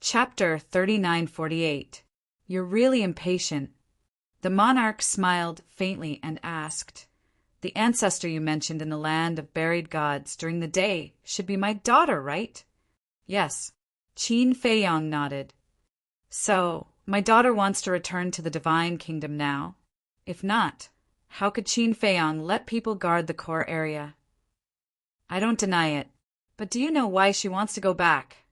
Chapter 3948. You're really impatient. The monarch smiled faintly and asked, "The ancestor you mentioned in the land of buried gods during the day should be my daughter, right?" "Yes." Qin Feiyang nodded. "So, my daughter wants to return to the divine kingdom now? If not, how could Qin Feiyang let people guard the core area?" "I don't deny it. But do you know why she wants to go back?"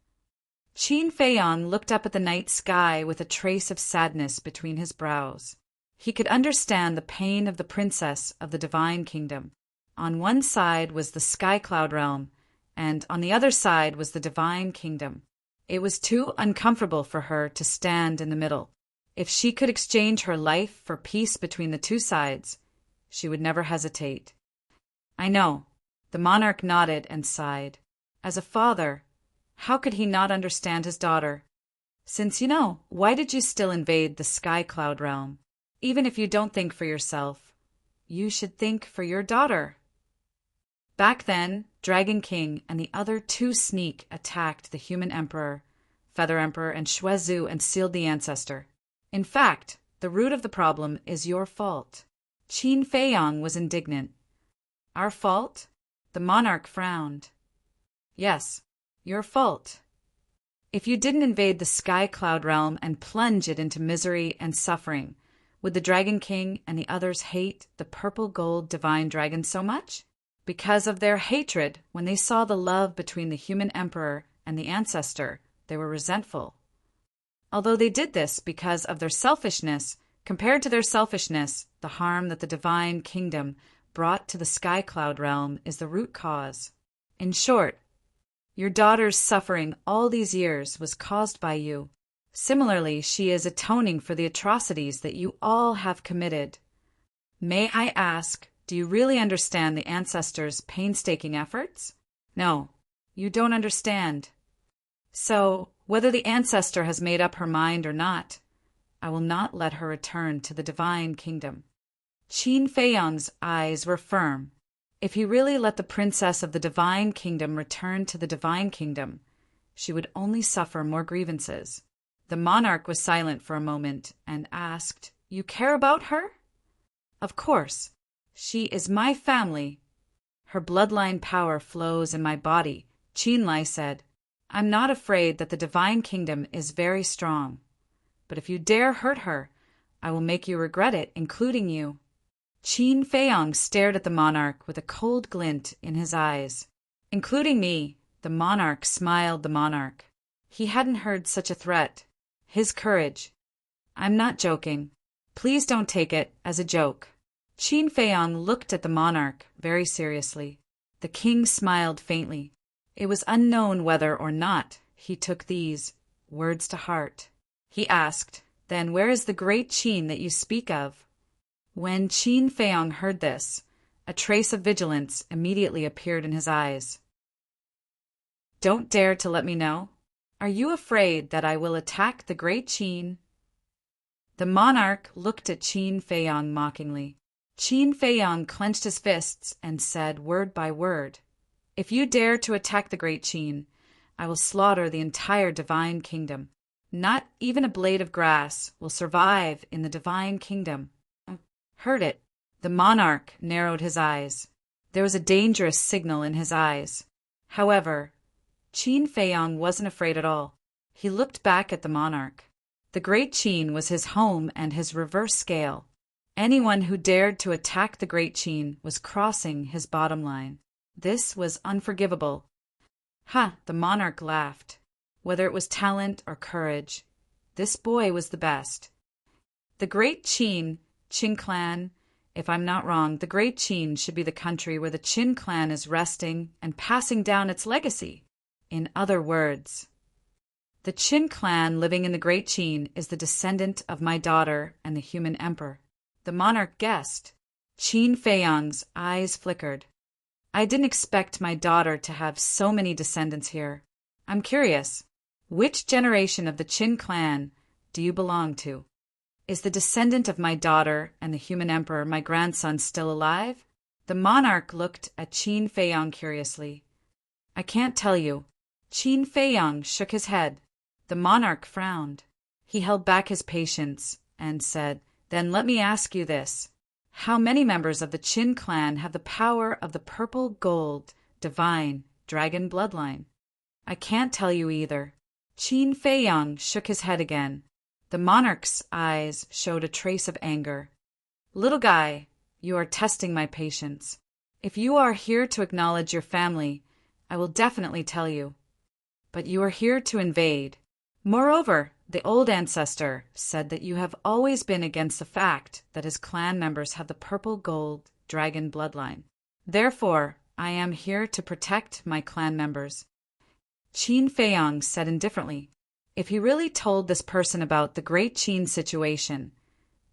Qin Feiyang looked up at the night sky with a trace of sadness between his brows. He could understand the pain of the princess of the divine kingdom. On one side was the sky cloud realm, and on the other side was the divine kingdom. It was too uncomfortable for her to stand in the middle. If she could exchange her life for peace between the two sides, she would never hesitate. "I know." The monarch nodded and sighed. As a father, how could he not understand his daughter? "Since you know, why did you still invade the sky cloud realm? Even if you don't think for yourself, you should think for your daughter." Back then, Dragon King and the other two sneak attacked the human emperor, Feather Emperor, and Shuezu and sealed the ancestor. In fact, the root of the problem is your fault. Qin Feiyang was indignant. "Our fault?" The monarch frowned. "Yes, your fault. If you didn't invade the sky cloud realm and plunge it into misery and suffering, would the Dragon King and the others hate the purple gold divine dragon so much? Because of their hatred, when they saw the love between the human emperor and the ancestor, they were resentful. Although they did this because of their selfishness, compared to their selfishness, the harm that the divine kingdom brought to the sky cloud realm is the root cause. In short, your daughter's suffering all these years was caused by you. Similarly, she is atoning for the atrocities that you all have committed. May I ask, do you really understand the ancestors' painstaking efforts? No, you don't understand. So, whether the ancestor has made up her mind or not, I will not let her return to the divine kingdom." Qin Feiyang's eyes were firm. If he really let the princess of the divine kingdom return to the divine kingdom, she would only suffer more grievances. The monarch was silent for a moment and asked, "You care about her?" "Of course. She is my family. Her bloodline power flows in my body," Qin Lai said. "I'm not afraid that the divine kingdom is very strong. But if you dare hurt her, I will make you regret it, including you." Qin Feiyang stared at the monarch with a cold glint in his eyes. "Including me," the monarch smiled. The monarch. He hadn't heard such a threat. His courage. "I'm not joking. Please don't take it as a joke." Qin Feiyang looked at the monarch very seriously. The king smiled faintly. It was unknown whether or not he took these words to heart. He asked, "Then where is the great Qin that you speak of?" When Qin Feiyang heard this, a trace of vigilance immediately appeared in his eyes. "Don't dare to let me know? Are you afraid that I will attack the great Qin?" The monarch looked at Qin Feiyang mockingly. Qin Feiyang clenched his fists and said word by word, "If you dare to attack the great Qin, I will slaughter the entire divine kingdom. Not even a blade of grass will survive in the divine kingdom." "Heard it." The monarch narrowed his eyes. There was a dangerous signal in his eyes. However, Qin Feiyang wasn't afraid at all. He looked back at the monarch. The great Qin was his home and his reverse scale. Anyone who dared to attack the great Qin was crossing his bottom line. This was unforgivable. "Ha!" The monarch laughed. Whether it was talent or courage, this boy was the best. The great Qin clan, if I'm not wrong, the great Qin should be the country where the Qin clan is resting and passing down its legacy. In other words, the Qin clan living in the great Qin is the descendant of my daughter and the human emperor. The monarch guessed. Qin Feiyang's eyes flickered. "I didn't expect my daughter to have so many descendants here. I'm curious, which generation of the Qin clan do you belong to? Is the descendant of my daughter and the human emperor, my grandson, still alive?" The monarch looked at Qin Feiyang curiously. "I can't tell you." Qin Feiyang shook his head. The monarch frowned. He held back his patience and said, "Then let me ask you this. How many members of the Qin clan have the power of the purple gold, divine, dragon bloodline?" "I can't tell you either." Qin Feiyang shook his head again. The monarch's eyes showed a trace of anger. "Little guy, you are testing my patience. If you are here to acknowledge your family, I will definitely tell you. But you are here to invade. Moreover, the old ancestor said that you have always been against the fact that his clan members have the purple gold dragon bloodline. Therefore, I am here to protect my clan members." Qin Feiyang said indifferently. If he really told this person about the Great Qin situation,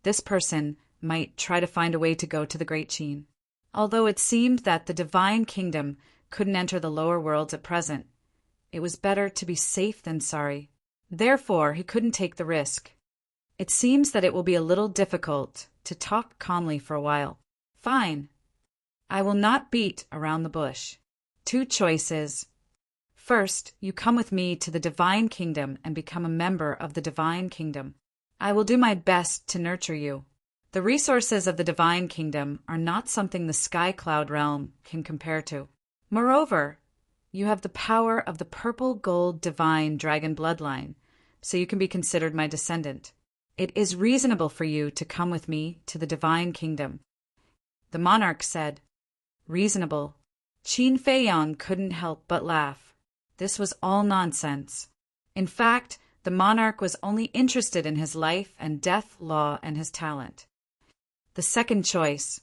this person might try to find a way to go to the Great Qin. Although it seemed that the divine kingdom couldn't enter the lower worlds at present, it was better to be safe than sorry. Therefore, he couldn't take the risk. "It seems that it will be a little difficult to talk calmly for a while. Fine. I will not beat around the bush. 2 choices. First, you come with me to the divine kingdom and become a member of the divine kingdom. I will do my best to nurture you. The resources of the divine kingdom are not something the sky cloud realm can compare to. Moreover, you have the power of the purple gold divine dragon bloodline, so you can be considered my descendant. It is reasonable for you to come with me to the divine kingdom." The monarch said, "Reasonable." Qin Feiyang couldn't help but laugh. This was all nonsense. In fact, the monarch was only interested in his life and death law and his talent. The second choice.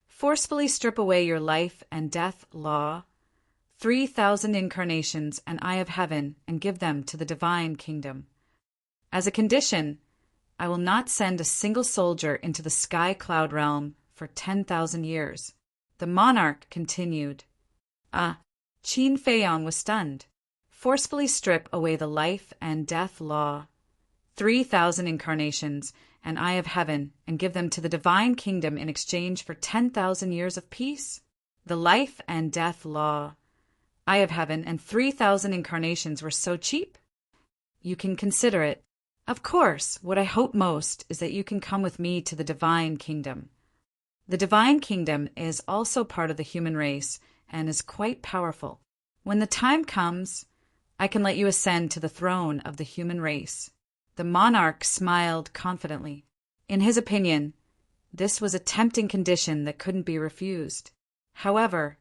Forcefully strip away your life and death law, 3,000 incarnations and eye of heaven, and give them to the divine kingdom. As a condition, I will not send a single soldier into the sky cloud realm for 10,000 years. The monarch continued. Qin Feiyang was stunned. Forcefully strip away the life and death law, 3,000 incarnations and eye of heaven, and give them to the divine kingdom in exchange for 10,000 years of peace? The life and death law, eye of heaven, and 3,000 incarnations were so cheap? You can consider it. Of course, what I hope most is that you can come with me to the divine kingdom. The divine kingdom is also part of the human race and is quite powerful. When the time comes, I can let you ascend to the throne of the human race." The monarch smiled confidently. In his opinion, this was a tempting condition that couldn't be refused. However,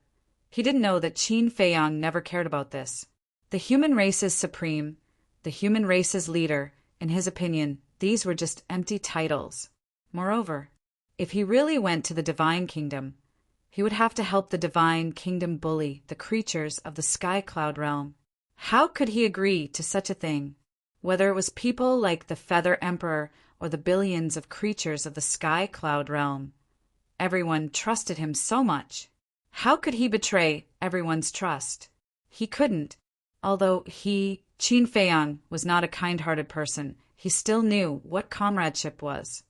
he didn't know that Qin Feiyang never cared about this. The human race is supreme, the human race is leader. In his opinion, these were just empty titles. Moreover, if he really went to the divine kingdom, he would have to help the divine kingdom bully the creatures of the sky cloud realm. How could he agree to such a thing? Whether it was people like the Feather Emperor or the billions of creatures of the sky cloud realm, everyone trusted him so much. How could he betray everyone's trust? He couldn't. Although Qin Feiyang, was not a kind-hearted person, he still knew what comradeship was.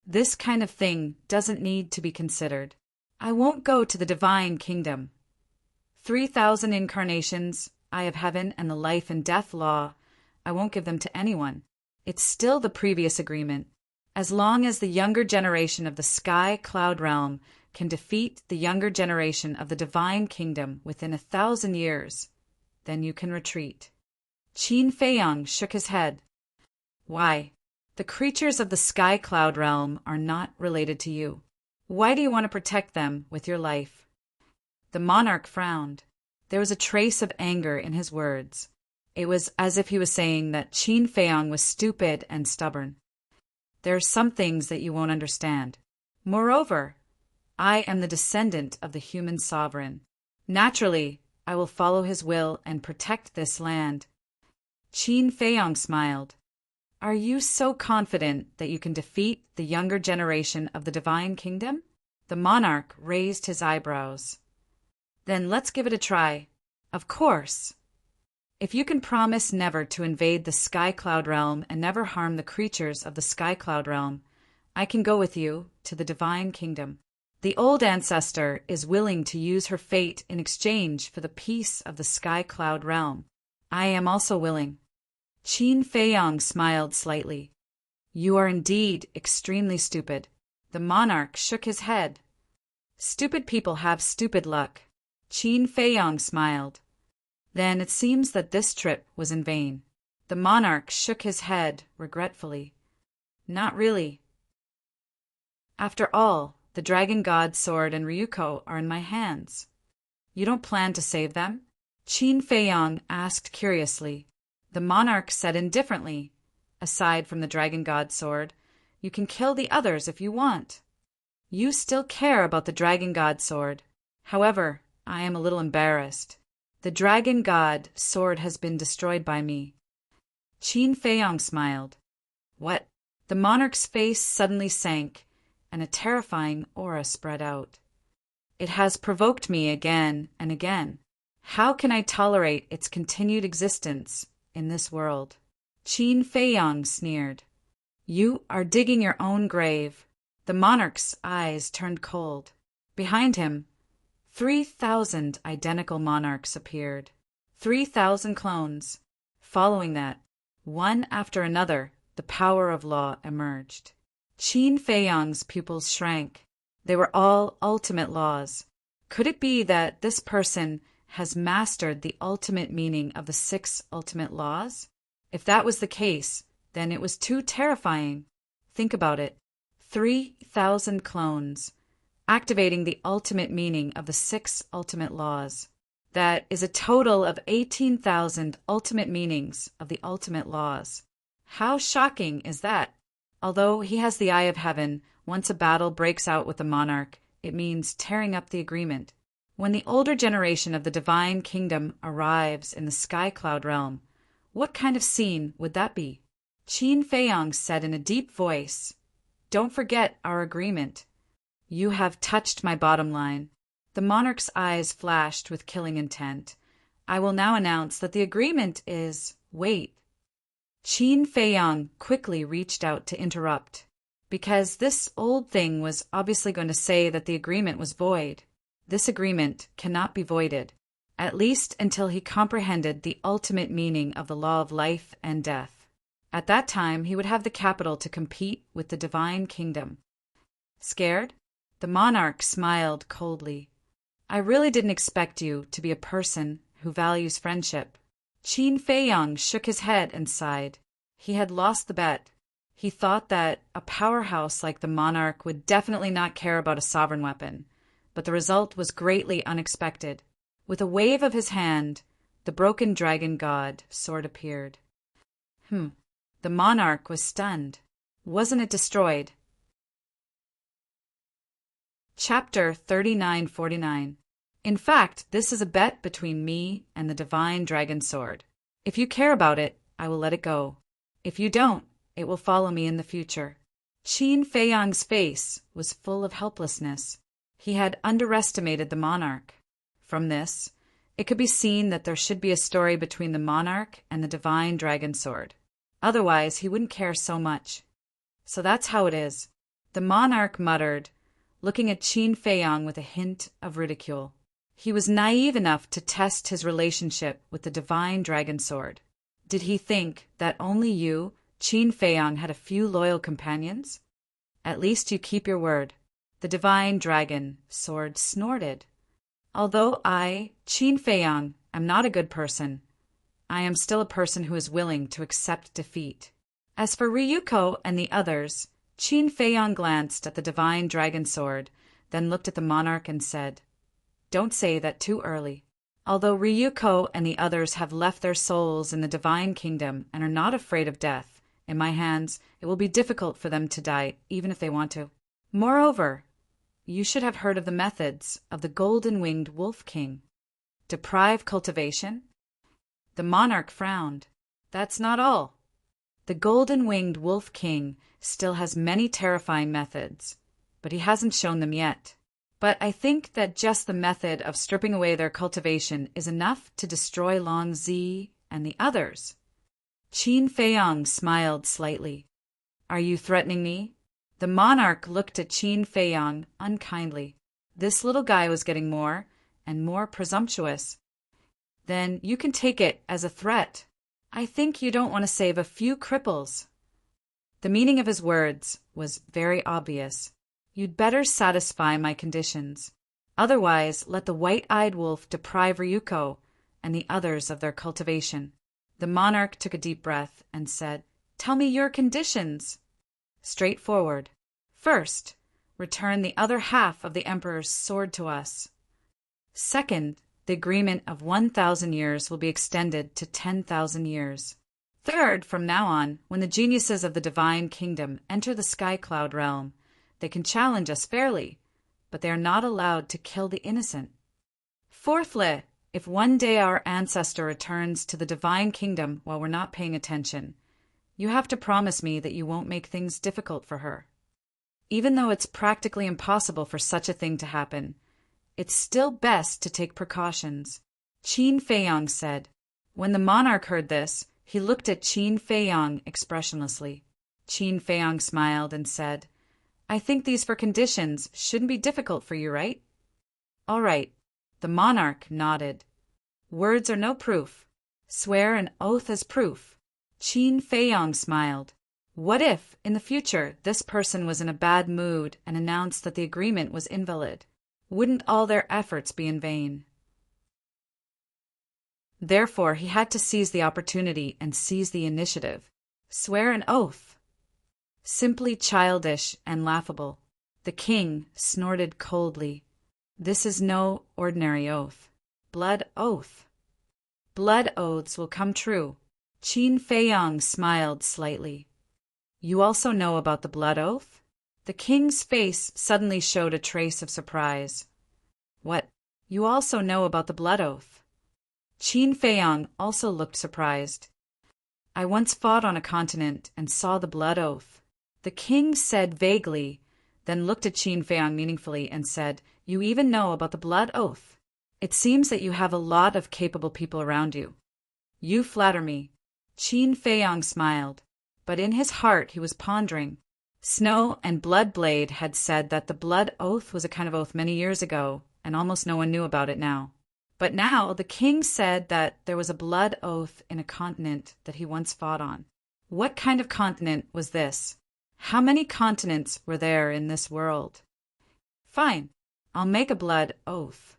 This kind of thing doesn't need to be considered. I won't go to the divine kingdom. 3,000 incarnations, eye of heaven, and the life and death law, I won't give them to anyone. It's still the previous agreement. As long as the younger generation of the sky cloud realm can defeat the younger generation of the divine kingdom within 1,000 years, then you can retreat. Qin Feiyang shook his head. Why? The creatures of the sky cloud realm are not related to you. Why do you want to protect them with your life? The monarch frowned. There was a trace of anger in his words. It was as if he was saying that Qin Feiyang was stupid and stubborn. There are some things that you won't understand. Moreover, I am the descendant of the human sovereign. Naturally, I will follow his will and protect this land. Qin Feiyang smiled. Are you so confident that you can defeat the younger generation of the divine kingdom? The monarch raised his eyebrows. Then let's give it a try. Of course. If you can promise never to invade the sky cloud realm and never harm the creatures of the sky cloud realm, I can go with you to the divine kingdom. The old ancestor is willing to use her fate in exchange for the peace of the sky cloud realm. I am also willing. Qin Feiyang smiled slightly. You are indeed extremely stupid. The monarch shook his head. Stupid people have stupid luck. Qin Feiyang smiled. Then it seems that this trip was in vain. The monarch shook his head regretfully. Not really. After all, the Dragon God's sword and Ryuko are in my hands. You don't plan to save them? Qin Feiyang asked curiously. The monarch said indifferently. Aside from the Dragon God's sword, you can kill the others if you want. You still care about the Dragon God sword. However, I am a little embarrassed. The Dragon God sword has been destroyed by me. Qin Feiyang smiled. What? The monarch's face suddenly sank, and a terrifying aura spread out. It has provoked me again and again. How can I tolerate its continued existence in this world? Qin Feiyang sneered. You are digging your own grave. The monarch's eyes turned cold. Behind him, 3,000 identical monarchs appeared. 3,000 clones. Following that, one after another, the power of law emerged. Qin Feiyang's pupils shrank. They were all ultimate laws. Could it be that this person has mastered the ultimate meaning of the 6 ultimate laws? If that was the case, then it was too terrifying. Think about it. 3,000 clones, activating the ultimate meaning of the 6 ultimate laws. That is a total of 18,000 ultimate meanings of the ultimate laws. How shocking is that? Although he has the Eye of Heaven, once a battle breaks out with the monarch, it means tearing up the agreement. When the older generation of the divine kingdom arrives in the sky cloud realm, what kind of scene would that be? Qin Feiyang said in a deep voice, Don't forget our agreement. You have touched my bottom line. The monarch's eyes flashed with killing intent. I will now announce that the agreement is, wait. Qin Feiyang quickly reached out to interrupt, because this old thing was obviously going to say that the agreement was void. This agreement cannot be voided, at least until he comprehended the ultimate meaning of the law of life and death. At that time, he would have the capital to compete with the divine kingdom. Scared? The monarch smiled coldly. I really didn't expect you to be a person who values friendship. Qin Feiyang shook his head and sighed. He had lost the bet. He thought that a powerhouse like the monarch would definitely not care about a sovereign weapon, but the result was greatly unexpected. With a wave of his hand, the broken dragon god sword appeared. The monarch was stunned. Wasn't it destroyed? Chapter 3949. In fact, this is a bet between me and the divine dragon sword. If you care about it, I will let it go. If you don't, it will follow me in the future. Qin Feiyang's face was full of helplessness. He had underestimated the monarch. From this, it could be seen that there should be a story between the monarch and the divine dragon sword. Otherwise, he wouldn't care so much. So that's how it is. The monarch muttered, looking at Qin Feiyang with a hint of ridicule. He was naive enough to test his relationship with the divine dragon sword. Did he think that only you, Qin Feiyang, had a few loyal companions? At least you keep your word. The divine dragon sword snorted. Although I, Qin Feiyang, am not a good person, I am still a person who is willing to accept defeat. As for Ryuko and the others, Qin Feiyang glanced at the divine dragon sword, then looked at the monarch and said, Don't say that too early. Although Ryuko and the others have left their souls in the divine kingdom and are not afraid of death, in my hands it will be difficult for them to die even if they want to. Moreover, you should have heard of the methods of the golden-winged wolf king. Deprive cultivation? The monarch frowned. That's not all. The golden-winged wolf king still has many terrifying methods, but he hasn't shown them yet. But I think that just the method of stripping away their cultivation is enough to destroy Long Zi and the others. Qin Feiyang smiled slightly. Are you threatening me? The monarch looked at Qin Feiyang unkindly. This little guy was getting more and more presumptuous. Then you can take it as a threat. I think you don't want to save a few cripples. The meaning of his words was very obvious. You'd better satisfy my conditions. Otherwise, let the white-eyed wolf deprive Ryuko and the others of their cultivation. The monarch took a deep breath and said, Tell me your conditions. Straightforward. First, return the other half of the emperor's sword to us. Second, the agreement of 1,000 years will be extended to 10,000 years. Third, from now on, when the geniuses of the divine kingdom enter the sky cloud realm, they can challenge us fairly, but they are not allowed to kill the innocent. Fourthly, if one day our ancestor returns to the divine kingdom while we're not paying attention, you have to promise me that you won't make things difficult for her. Even though it's practically impossible for such a thing to happen, it's still best to take precautions. Qin Feiyang said. When the monarch heard this, he looked at Qin Feiyang expressionlessly. Qin Feiyang smiled and said, I think these four conditions shouldn't be difficult for you, right? All right. The monarch nodded. Words are no proof. Swear an oath as proof. Qin Feiyang smiled. What if, in the future, this person was in a bad mood and announced that the agreement was invalid? Wouldn't all their efforts be in vain? Therefore, he had to seize the opportunity and seize the initiative. Swear an oath. Simply childish and laughable. The king snorted coldly. This is no ordinary oath. Blood oath. Blood oaths will come true. Qin Feiyang smiled slightly. You also know about the blood oath? The king's face suddenly showed a trace of surprise. What? You also know about the blood oath? Qin Feiyang also looked surprised. I once fought on a continent and saw the blood oath. The king said vaguely, then looked at Qin Feiyang meaningfully and said, You even know about the blood oath. It seems that you have a lot of capable people around you. You flatter me. Qin Feiyang smiled, but in his heart he was pondering. Snow and Bloodblade had said that the blood oath was a kind of oath many years ago, and almost no one knew about it now. But now the king said that there was a blood oath in a continent that he once fought on. What kind of continent was this? How many continents were there in this world? Fine, I'll make a blood oath.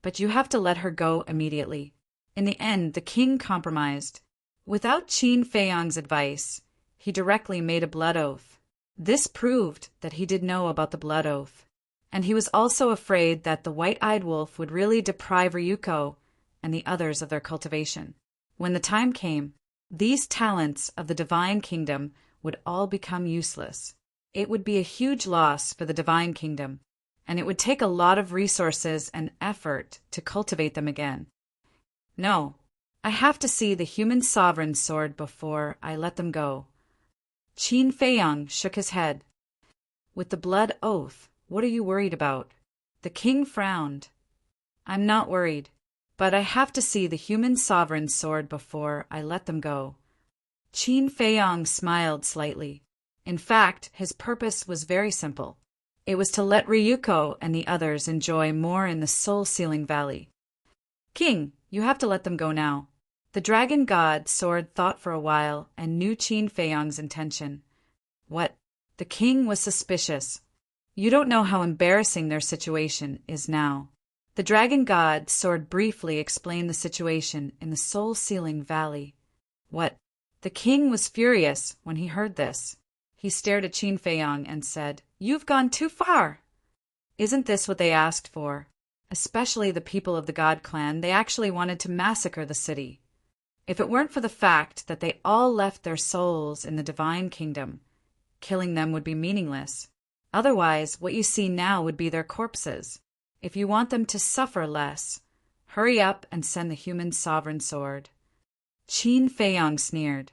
But you have to let her go immediately. In the end, the king compromised. Without Qin Feiyang's advice, he directly made a blood oath. This proved that he did know about the blood oath, and he was also afraid that the white-eyed wolf would really deprive Ryuko and the others of their cultivation. When the time came, these talents of the divine kingdom would all become useless. It would be a huge loss for the divine kingdom, and it would take a lot of resources and effort to cultivate them again. No, I have to see the human sovereign's sword before I let them go. Qin Feiyang shook his head. With the blood oath, what are you worried about? The king frowned. I'm not worried, but I have to see the human sovereign's sword before I let them go. Qin Feiyang smiled slightly. In fact, his purpose was very simple. It was to let Ryuko and the others enjoy more in the soul-sealing valley. King, you have to let them go now. The dragon god Sword thought for a while and knew Qin Feiyang's intention. What? The king was suspicious. You don't know how embarrassing their situation is now. The dragon god Sword briefly explained the situation in the soul-sealing valley. What? The king was furious when he heard this. He stared at Qin Feiyang and said, You've gone too far. Isn't this what they asked for? Especially the people of the God clan, they actually wanted to massacre the city. If it weren't for the fact that they all left their souls in the divine kingdom, killing them would be meaningless. Otherwise, what you see now would be their corpses. If you want them to suffer less, hurry up and send the human sovereign sword. Qin Feiyang sneered.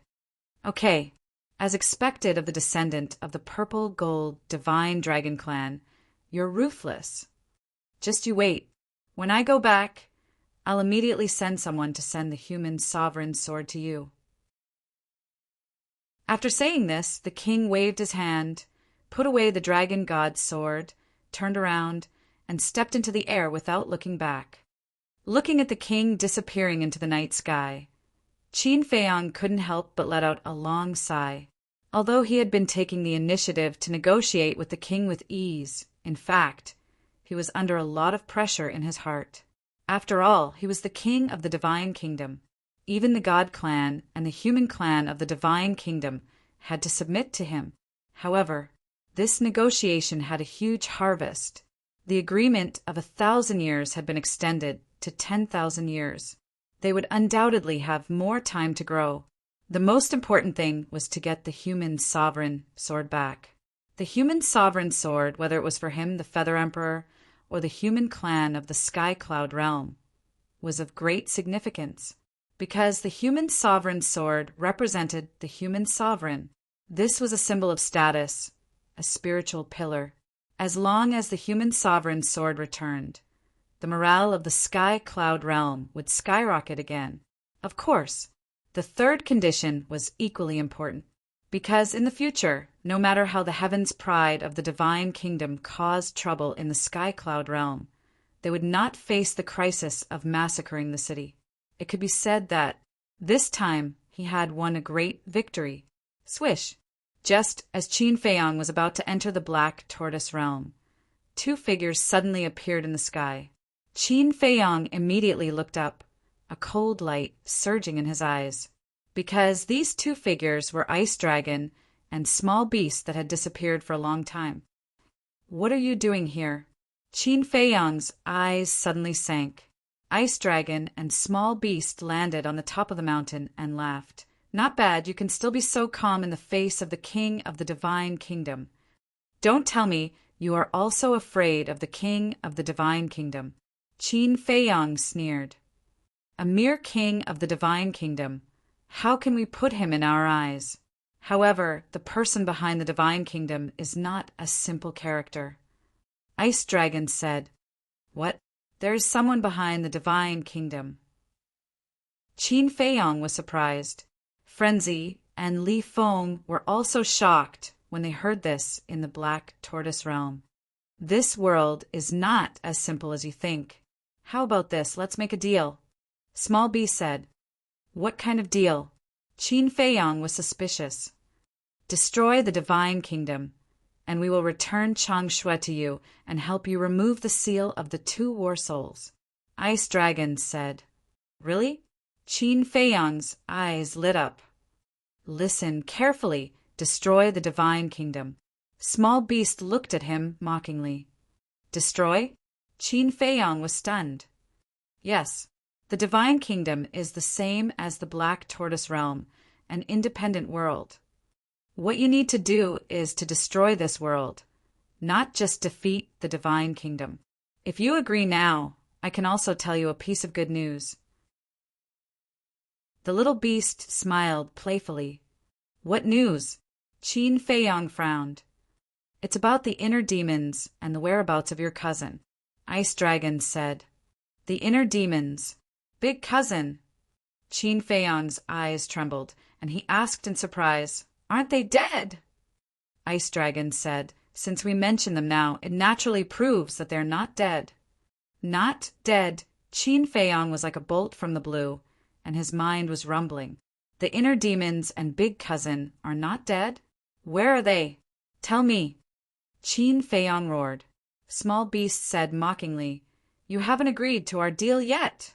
Okay, as expected of the descendant of the purple-gold divine dragon clan, you're ruthless. Just you wait. When I go back, I'll immediately send someone to send the human sovereign sword to you. After saying this, the king waved his hand, put away the dragon god's sword, turned around, and stepped into the air without looking back. Looking at the king disappearing into the night sky, Qin Feiyang couldn't help but let out a long sigh. Although he had been taking the initiative to negotiate with the king with ease, in fact, he was under a lot of pressure in his heart. After all, he was the king of the Divine Kingdom. Even the God clan and the human clan of the Divine Kingdom had to submit to him. However, this negotiation had a huge harvest. The agreement of 1,000 years had been extended to 10,000 years. They would undoubtedly have more time to grow. The most important thing was to get the human sovereign sword back. The human sovereign sword, whether it was for him, the Feather Emperor, or the human clan of the Sky Cloud realm, was of great significance, because the human sovereign sword represented the human sovereign. This was a symbol of status, a spiritual pillar. As long as the human sovereign sword returned, the morale of the Sky Cloud realm would skyrocket again. Of course, the third condition was equally important, because in the future, no matter how the heavens' pride of the Divine Kingdom caused trouble in the Sky Cloud realm, they would not face the crisis of massacring the city. It could be said that, this time, he had won a great victory. Swish! Just as Qin Feiyang was about to enter the Black Tortoise realm, two figures suddenly appeared in the sky. Qin Feiyang immediately looked up, a cold light surging in his eyes, because these two figures were Ice Dragon and Small Beast that had disappeared for a long time. "What are you doing here?" Qin Feiyang's eyes suddenly sank. Ice Dragon and Small Beast landed on the top of the mountain and laughed. "Not bad, you can still be so calm in the face of the king of the Divine Kingdom. Don't tell me you are also afraid of the king of the Divine Kingdom." Qin Feiyang sneered. "A mere king of the Divine Kingdom. How can we put him in our eyes? However, the person behind the Divine Kingdom is not a simple character." Ice Dragon said, "What? There is someone behind the Divine Kingdom." Qin Feiyang was surprised. Frenzy and Li Feng were also shocked when they heard this in the Black Tortoise realm. "This world is not as simple as you think. How about this? Let's make a deal." Small Beast said. "What kind of deal?" Qin Feiyang was suspicious. "Destroy the Divine Kingdom, and we will return Changshui to you and help you remove the seal of the two war souls." Ice Dragon said. "Really?" Qin Feiyang's eyes lit up. "Listen carefully. Destroy the Divine Kingdom." Small Beast looked at him mockingly. "Destroy?" Qin Feiyang was stunned. "Yes. The Divine Kingdom is the same as the Black Tortoise realm, an independent world. What you need to do is to destroy this world, not just defeat the Divine Kingdom. If you agree now, I can also tell you a piece of good news." The little beast smiled playfully. "What news?" Qin Feiyang frowned. "It's about the inner demons and the whereabouts of your cousin." Ice Dragon said. "The inner demons? Big cousin?" Qin Feiyang's eyes trembled, and he asked in surprise, "Aren't they dead?" Ice Dragon said, "Since we mention them now, it naturally proves that they're not dead." Not dead. Qin Feiyang was like a bolt from the blue, and his mind was rumbling. The inner demons and big cousin are not dead? Where are they? Tell me. Qin Feiyang roared. Small Beast said mockingly, "You haven't agreed to our deal yet."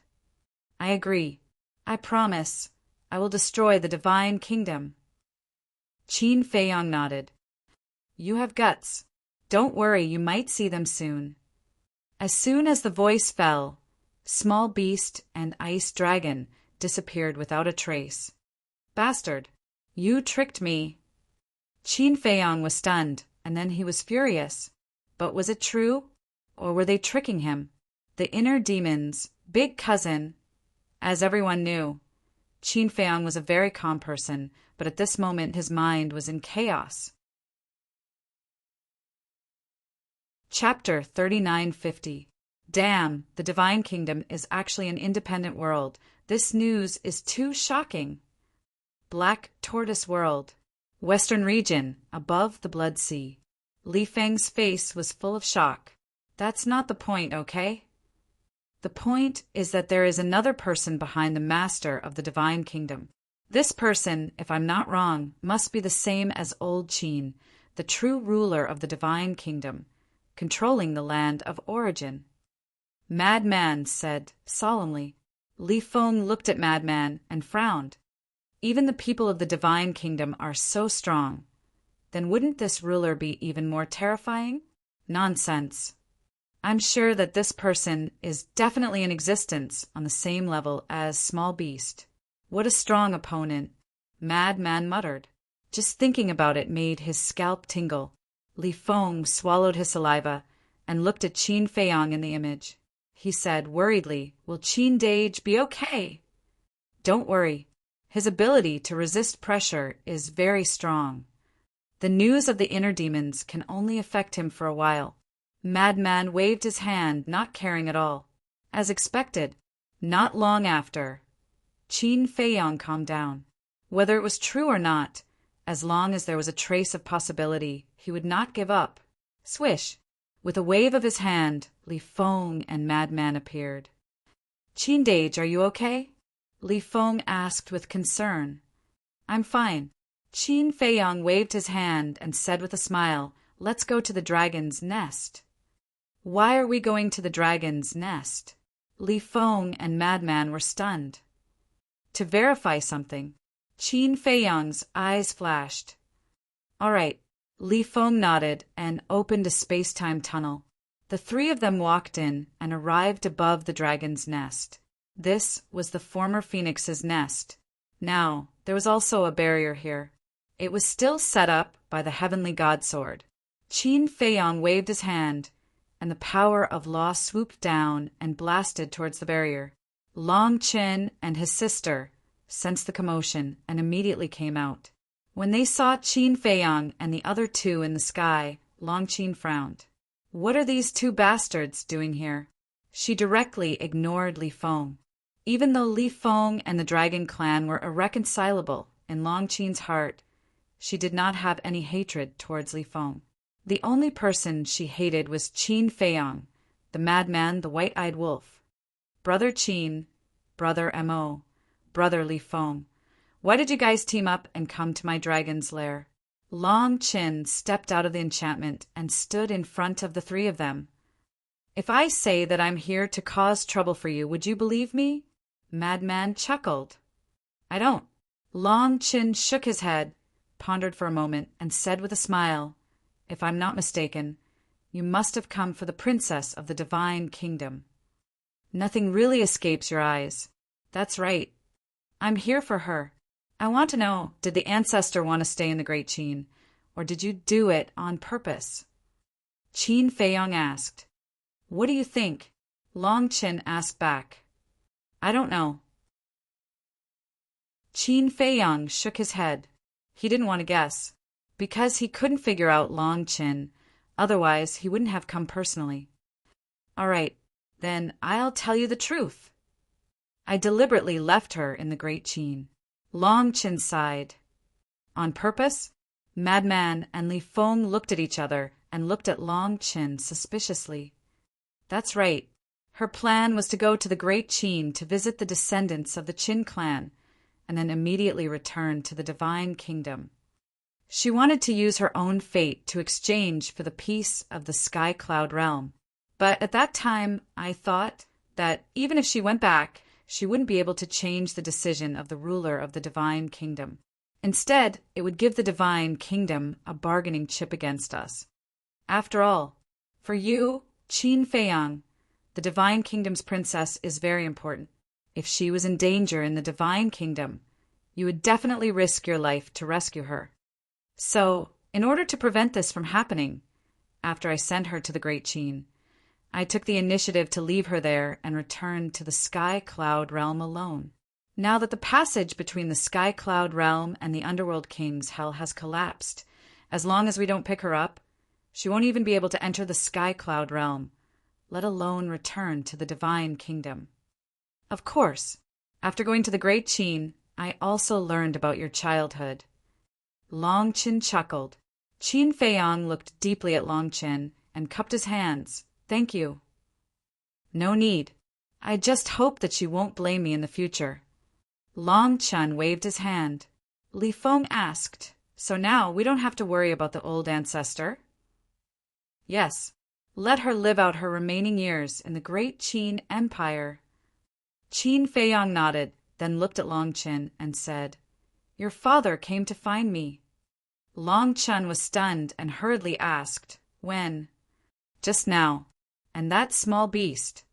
"I agree. I promise. I will destroy the Divine Kingdom." Qin Feiyang nodded. "You have guts. Don't worry, you might see them soon." As soon as the voice fell, Small Beast and Ice Dragon disappeared without a trace. "Bastard! You tricked me." Qin Feiyang was stunned, and then he was furious. But was it true? Or were they tricking him? The inner demons, big cousin. As everyone knew, Qin Feiyang was a very calm person, but at this moment his mind was in chaos. Chapter 3950. Damn, the Divine Kingdom is actually an independent world. This news is too shocking. Black Tortoise World. Western region, above the Blood Sea. Li Feng's face was full of shock. "That's not the point, okay?" The point is that there is another person behind the master of the divine kingdom. This person, if I'm not wrong, must be the same as Old Qin, the true ruler of the divine kingdom, controlling the land of origin. Madman said solemnly. Li Feng looked at Madman and frowned. Even the people of the divine kingdom are so strong. Then wouldn't this ruler be even more terrifying? Nonsense. I'm sure that this person is definitely in existence on the same level as Small Beast. What a strong opponent, Madman muttered. Just thinking about it made his scalp tingle. Li Feng swallowed his saliva and looked at Qin Feiyang in the image. He said worriedly, "Will Qin Dage be okay?" "Don't worry. His ability to resist pressure is very strong. The news of the inner demons can only affect him for a while." Madman waved his hand, not caring at all. As expected, not long after, Qin Feiyang calmed down. Whether it was true or not, as long as there was a trace of possibility, he would not give up. Swish! With a wave of his hand, Li Feng and Madman appeared. "Qin Dage, are you okay?" Li Feng asked with concern. "I'm fine." Qin Feiyang waved his hand and said with a smile, "Let's go to the dragon's nest." "Why are we going to the dragon's nest?" Li Feng and Madman were stunned. "To verify something." Qin Feiyang's eyes flashed. "All right." Li Feng nodded and opened a space-time tunnel. The three of them walked in and arrived above the dragon's nest. This was the former phoenix's nest. Now, there was also a barrier here. It was still set up by the heavenly god sword. Qin Feiyang waved his hand, and the power of law swooped down and blasted towards the barrier. Long Qin and his sister sensed the commotion and immediately came out. When they saw Qin Feiyang and the other two in the sky, Long Qin frowned. "What are these two bastards doing here?" She directly ignored Li Feng. Even though Li Feng and the Dragon Clan were irreconcilable in Long Qin's heart, she did not have any hatred towards Li Feng. The only person she hated was Qin Feiyang, the madman, the white-eyed wolf. Brother Qin, brother Mo, brother Li Feng. Why did you guys team up and come to my dragon's lair? Long Qin stepped out of the enchantment and stood in front of the three of them. "If I say that I'm here to cause trouble for you, would you believe me?" Madman chuckled. "I don't." Long Qin shook his head, pondered for a moment, and said with a smile, "If I'm not mistaken, you must have come for the princess of the divine kingdom. Nothing really escapes your eyes. That's right. I'm here for her. I want to know, did the ancestor want to stay in the Great Qin, or did you do it on purpose?" Qin Feiyang asked. "What do you think?" Long Qin asked back. "I don't know." Qin Feiyang shook his head. He didn't want to guess, because he couldn't figure out Long Qin, otherwise he wouldn't have come personally. "All right, then I'll tell you the truth. I deliberately left her in the Great Qin." Long Qin sighed. "On purpose?" Madman and Li Feng looked at each other and looked at Long Qin suspiciously. "That's right. Her plan was to go to the Great Qin to visit the descendants of the Qin clan, and then immediately return to the divine kingdom. She wanted to use her own fate to exchange for the peace of the Sky Cloud realm. But at that time, I thought that even if she went back, she wouldn't be able to change the decision of the ruler of the divine kingdom. Instead, it would give the divine kingdom a bargaining chip against us. After all, for you, Qin Feiyang, the divine kingdom's princess is very important. If she was in danger in the divine kingdom, you would definitely risk your life to rescue her. So, in order to prevent this from happening, after I sent her to the Great Qin, I took the initiative to leave her there and return to the Sky Cloud realm alone. Now that the passage between the Sky Cloud realm and the Underworld King's hell has collapsed, as long as we don't pick her up, she won't even be able to enter the Sky Cloud realm, let alone return to the divine kingdom. Of course, after going to the Great Qin, I also learned about your childhood." Long Qin chuckled. Qin Feiyang looked deeply at Long Qin and cupped his hands. "Thank you." "No need. I just hope that she won't blame me in the future. Long Chun waved his hand. Li Feng asked, "So now we don't have to worry about the old ancestor?" "Yes. Let her live out her remaining years in the great Qin Empire." Qin Feiyang nodded, then looked at Long Chen and said, "Your father came to find me." Long Chun was stunned and hurriedly asked, "When?" "Just now. And that small beast."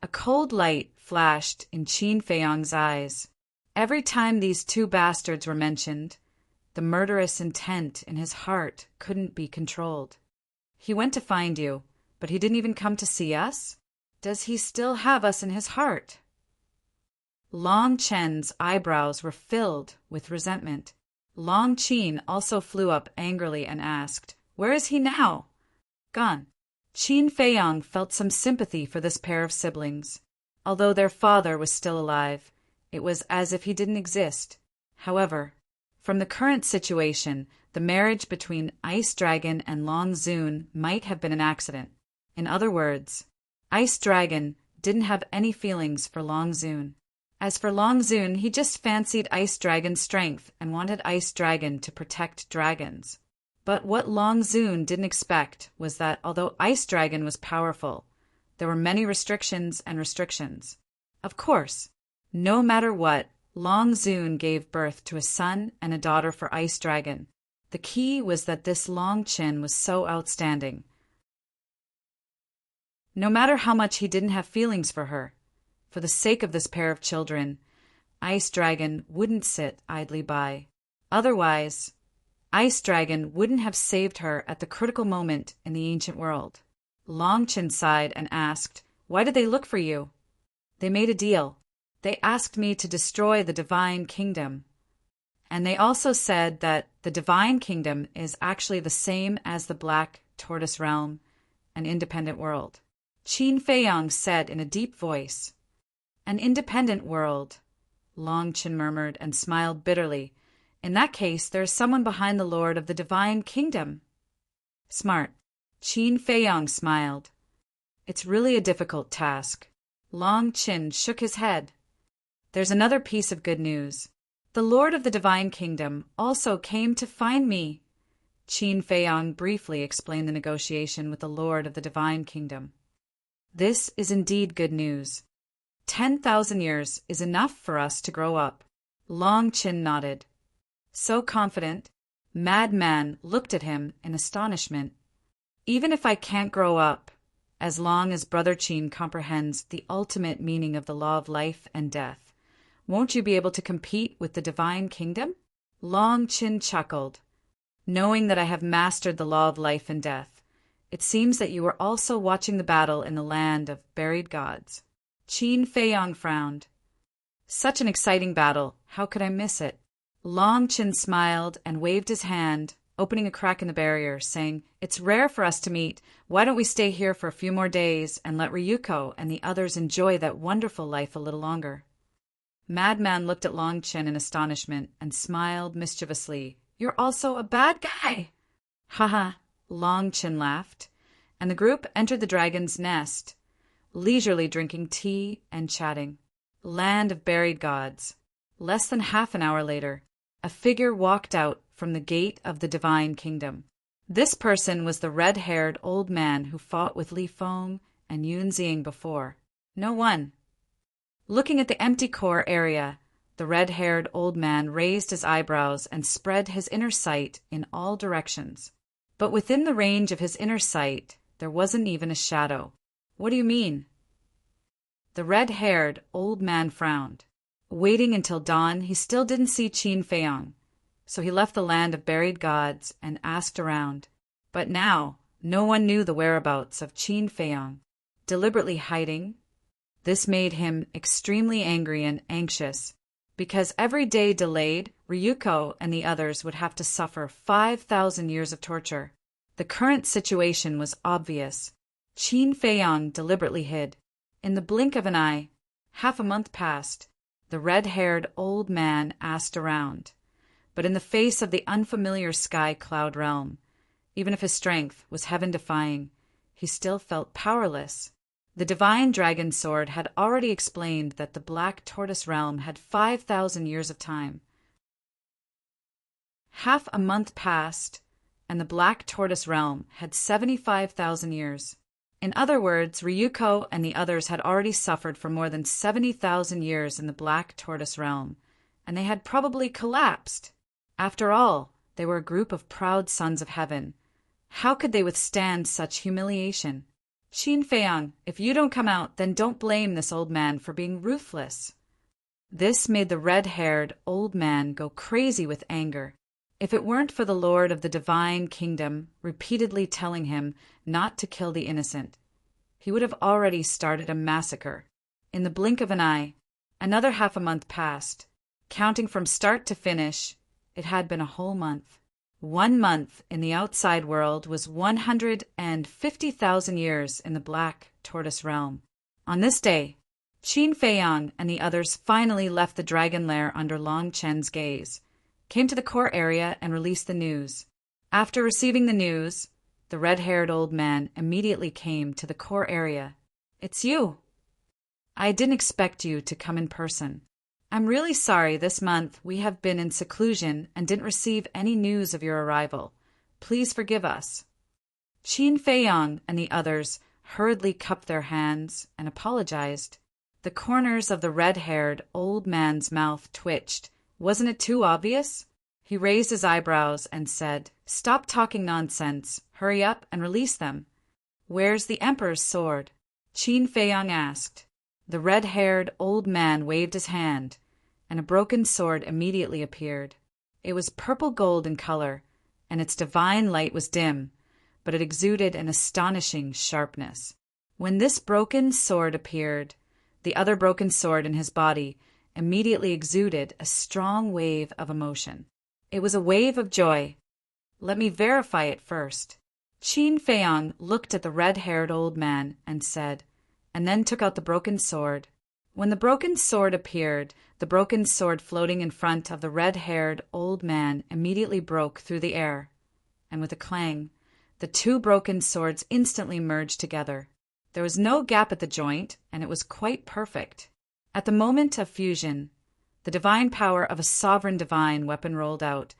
A cold light flashed in Qin Feiyang's eyes. Every time these two bastards were mentioned, the murderous intent in his heart couldn't be controlled. "He went to find you, but he didn't even come to see us? Does he still have us in his heart?" Long Chen's eyebrows were filled with resentment. Long Qin also flew up angrily and asked, "Where is he now?" "Gone." Qin Feiyang felt some sympathy for this pair of siblings. Although their father was still alive, it was as if he didn't exist. However, from the current situation, the marriage between Ice Dragon and Long Zun might have been an accident. In other words, Ice Dragon didn't have any feelings for Long Zun. As for Long Zun, he just fancied Ice Dragon's strength and wanted Ice Dragon to protect dragons. But what Long Zun didn't expect was that although Ice Dragon was powerful, there were many restrictions and restrictions. Of course, no matter what, Long Zun gave birth to a son and a daughter for Ice Dragon. The key was that this Long Chen was so outstanding. No matter how much he didn't have feelings for her, for the sake of this pair of children, Ice Dragon wouldn't sit idly by. Otherwise, Ice Dragon wouldn't have saved her at the critical moment in the ancient world. Long Chen sighed and asked, "Why did they look for you?" "They made a deal. They asked me to destroy the Divine Kingdom. And they also said that the Divine Kingdom is actually the same as the Black Tortoise Realm, an independent world." Qin Feiyang said in a deep voice. "An independent world," Long Chen murmured and smiled bitterly. "In that case, there is someone behind the Lord of the Divine Kingdom." "Smart." Qin Feiyang smiled. "It's really a difficult task." Long Chen shook his head. "There's another piece of good news. The Lord of the Divine Kingdom also came to find me." Qin Feiyang briefly explained the negotiation with the Lord of the Divine Kingdom. "This is indeed good news. 10,000 years is enough for us to grow up." Long Chen nodded. So confident, Madman looked at him in astonishment. "Even if I can't grow up, as long as Brother Qin comprehends the ultimate meaning of the law of life and death, won't you be able to compete with the Divine Kingdom?" Long Chen chuckled. "Knowing that I have mastered the law of life and death, it seems that you were also watching the battle in the land of buried gods." Qin Feiyang frowned. "Such an exciting battle, how could I miss it?" Long Chen smiled and waved his hand, opening a crack in the barrier, saying, "It's rare for us to meet. Why don't we stay here for a few more days and let Ryuko and the others enjoy that wonderful life a little longer?" Madman looked at Long Chen in astonishment and smiled mischievously. "You're also a bad guy!" "Haha," Long Chen laughed, and the group entered the dragon's nest, leisurely drinking tea and chatting. Land of buried gods. Less than half an hour later, a figure walked out from the gate of the Divine Kingdom. This person was the red-haired old man who fought with Li Feng and Yun Xing before. No one. Looking at the empty core area, the red-haired old man raised his eyebrows and spread his inner sight in all directions. But within the range of his inner sight, there wasn't even a shadow. "What do you mean?" The red-haired old man frowned. Waiting until dawn, he still didn't see Qin Feiyang, so he left the land of buried gods and asked around. But now, no one knew the whereabouts of Qin Feiyang. Deliberately hiding, this made him extremely angry and anxious, because every day delayed, Ryuko and the others would have to suffer 5,000 years of torture. The current situation was obvious. Qin Feiyang deliberately hid. In the blink of an eye, half a month passed. The red-haired old man asked around, but in the face of the unfamiliar sky cloud realm, even if his strength was heaven-defying, he still felt powerless. The divine dragon sword had already explained that the Black Tortoise realm had 5,000 years of time. Half a month passed, and the Black Tortoise realm had 75,000 years. In other words, Ryuko and the others had already suffered for more than 70,000 years in the Black Tortoise realm, and they had probably collapsed. After all, they were a group of proud sons of heaven. How could they withstand such humiliation? Qin Feiyang, if you don't come out, then don't blame this old man for being ruthless. This made the red-haired old man go crazy with anger. If it weren't for the Lord of the Divine Kingdom repeatedly telling him not to kill the innocent, he would have already started a massacre. In the blink of an eye, another half a month passed. Counting from start to finish, it had been a whole month. 1 month in the outside world was 150,000 years in the Black Tortoise realm. On this day, Qin Feiyang and the others finally left the dragon lair under Long Chen's gaze, came to the court area and released the news. After receiving the news, the red-haired old man immediately came to the court area. "It's you. I didn't expect you to come in person. I'm really sorry this month we have been in seclusion and didn't receive any news of your arrival. Please forgive us." Qin Feiyang and the others hurriedly cupped their hands and apologized. The corners of the red-haired old man's mouth twitched. Wasn't it too obvious? He raised his eyebrows and said, "Stop talking nonsense. Hurry up and release them." "Where's the Emperor's sword?" Qin Feiyang asked. The red-haired old man waved his hand, and a broken sword immediately appeared. It was purple-gold in color, and its divine light was dim, but it exuded an astonishing sharpness. When this broken sword appeared, the other broken sword in his body immediately exuded a strong wave of emotion. It was a wave of joy. Let me verify it first. Qin Feiyang looked at the red-haired old man and said, and then took out the broken sword. When the broken sword appeared, the broken sword floating in front of the red-haired old man immediately broke through the air, and with a clang, the two broken swords instantly merged together. There was no gap at the joint, and it was quite perfect. At the moment of fusion, the divine power of a sovereign divine weapon rolled out,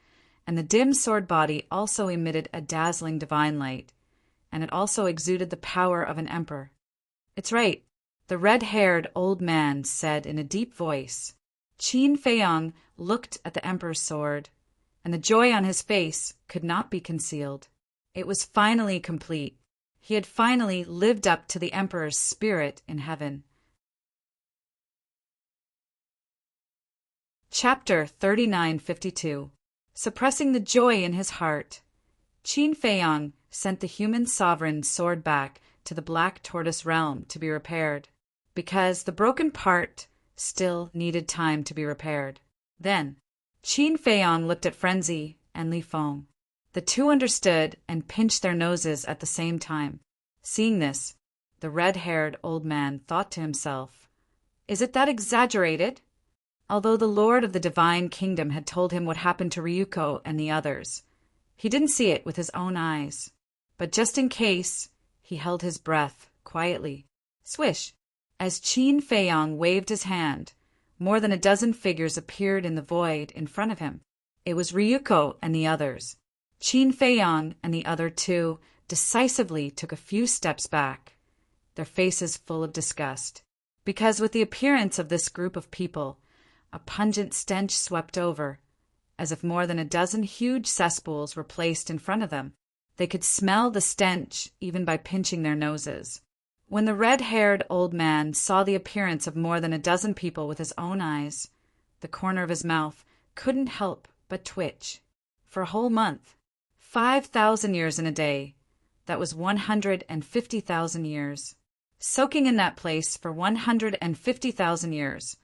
and the dim sword body also emitted a dazzling divine light, and it also exuded the power of an emperor. "It's right," the red-haired old man said in a deep voice. Qin Feiyang looked at the emperor's sword, and the joy on his face could not be concealed. It was finally complete. He had finally lived up to the emperor's spirit in heaven. Chapter 3952. Suppressing the joy in his heart. Qin Feiyang sent the human sovereign's sword back to the Black Tortoise realm to be repaired, because the broken part still needed time to be repaired. Then, Qin Feiyang looked at Frenzy and Li Feng. The two understood and pinched their noses at the same time. Seeing this, the red-haired old man thought to himself, "Is it that exaggerated?" Although the Lord of the Divine Kingdom had told him what happened to Ryuko and the others, he didn't see it with his own eyes. But just in case, he held his breath quietly. Swish! As Qin Feiyang waved his hand, more than a dozen figures appeared in the void in front of him. It was Ryuko and the others. Qin Feiyang and the other two decisively took a few steps back, their faces full of disgust, because with the appearance of this group of people, a pungent stench swept over, as if more than a dozen huge cesspools were placed in front of them. They could smell the stench even by pinching their noses. When the red-haired old man saw the appearance of more than a dozen people with his own eyes, the corner of his mouth couldn't help but twitch. For a whole month, 5,000 years in a day, that was 150,000 years. Soaking in that place for 150,000 years,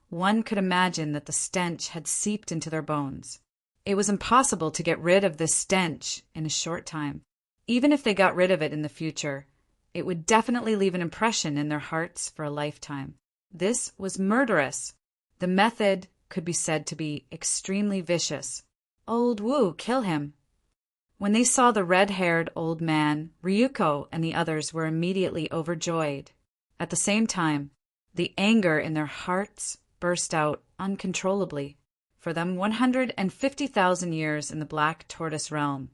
one could imagine that the stench had seeped into their bones. It was impossible to get rid of this stench in a short time. Even if they got rid of it in the future, it would definitely leave an impression in their hearts for a lifetime. This was murderous. The method could be said to be extremely vicious. Old Wu, kill him. When they saw the red-haired old man, Ryuko and the others were immediately overjoyed. At the same time, the anger in their hearts burst out uncontrollably. For them, 150,000 years in the Black Tortoise realm.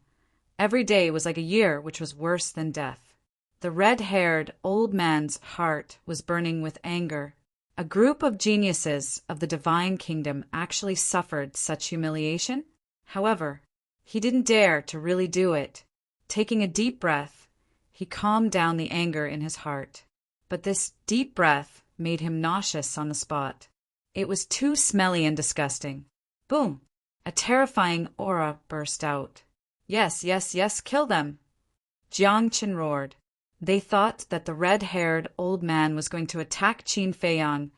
Every day was like a year, which was worse than death. The red-haired old man's heart was burning with anger. A group of geniuses of the divine kingdom actually suffered such humiliation. However, he didn't dare to really do it. Taking a deep breath, he calmed down the anger in his heart. But this deep breath made him nauseous on the spot. It was too smelly and disgusting. Boom! A terrifying aura burst out. Yes, yes, yes, kill them! Jiangchen roared. They thought that the red-haired old man was going to attack Qin Feiyang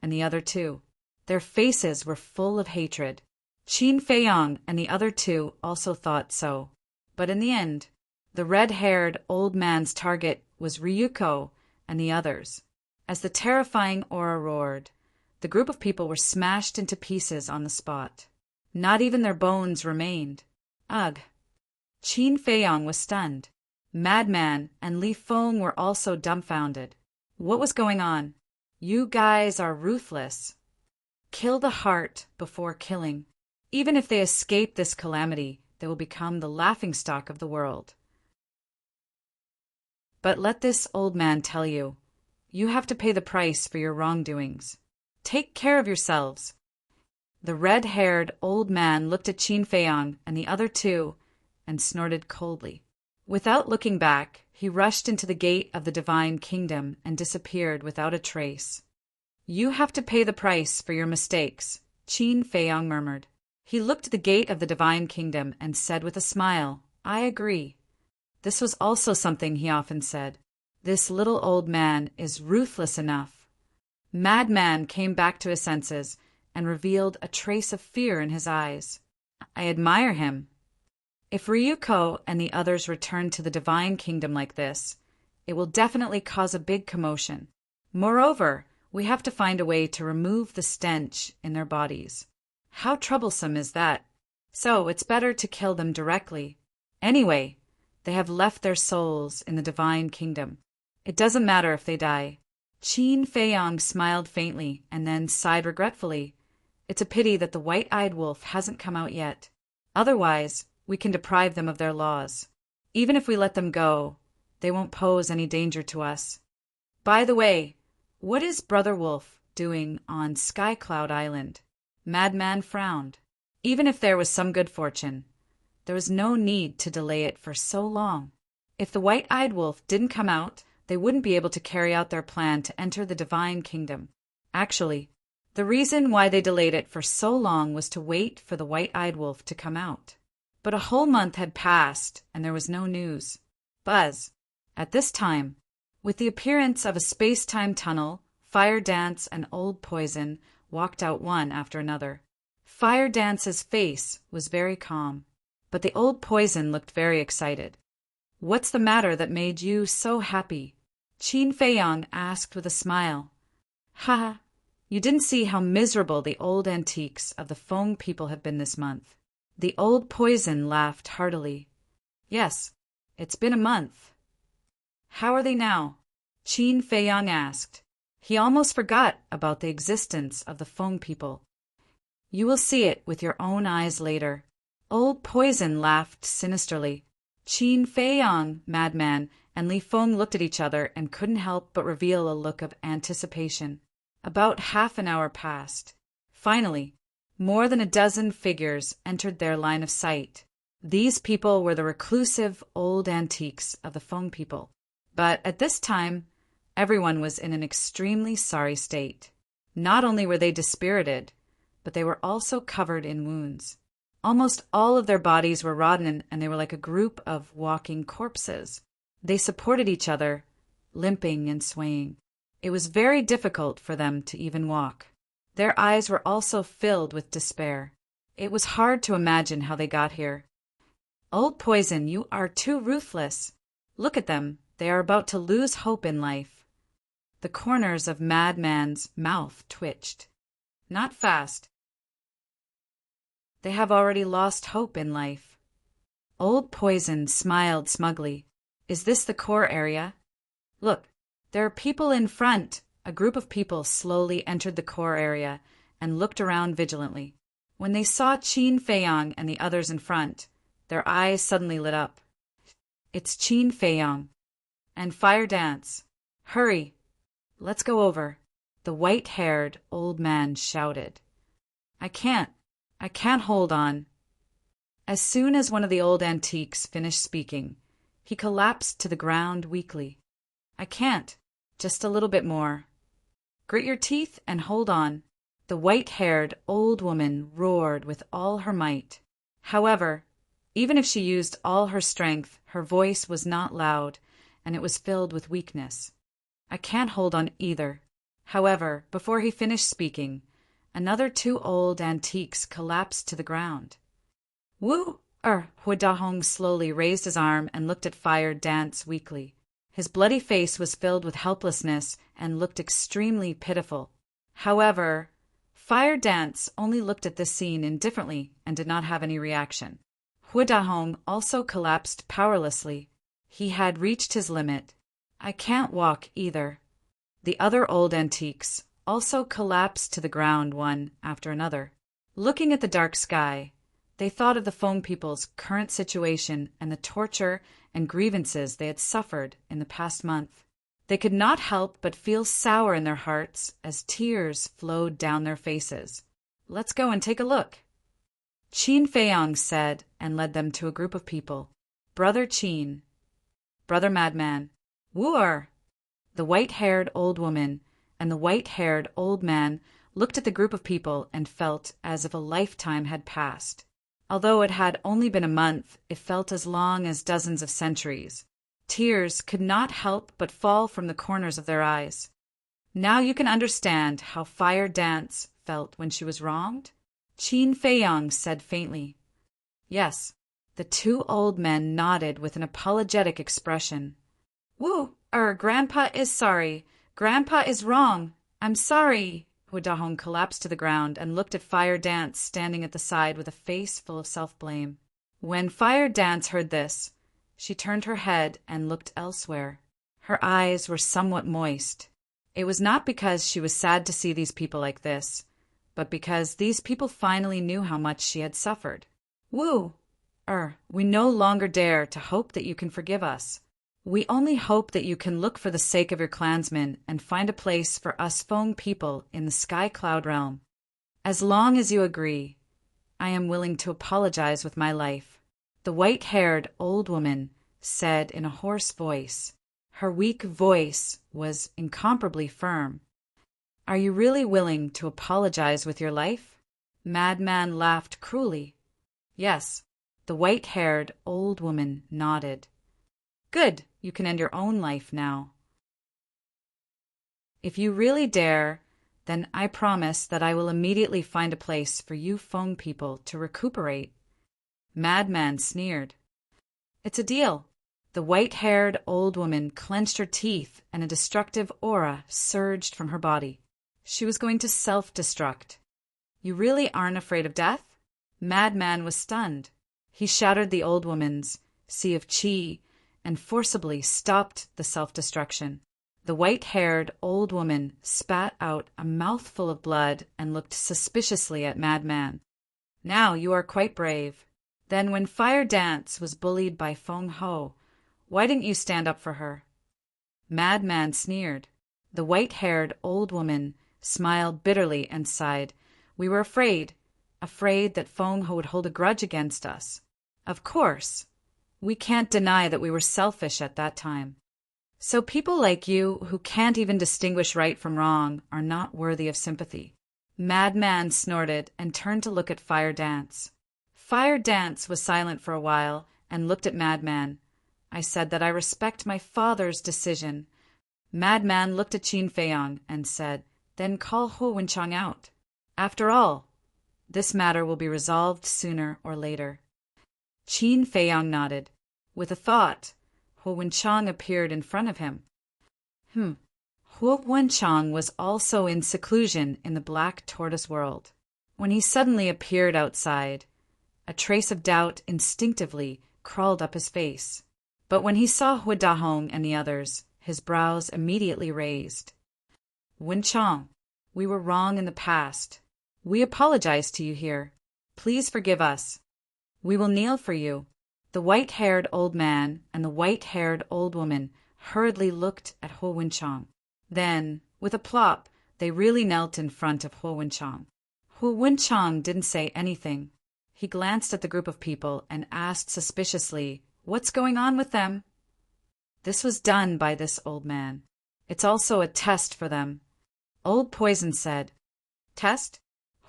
and the other two. Their faces were full of hatred. Qin Feiyang and the other two also thought so. But in the end, the red-haired old man's target was Ryuko and the others. As the terrifying aura roared, the group of people were smashed into pieces on the spot. Not even their bones remained. Ugh! Qin Feiyang was stunned. Madman and Li Feng were also dumbfounded. What was going on? You guys are ruthless. Kill the heart before killing. Even if they escape this calamity, they will become the laughingstock of the world. But let this old man tell you, you have to pay the price for your wrongdoings. Take care of yourselves. The red-haired old man looked at Qin Feiyang and the other two and snorted coldly. Without looking back, he rushed into the gate of the divine kingdom and disappeared without a trace. You have to pay the price for your mistakes, Qin Feiyang murmured. He looked at the gate of the divine kingdom and said with a smile, I agree. This was also something he often said. This little old man is ruthless enough. Madman came back to his senses and revealed a trace of fear in his eyes. I admire him. If Ryuko and the others return to the divine kingdom like this, it will definitely cause a big commotion. Moreover, we have to find a way to remove the stench in their bodies. How troublesome is that? So it's better to kill them directly. Anyway, they have left their souls in the divine kingdom. It doesn't matter if they die. Qin Feiyang smiled faintly and then sighed regretfully. It's a pity that the white-eyed wolf hasn't come out yet. Otherwise, we can deprive them of their laws. Even if we let them go, they won't pose any danger to us. By the way, what is Brother Wolf doing on Skycloud Island? Madman frowned. Even if there was some good fortune, there was no need to delay it for so long. If the white-eyed wolf didn't come out, they wouldn't be able to carry out their plan to enter the divine kingdom. Actually, the reason why they delayed it for so long was to wait for the white-eyed wolf to come out. But a whole month had passed, and there was no news. Buzz. At this time, with the appearance of a space-time tunnel, Fire Dance and Old Poison walked out one after another. Fire Dance's face was very calm, but the Old Poison looked very excited. What's the matter that made you so happy? Qin Feiyang asked with a smile. Ha! You didn't see how miserable the old antiques of the Feng people have been this month. The Old Poison laughed heartily. Yes, it's been a month. How are they now? Qin Feiyang asked. He almost forgot about the existence of the Feng people. You will see it with your own eyes later. Old Poison laughed sinisterly. Qin Feiyang, Madman, and Li Feng looked at each other and couldn't help but reveal a look of anticipation. About half an hour passed. Finally, more than a dozen figures entered their line of sight. These people were the reclusive old antiques of the Feng people. But at this time, everyone was in an extremely sorry state. Not only were they dispirited, but they were also covered in wounds. Almost all of their bodies were rotten, and they were like a group of walking corpses. They supported each other, limping and swaying. It was very difficult for them to even walk. Their eyes were also filled with despair. It was hard to imagine how they got here. Old Poison, you are too ruthless. Look at them. They are about to lose hope in life. The corners of Madman's mouth twitched. Not fast. They have already lost hope in life. Old Poison smiled smugly. Is this the core area? Look, There are people in front. A group of people slowly entered the core area and looked around vigilantly. When they saw Qin Feiyang and the others in front, their eyes suddenly lit up. It's Qin Feiyang. And Fire Dance. Hurry. Let's go over. The white-haired old man shouted. I can't hold on. As soon as one of the old antiques finished speaking, he collapsed to the ground weakly. I can't. Just a little bit more. Grit your teeth and hold on. The white-haired old woman roared with all her might. However, even if she used all her strength, her voice was not loud, and it was filled with weakness. I can't hold on either. However, before he finished speaking, another 2 old antiques collapsed to the ground. Wu! Hu Dahong slowly raised his arm and looked at Fire Dance weakly. His bloody face was filled with helplessness and looked extremely pitiful. However, Fire Dance only looked at this scene indifferently and did not have any reaction. Hu Dahong also collapsed powerlessly. He had reached his limit. I can't walk either. The other old antiques also collapsed to the ground one after another. Looking at the dark sky, they thought of the Feng people's current situation and the torture and grievances they had suffered in the past month. They could not help but feel sour in their hearts as tears flowed down their faces. Let's go and take a look. Qin Feiyang said and led them to a group of people. Brother Qin. Brother Madman. Wu-er. The white-haired old woman and the white-haired old man looked at the group of people and felt as if a lifetime had passed. Although it had only been a month, it felt as long as dozens of centuries. Tears could not help but fall from the corners of their eyes. Now you can understand how Fire Dance felt when she was wronged? Qin Feiyang said faintly. Yes. The 2 old men nodded with an apologetic expression. Grandpa is sorry. Grandpa is wrong. I'm sorry. Hu Dahong collapsed to the ground and looked at Fire Dance standing at the side with a face full of self-blame. When Fire Dance heard this, she turned her head and looked elsewhere. Her eyes were somewhat moist. It was not because she was sad to see these people like this, but because these people finally knew how much she had suffered. We no longer dare to hope that you can forgive us. We only hope that you can look for the sake of your clansmen and find a place for us Feng people in the Sky Cloud realm. As long as you agree, I am willing to apologize with my life. The white-haired old woman said in a hoarse voice. Her weak voice was incomparably firm. Are you really willing to apologize with your life? Madman laughed cruelly. Yes. The white-haired old woman nodded. Good, you can end your own life now. If you really dare, then I promise that I will immediately find a place for you Feng people to recuperate. Madman sneered. It's a deal. The white-haired old woman clenched her teeth and a destructive aura surged from her body. She was going to self-destruct. You really aren't afraid of death? Madman was stunned. He shattered the old woman's sea of qi and forcibly stopped the self-destruction. The white-haired old woman spat out a mouthful of blood and looked suspiciously at Madman. Now you are quite brave. Then when Fire Dance was bullied by Feng Ho, why didn't you stand up for her? Madman sneered. The white-haired old woman smiled bitterly and sighed. We were afraid that Feng Ho would hold a grudge against us. Of course. We can't deny that we were selfish at that time. So people like you, who can't even distinguish right from wrong, are not worthy of sympathy. Madman snorted and turned to look at Fire Dance. Fire Dance was silent for a while and looked at Madman. I said that I respect my father's decision. Madman looked at Qin Feiyang and said, then call Hu Wenchang out. After all, this matter will be resolved sooner or later. Qin Feiyang nodded. With a thought, Hu Wenchang appeared in front of him. Hu Wenchang was also in seclusion in the Black Tortoise world. When he suddenly appeared outside, a trace of doubt instinctively crawled up his face. But when he saw Hu Dahong and the others, his brows immediately raised. Winchang, we were wrong in the past. We apologize to you here. Please forgive us. We will kneel for you. The white-haired old man and the white-haired old woman hurriedly looked at Ho Winchang. Then, with a plop, they really knelt in front of Ho Winchang. Ho Winchang didn't say anything. He glanced at the group of people and asked suspiciously, "What's going on with them?" This was done by this old man. It's also a test for them. Old Poison said. Test?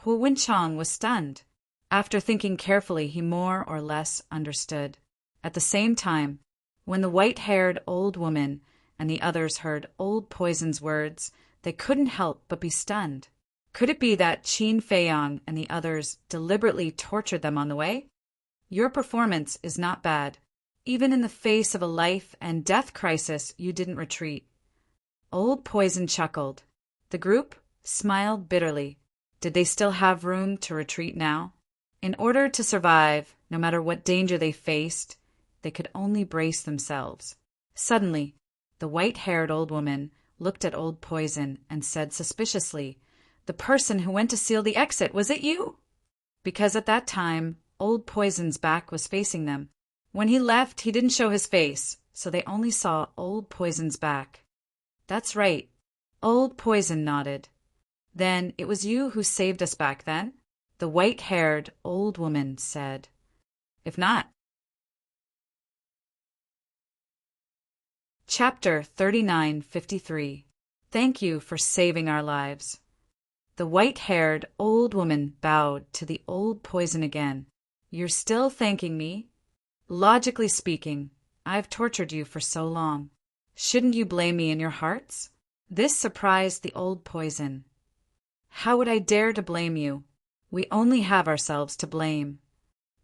Ho Winchang was stunned. After thinking carefully, he more or less understood. At the same time, when the white-haired old woman and the others heard Old Poison's words, they couldn't help but be stunned. Could it be that Qin Feiyang and the others deliberately tortured them on the way? Your performance is not bad. Even in the face of a life and death crisis, you didn't retreat. Old Poison chuckled. The group smiled bitterly. Did they still have room to retreat now? In order to survive, no matter what danger they faced, they could only brace themselves. Suddenly, the white-haired old woman looked at Old Poison and said suspiciously, "The person who went to seal the exit, was it you?" Because at that time, Old Poison's back was facing them. When he left, he didn't show his face, so they only saw Old Poison's back. That's right. Old Poison nodded. Then it was you who saved us back then? The white-haired old woman said. If not. Chapter 3953. Thank you for saving our lives. The white-haired old woman bowed to the Old Poison again. You're still thanking me? Logically speaking, I've tortured you for so long. Shouldn't you blame me in your hearts? This surprised the Old Poison. How would I dare to blame you? We only have ourselves to blame.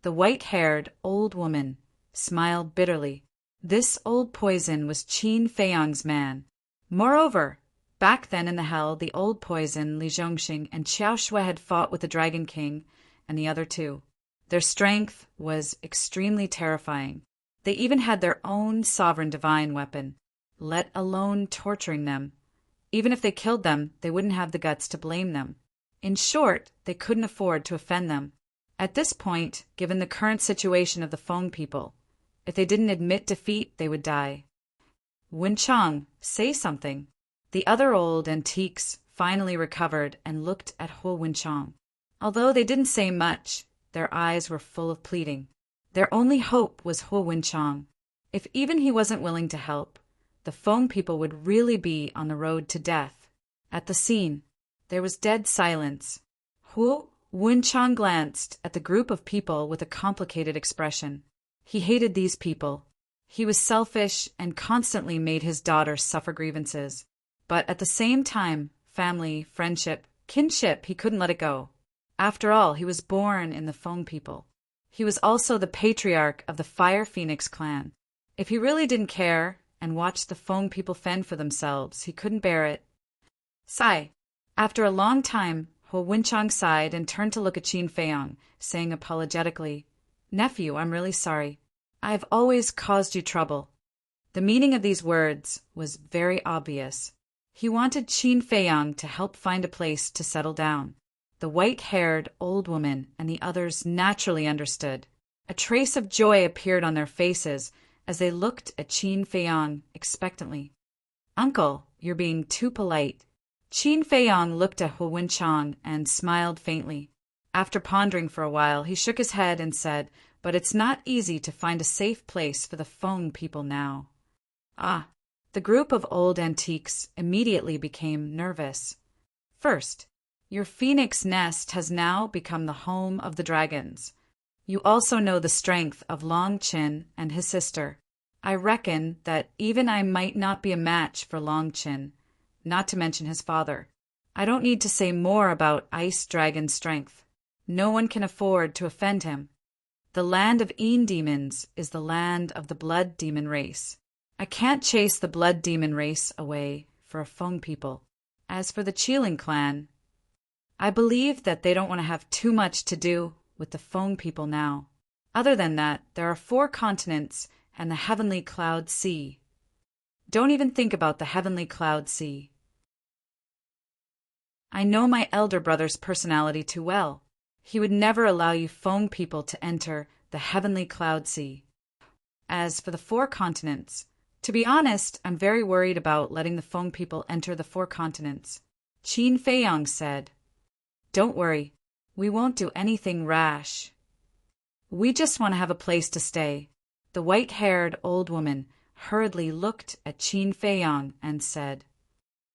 The white-haired old woman smiled bitterly. This Old Poison was Qin Feiyang's man. Moreover, back then in the hell, the Old Poison, Li Zhongxing, and Qiao Shui had fought with the Dragon King and the other two. Their strength was extremely terrifying. They even had their own sovereign divine weapon, let alone torturing them. Even if they killed them, they wouldn't have the guts to blame them. In short, they couldn't afford to offend them. At this point, given the current situation of the Feng people, if they didn't admit defeat, they would die. Winchang, say something. The other old antiques finally recovered and looked at Ho Winchang. Although they didn't say much, their eyes were full of pleading. Their only hope was Ho Winchang. If even he wasn't willing to help, the Feng people would really be on the road to death. At the scene, there was dead silence. Ho Winchang glanced at the group of people with a complicated expression. He hated these people. He was selfish and constantly made his daughter suffer grievances. But at the same time, family, friendship, kinship, he couldn't let it go. After all, he was born in the Feng people. He was also the patriarch of the Fire Phoenix clan. If he really didn't care and watched the Feng people fend for themselves, he couldn't bear it. Sigh. After a long time, Ho Winchang sighed and turned to look at Qin Feiyang, saying apologetically, "Nephew, I'm really sorry. I've always caused you trouble." The meaning of these words was very obvious. He wanted Qin Feiyang to help find a place to settle down. The white-haired old woman and the others naturally understood. A trace of joy appeared on their faces as they looked at Qin Feiyang expectantly. "Uncle, you're being too polite." Qin Feiyang looked at Ho Winchang and smiled faintly. After pondering for a while, he shook his head and said, "But it's not easy to find a safe place for the Feng people now." Ah, the group of old antiques immediately became nervous. First, your phoenix nest has now become the home of the dragons. You also know the strength of Long Qin and his sister. I reckon that even I might not be a match for Long Qin, not to mention his father. I don't need to say more about Ice Dragon's strength. No one can afford to offend him. The land of Een demons is the land of the blood demon race. I can't chase the blood demon race away for a Feng people. As for the Qilin clan, I believe that they don't want to have too much to do with the Feng people now. Other than that, there are 4 continents and the heavenly cloud sea. Don't even think about the heavenly cloud sea. I know my elder brother's personality too well. He would never allow you Feng people to enter the heavenly cloud sea. As for the 4 continents, to be honest, I'm very worried about letting the Feng people enter the 4 continents. Qin Feiyang said. Don't worry, we won't do anything rash. We just want to have a place to stay. The white-haired old woman hurriedly looked at Qin Feiyang and said,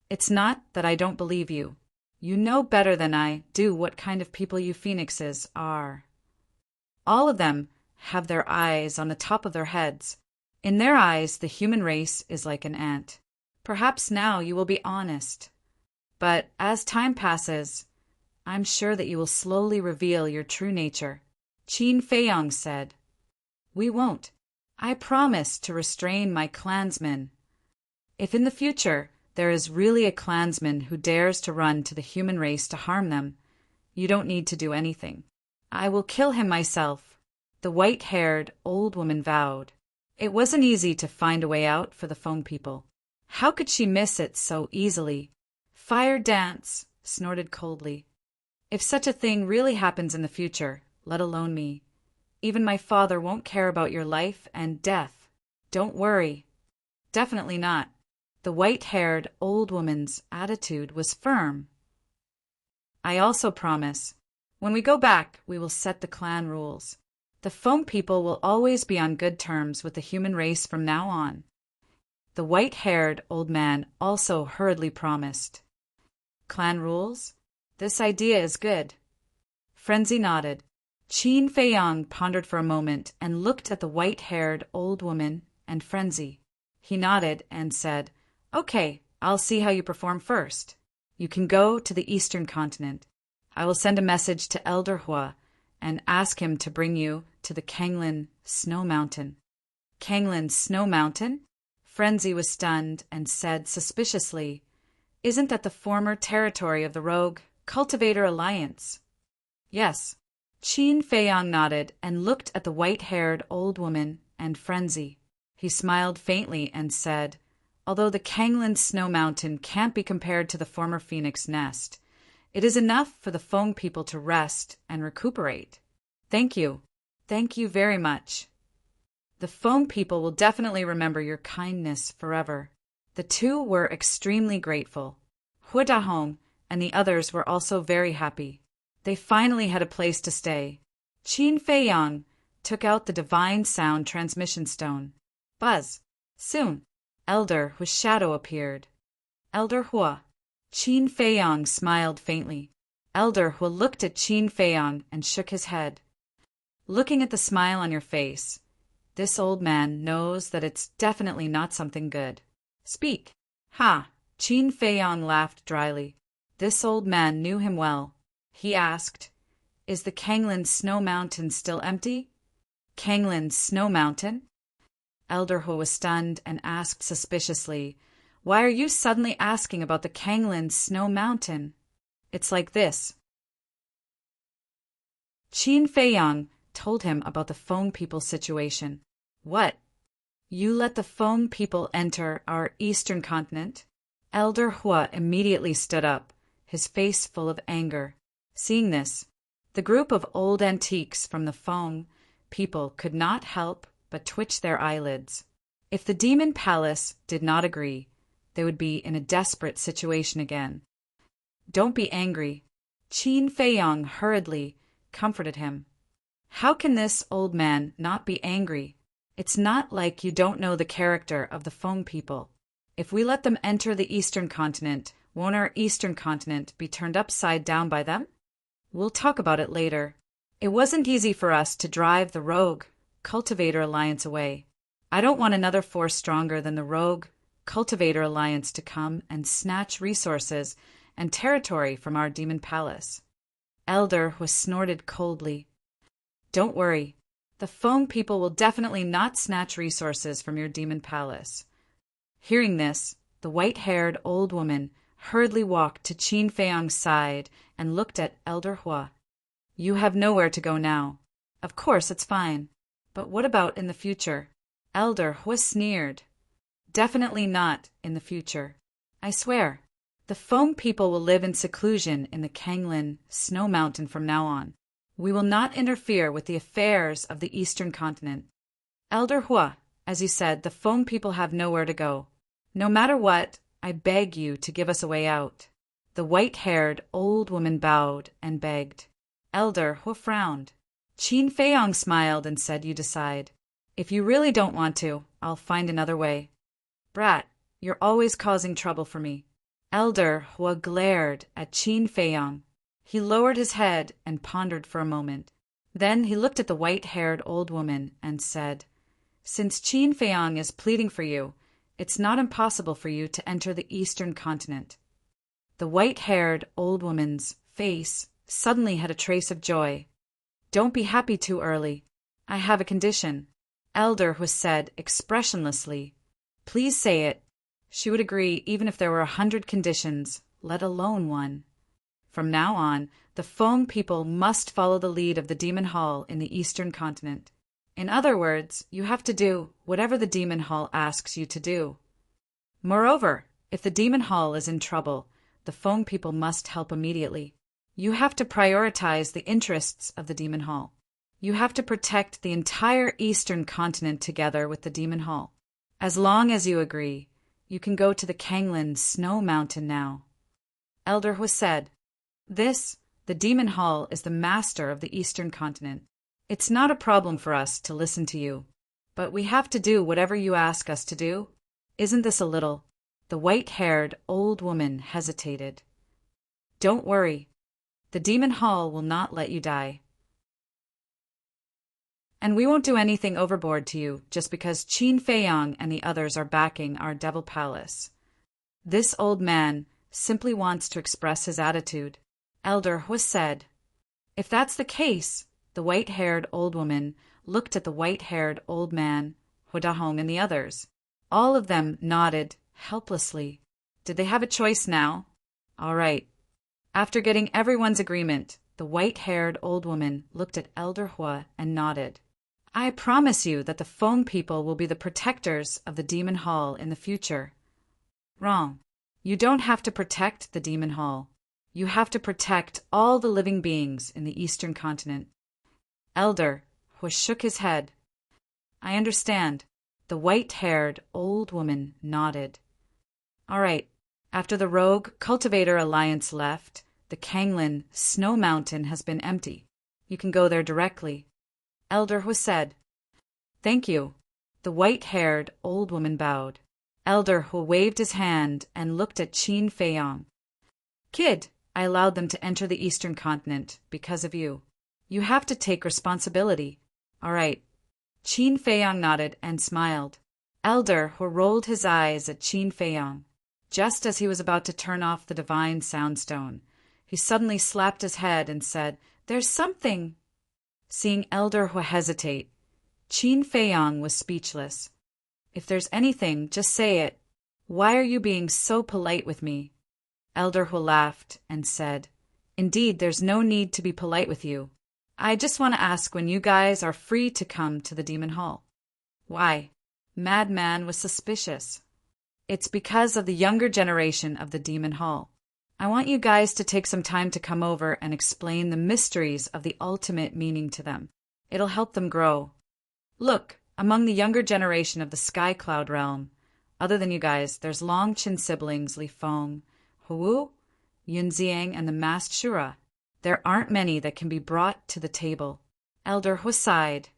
It's not that I don't believe you. You know better than I do what kind of people you phoenixes are. All of them have their eyes on the top of their heads. In their eyes, the human race is like an ant. Perhaps now you will be honest. But as time passes, I'm sure that you will slowly reveal your true nature. Qin Feiyang said. We won't. I promise to restrain my clansmen. If in the future there is really a clansman who dares to run to the human race to harm them, you don't need to do anything. I will kill him myself, the white-haired old woman vowed. It wasn't easy to find a way out for the Feng people. How could she miss it so easily? Fire dance, snorted coldly. If such a thing really happens in the future, let alone me, even my father won't care about your life and death. Don't worry. Definitely not. The white-haired old woman's attitude was firm. I also promise, when we go back, we will set the clan rules. The Feng people will always be on good terms with the human race from now on. The white-haired old man also hurriedly promised. Clan rules? This idea is good. Frenzy nodded. Qin Feiyang pondered for a moment and looked at the white-haired old woman and Frenzy. He nodded and said, Okay, I'll see how you perform first. You can go to the eastern continent. I will send a message to Elder Hua and ask him to bring you to the Kanglin Snow Mountain. Kanglin Snow Mountain? Frenzy was stunned and said suspiciously, Isn't that the former territory of the rogue Cultivator Alliance? Yes. Qin Feiyang nodded and looked at the white-haired old woman and Frenzy. He smiled faintly and said, Although the Kanglin Snow Mountain can't be compared to the former Phoenix Nest, it is enough for the Feng people to rest and recuperate. Thank you. Thank you very much. The Feng people will definitely remember your kindness forever. The two were extremely grateful. Hua Dahong and the others were also very happy. They finally had a place to stay. Qin Feiyang took out the divine sound transmission stone. Buzz. Soon, Elder Hua's shadow appeared. Elder Hua. Qin Feiyang smiled faintly. Elder Hua looked at Qin Feiyang and shook his head. Looking at the smile on your face, this old man knows that it's definitely not something good. Speak. Ha! Qin Feiyang laughed dryly. This old man knew him well. He asked, Is the Kanglin Snow Mountain still empty? Kanglin Snow Mountain? Elder Hua was stunned and asked suspiciously, Why are you suddenly asking about the Kanglin Snow Mountain? It's like this. Qin Feiyang told him about the Feng people's situation. What? You let the Feng people enter our eastern continent? Elder Hua immediately stood up, his face full of anger. Seeing this, the group of old antiques from the Feng people could not help but twitch their eyelids. If the demon palace did not agree, they would be in a desperate situation again. Don't be angry. Qin Feiyang hurriedly comforted him. How can this old man not be angry? It's not like you don't know the character of the Feng people. If we let them enter the eastern continent, won't our eastern continent be turned upside down by them? We'll talk about it later. It wasn't easy for us to drive the rogue Cultivator Alliance away. I don't want another force stronger than the rogue Cultivator Alliance to come and snatch resources and territory from our demon palace. Elder was snorted coldly. Don't worry. The Feng people will definitely not snatch resources from your demon palace. Hearing this, the white-haired old woman hurriedly walked to Qin Feiyang's side and looked at Elder Hua. You have nowhere to go now. Of course, it's fine. But what about in the future? Elder Hua sneered. Definitely not in the future. I swear. The foam people will live in seclusion in the Kanglin snow mountain from now on. We will not interfere with the affairs of the eastern continent. Elder Hua, as you said, the foam people have nowhere to go. No matter what, I beg you to give us a way out. The white-haired old woman bowed and begged. Elder Hua frowned. Qin Feiyong smiled and said, "You decide. If you really don't want to, I'll find another way." "Brat, you're always causing trouble for me." Elder Hua glared at Qin Feiyong. He lowered his head and pondered for a moment. Then he looked at the white-haired old woman and said, "Since Qin Feiyong is pleading for you, it's not impossible for you to enter the eastern continent." The white-haired old woman's face suddenly had a trace of joy. "Don't be happy too early. I have a condition," Elder Hua said expressionlessly. "Please say it." She would agree even if there were 100 conditions, let alone one. From now on, the foam people must follow the lead of the Demon Hall in the eastern continent. In other words, you have to do whatever the Demon Hall asks you to do. Moreover, if the Demon Hall is in trouble, the foam people must help immediately. You have to prioritize the interests of the Demon Hall. You have to protect the entire eastern continent together with the Demon Hall. As long as you agree, you can go to the Kanglin Snow Mountain now. Elder Hua said, the Demon Hall is the master of the eastern continent. It's not a problem for us to listen to you, but we have to do whatever you ask us to do. Isn't this a little? The white-haired old woman hesitated. Don't worry. The Demon Hall will not let you die. And we won't do anything overboard to you just because Qin Feiyong and the others are backing our Devil Palace. This old man simply wants to express his attitude. Elder Hua said. If that's the case, the white-haired old woman looked at the white-haired old man, Hua Dahong, and the others. All of them nodded helplessly. Did they have a choice now? All right. After getting everyone's agreement, the white-haired old woman looked at Elder Hua and nodded. I promise you that the foam people will be the protectors of the Demon Hall in the future. Wrong. You don't have to protect the Demon Hall. You have to protect all the living beings in the eastern continent. Elder Hua shook his head. I understand. The white-haired old woman nodded. All right. After the Rogue Cultivator Alliance left, the Kanglin Snow Mountain has been empty. You can go there directly. Elder Hua said. Thank you. The white-haired old woman bowed. Elder Hua waved his hand and looked at Qin Feiyong. Kid, I allowed them to enter the eastern continent because of you. You have to take responsibility. All right. Qin Feiyong nodded and smiled. Elder Hua rolled his eyes at Qin Feiyong. Just as he was about to turn off the divine soundstone, he suddenly slapped his head and said, There's something. Seeing Elder Hua hesitate, Qin Feiyong was speechless. If there's anything, just say it. Why are you being so polite with me? Elder Hua laughed and said, Indeed, there's no need to be polite with you. I just want to ask when you guys are free to come to the Demon Hall. Why? Madman was suspicious. It's because of the younger generation of the Demon Hall. I want you guys to take some time to come over and explain the mysteries of the ultimate meaning to them. It'll help them grow. Look, among the younger generation of the Sky Cloud realm, other than you guys, there's Longqin siblings Li Feng, Hu, Yunxiang, and the Masked Shura. There aren't many that can be brought to the table. Elder Hua sighed.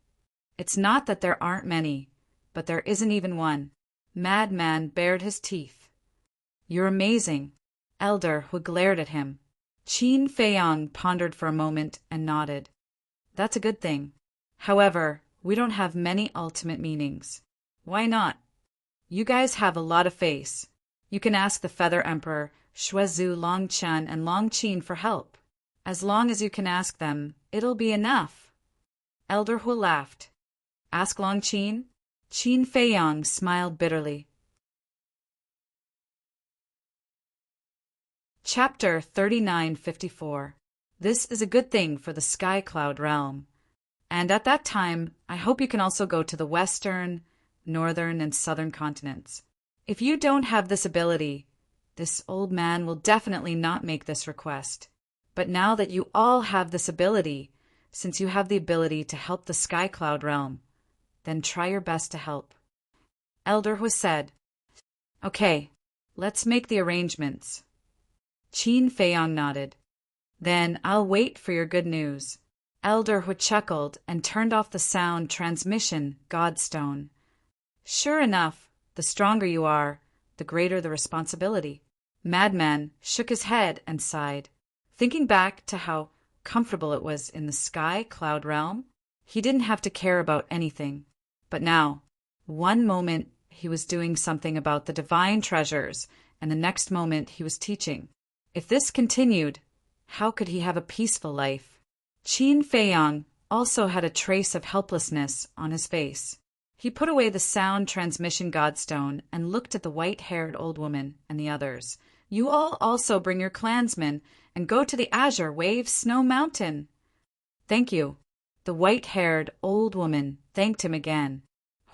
It's not that there aren't many, but there isn't even one. Madman bared his teeth. You're amazing. Elder Hua glared at him. Qin Feiyong pondered for a moment and nodded. That's a good thing. However, we don't have many ultimate meanings. Why not? You guys have a lot of face. You can ask the Feather Emperor, Shuezu, Longchen, and Longqin for help. As long as you can ask them, it'll be enough. Elder Hua laughed. Ask Longqin? Qin Feiyong smiled bitterly. Chapter 3954. This is a good thing for the Sky Cloud realm. And at that time, I hope you can also go to the western, northern, and southern continents. If you don't have this ability, this old man will definitely not make this request. But now that you all have this ability, since you have the ability to help the Sky Cloud realm, then try your best to help. Elder Hu said, Okay, let's make the arrangements. Qin Feiyang nodded. Then I'll wait for your good news. Elder Hu chuckled and turned off the sound transmission godstone. Sure enough, the stronger you are, the greater the responsibility. Madman shook his head and sighed. Thinking back to how comfortable it was in the Sky Cloud realm, he didn't have to care about anything. But now, one moment he was doing something about the divine treasures, and the next moment he was teaching. If this continued, how could he have a peaceful life? Qin Feiyang also had a trace of helplessness on his face. He put away the sound transmission godstone and looked at the white-haired old woman and the others. You all also bring your clansmen and go to the Azure Wave Snow Mountain. Thank you. The white-haired old woman thanked him again.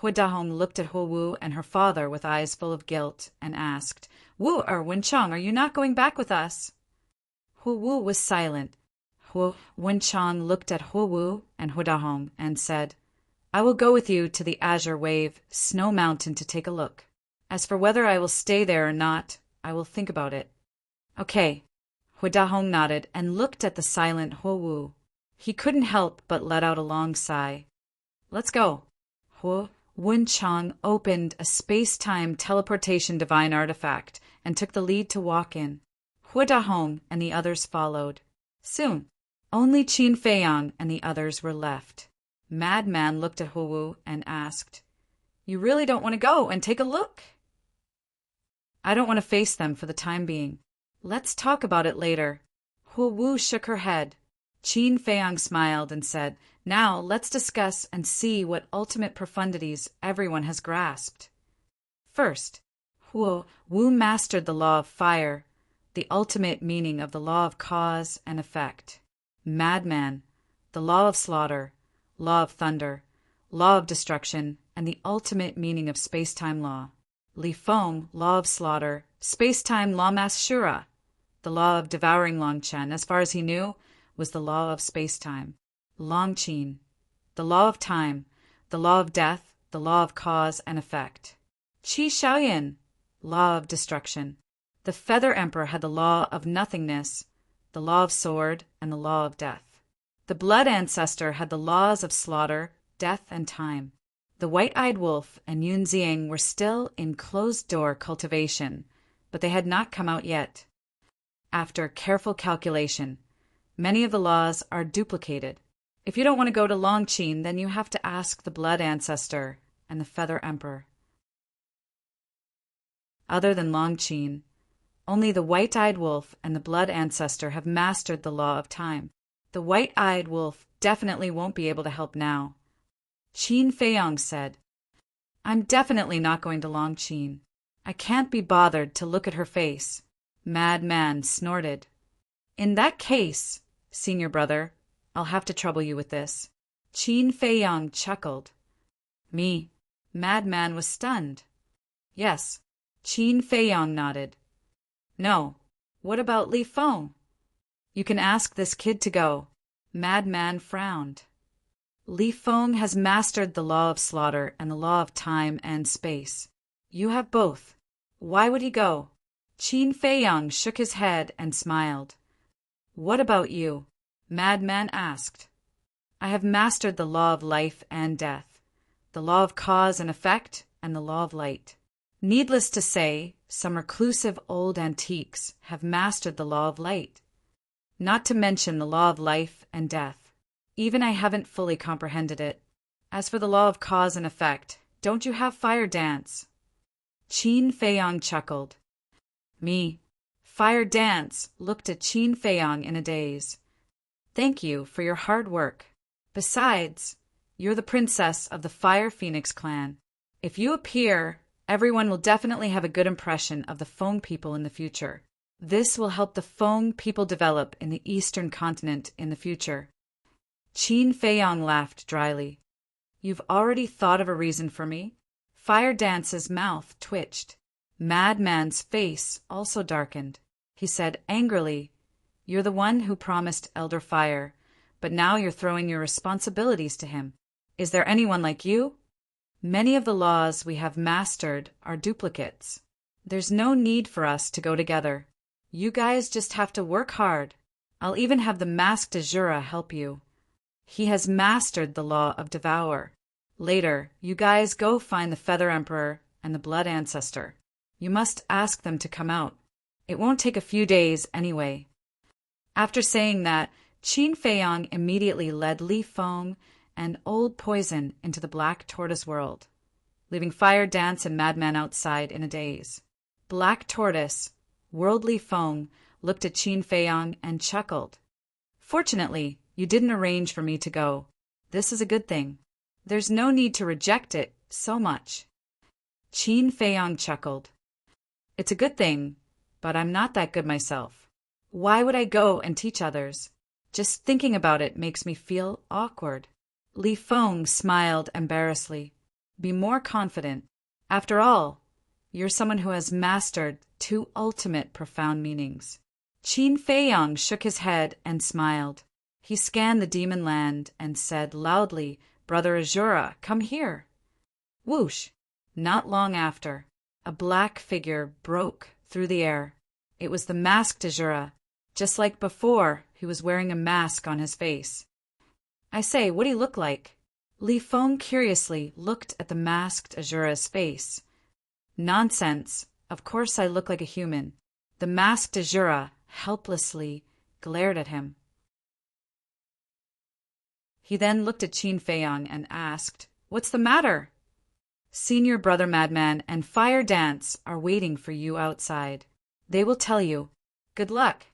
Hu Dahong looked at Hu Wu and her father with eyes full of guilt and asked, Wu Wenchang, are you not going back with us? Hu Wu was silent. Hu Wenchang looked at Hu Wu and Hu Dahong and said, I will go with you to the Azure Wave Snow Mountain to take a look. As for whether I will stay there or not, I will think about it. Okay. Hu Dahong nodded and looked at the silent Hu Wu. He couldn't help but let out a long sigh. Let's go. Hu Wenchang opened a space-time teleportation divine artifact and took the lead to walk in. Hu Dahong and the others followed. Soon, only Qin Feiyang and the others were left. Madman looked at Hu Wu and asked, You really don't want to go and take a look? I don't want to face them for the time being. Let's talk about it later. Hu Wu shook her head. Qin Feiyang smiled and said, Now let's discuss and see what ultimate profundities everyone has grasped. First, Hu Wu mastered the law of fire, the ultimate meaning of the law of cause and effect. Madman, the law of slaughter, law of thunder, law of destruction, and the ultimate meaning of space-time law. Li Feng, law of slaughter, space-time law mass Shura. The law of devouring Longchen, as far as he knew, was the law of space-time. Longqin, the law of time, the law of death, the law of cause and effect. Qi Shaoyan, law of destruction. The Feather Emperor had the law of nothingness, the law of sword, and the law of death. The Blood Ancestor had the laws of slaughter, death, and time. The White-Eyed Wolf and Yun Ziang were still in closed-door cultivation, but they had not come out yet. After careful calculation, many of the laws are duplicated. If you don't want to go to Longqin, then you have to ask the Blood Ancestor and the Feather Emperor. Other than Longqin, only the White-Eyed Wolf and the Blood Ancestor have mastered the law of time. The White-Eyed Wolf definitely won't be able to help now. Qin Feiyang said, I'm definitely not going to Longqin. I can't be bothered to look at her face. Madman snorted. In that case, senior brother, I'll have to trouble you with this. Qin Feiyang chuckled. Me? Madman was stunned. Yes. Qin Feiyang nodded. No. What about Li Feng? You can ask this kid to go. Madman frowned. Li Feng has mastered the law of slaughter and the law of time and space. You have both. Why would he go? Qin Feiyang shook his head and smiled. What about you? Madman asked. I have mastered the law of life and death, the law of cause and effect, and the law of light. Needless to say, some reclusive old antiques have mastered the law of light, not to mention the law of life and death. Even I haven't fully comprehended it. As for the law of cause and effect, don't you have fire dance? Qin Feiyang chuckled. Me. Fire Dance looked at Qin Feiyang in a daze. Thank you for your hard work. Besides, you're the princess of the Fire Phoenix clan. If you appear, everyone will definitely have a good impression of the Feng people in the future. This will help the Feng people develop in the eastern continent in the future. Qin Feiyang laughed dryly. You've already thought of a reason for me? Fire Dance's mouth twitched. Madman's face also darkened. He said angrily, "You're the one who promised Elder Fire, but now you're throwing your responsibilities to him. Is there anyone like you? Many of the laws we have mastered are duplicates. There's no need for us to go together. You guys just have to work hard. I'll even have the Masked Azura help you. He has mastered the law of Devour. Later, you guys go find the Feather Emperor and the Blood Ancestor. You must ask them to come out. It won't take a few days anyway." After saying that, Qin Feiyang immediately led Li Feng and Old Poison into the Black Tortoise world, leaving Fire Dance and Madman outside in a daze. Black Tortoise, Worldly Feng, looked at Qin Feiyang and chuckled. "Fortunately, you didn't arrange for me to go. This is a good thing. There's no need to reject it so much." Qin Feiyang chuckled. "It's a good thing, but I'm not that good myself. Why would I go and teach others? Just thinking about it makes me feel awkward." Li Feng smiled embarrassedly. "Be more confident. After all, you're someone who has mastered 2 ultimate profound meanings." Qin Feiyang shook his head and smiled. He scanned the demon land and said loudly, "Brother Azura, come here." Whoosh! Not long after, a black figure broke through the air. It was the Masked Azura. Just like before, he was wearing a mask on his face. "I say, what do you look like?" Li Feng curiously looked at the Masked Azura's face. "Nonsense. Of course I look like a human." The Masked Azura helplessly glared at him. He then looked at Qin Feiyang and asked, "What's the matter?" "Senior Brother Madman and Fire Dance are waiting for you outside. They will tell you. Good luck."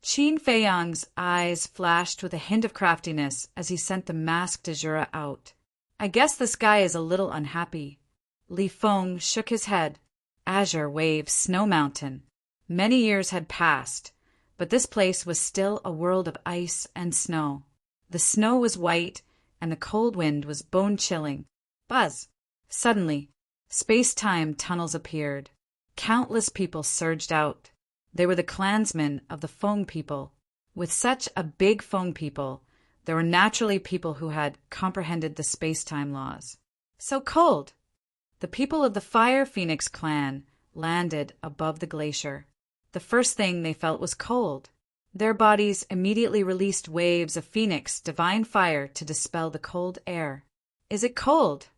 Qin Feiyang's eyes flashed with a hint of craftiness as he sent the Masked Azura out. "I guess this guy is a little unhappy." Li Feng shook his head. Azure Wave Snow Mountain. Many years had passed, but this place was still a world of ice and snow. The snow was white, and the cold wind was bone-chilling. Buzz! Suddenly, space-time tunnels appeared. Countless people surged out. They were the clansmen of the Feng people. With such a big Feng people, there were naturally people who had comprehended the space-time laws. So cold! The people of the Fire Phoenix clan landed above the glacier. The first thing they felt was cold. Their bodies immediately released waves of Phoenix divine fire to dispel the cold air. "Is it cold?"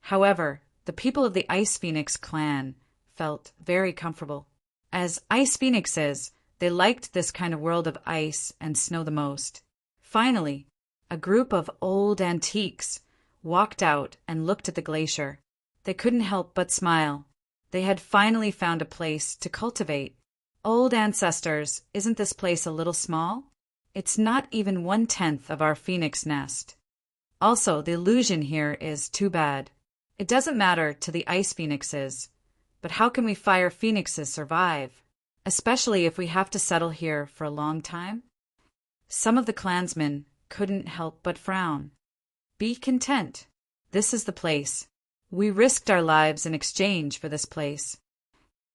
However, the people of the Ice Phoenix clan felt very comfortable. As Ice Phoenixes, they liked this kind of world of ice and snow the most. Finally, a group of old antiques walked out and looked at the glacier. They couldn't help but smile. They had finally found a place to cultivate. "Old ancestors, isn't this place a little small? It's not even 1/10 of our phoenix nest. Also, the illusion here is too bad. It doesn't matter to the ice phoenixes, but how can we fire phoenixes survive? Especially if we have to settle here for a long time?" Some of the clansmen couldn't help but frown. "Be content. This is the place. We risked our lives in exchange for this place."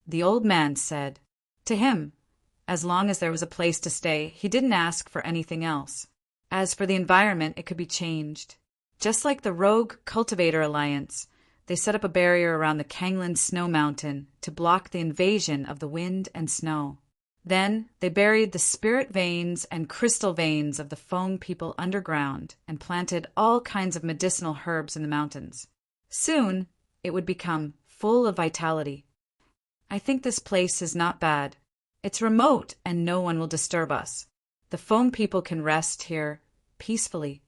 The old man said. To him, as long as there was a place to stay, he didn't ask for anything else. As for the environment, it could be changed. Just like the Rogue Cultivator Alliance, they set up a barrier around the Kanglan Snow Mountain to block the invasion of the wind and snow. Then they buried the spirit veins and crystal veins of the Feng people underground and planted all kinds of medicinal herbs in the mountains. Soon, it would become full of vitality. "I think this place is not bad. It's remote and no one will disturb us. The Feng people can rest here peacefully.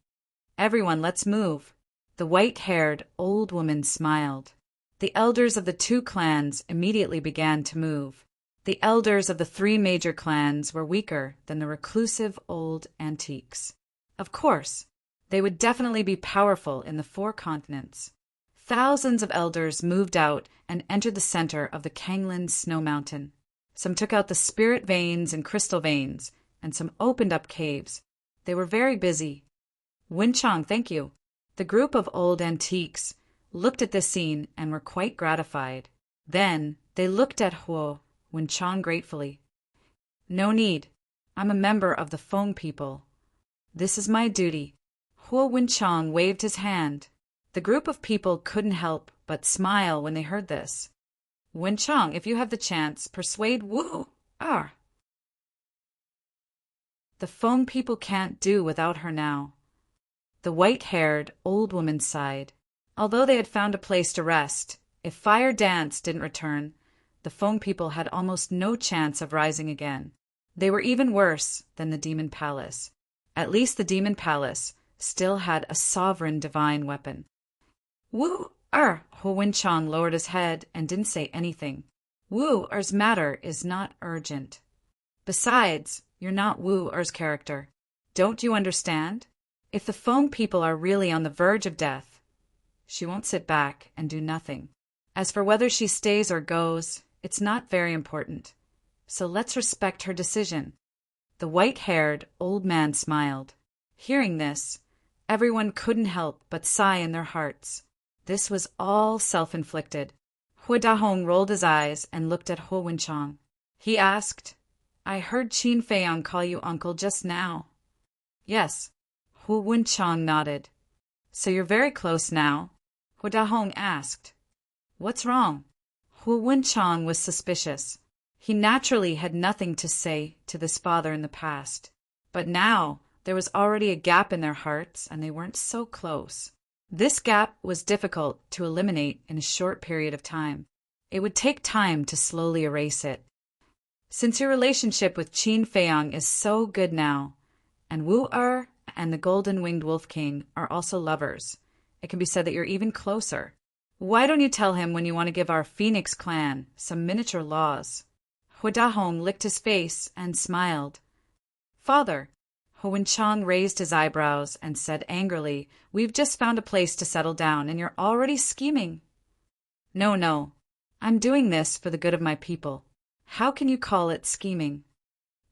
Everyone, let's move." The white-haired old woman smiled. The elders of the 2 clans immediately began to move. The elders of the 3 major clans were weaker than the reclusive old antiques. Of course, they would definitely be powerful in the 4 continents. Thousands of elders moved out and entered the center of the Kanglan Snow Mountain. Some took out the spirit veins and crystal veins, and some opened up caves. They were very busy. "Winchong, thank you." The group of old antiques looked at this scene and were quite gratified. Then they looked at Huo Wenchang gratefully. No need. I'm a member of the Feng people. This is my duty. Huo Wenchang waved his hand. The group of people couldn't help but smile when they heard this. Wenchang, if you have the chance, persuade Wu Er. The Feng people can't do without her now. The white-haired old woman sighed. Although they had found a place to rest, if Fire Dance didn't return, the Feng people had almost no chance of rising again. They were even worse than the Demon Palace. At least the Demon Palace still had a sovereign divine weapon. Wu Er! Huo Wenchang lowered his head and didn't say anything. Wu Er's matter is not urgent. Besides, you're not Wu Er's character. Don't you understand? If the Feng people are really on the verge of death, she won't sit back and do nothing. As for whether she stays or goes, it's not very important. So let's respect her decision. The white-haired old man smiled. Hearing this, everyone couldn't help but sigh in their hearts. This was all self-inflicted. Hu Dahong rolled his eyes and looked at Huo Wenchang. He asked, I heard Qin Feiyang call you uncle just now. Yes. Huo Wenchang nodded. So you're very close now? Hu Dahong asked. What's wrong? Huo Wenchang was suspicious. He naturally had nothing to say to this father in the past. But now there was already a gap in their hearts, and they weren't so close. This gap was difficult to eliminate in a short period of time. It would take time to slowly erase it. Since your relationship with Qin Feiyang is so good now, and Wu Er and the Golden-Winged Wolf King are also lovers, it can be said that you're even closer. Why don't you tell him when you want to give our Phoenix clan some miniature laws? Hu Dahong licked his face and smiled. Father, Huo Wenchang raised his eyebrows and said angrily, We've just found a place to settle down, and you're already scheming. No. I'm doing this for the good of my people. How can you call it scheming?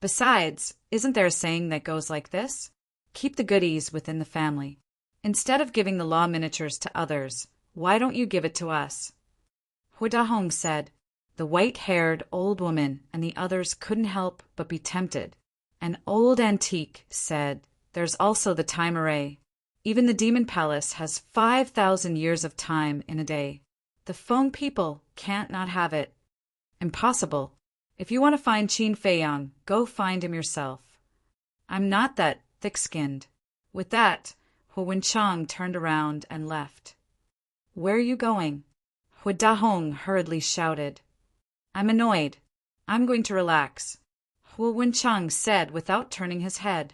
Besides, isn't there a saying that goes like this? Keep the goodies within the family. Instead of giving the law miniatures to others, why don't you give it to us? Hu Dahong said. The white-haired old woman and the others couldn't help but be tempted. An old antique said, There's also the time array. Even the Demon Palace has 5,000 years of time in a day. The Feng people can't not have it. Impossible. If you want to find Qin Feiyang, go find him yourself. I'm not that thick-skinned. With that, Huo Wenchang turned around and left. Where are you going? Hu Dahong hurriedly shouted. I'm annoyed. I'm going to relax. Huo Wenchang said without turning his head.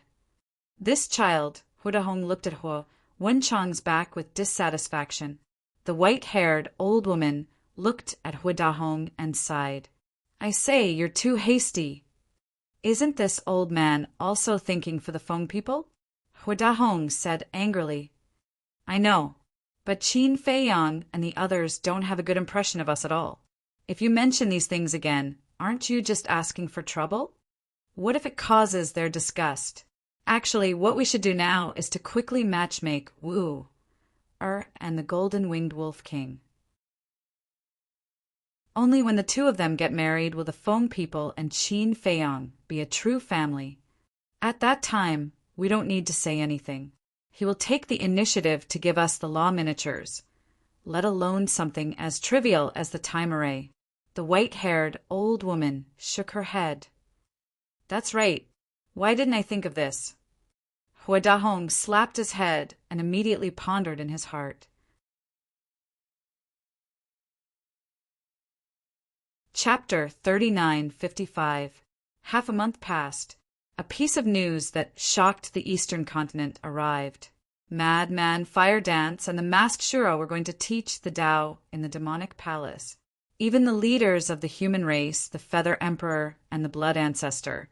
This child, Hu Dahong looked at Huo Wenchang's back with dissatisfaction. The white-haired old woman looked at Hu Dahong and sighed. I say, you're too hasty. Isn't this old man also thinking for the Feng people? Hu Dahong said angrily. I know, but Qin Feiyang and the others don't have a good impression of us at all. If you mention these things again, aren't you just asking for trouble? What if it causes their disgust? Actually, what we should do now is to quickly matchmake Wu Er and the Golden-Winged Wolf King. Only when the two of them get married will the Feng people and Qin Feiyang be a true family. At that time, we don't need to say anything. He will take the initiative to give us the law miniatures, let alone something as trivial as the time array. The white-haired old woman shook her head. That's right. Why didn't I think of this? Hu Dahong slapped his head and immediately pondered in his heart. Chapter 3955. Half a month passed. A piece of news that shocked the Eastern continent arrived. Madman Fire Dance and the masked Shuro were going to teach the Tao in the demonic palace. Even the leaders of the human race, the Feather Emperor and the Blood Ancestor,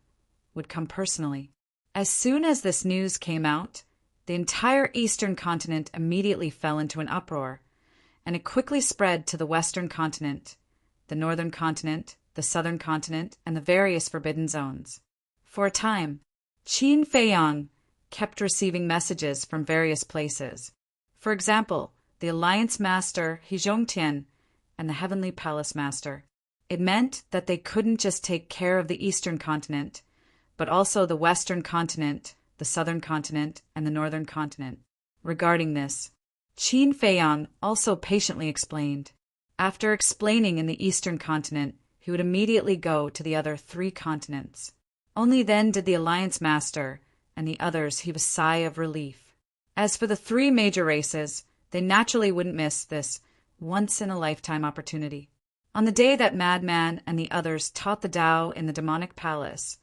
would come personally. As soon as this news came out, the entire Eastern continent immediately fell into an uproar, and it quickly spread to the Western continent, the Northern continent, the Southern continent, and the various forbidden zones. For a time, Qin Feiyang kept receiving messages from various places. For example, the Alliance Master He Zhongtian and the Heavenly Palace Master. It meant that they couldn't just take care of the Eastern continent, but also the Western continent, the Southern continent, and the Northern continent. Regarding this, Qin Feiyang also patiently explained. After explaining in the Eastern continent, he would immediately go to the other 3 continents. Only then did the Alliance Master and the others heave a sigh of relief. As for the 3 major races, they naturally wouldn't miss this once-in-a-lifetime opportunity. On the day that Madman and the others taught the Tao in the demonic palace,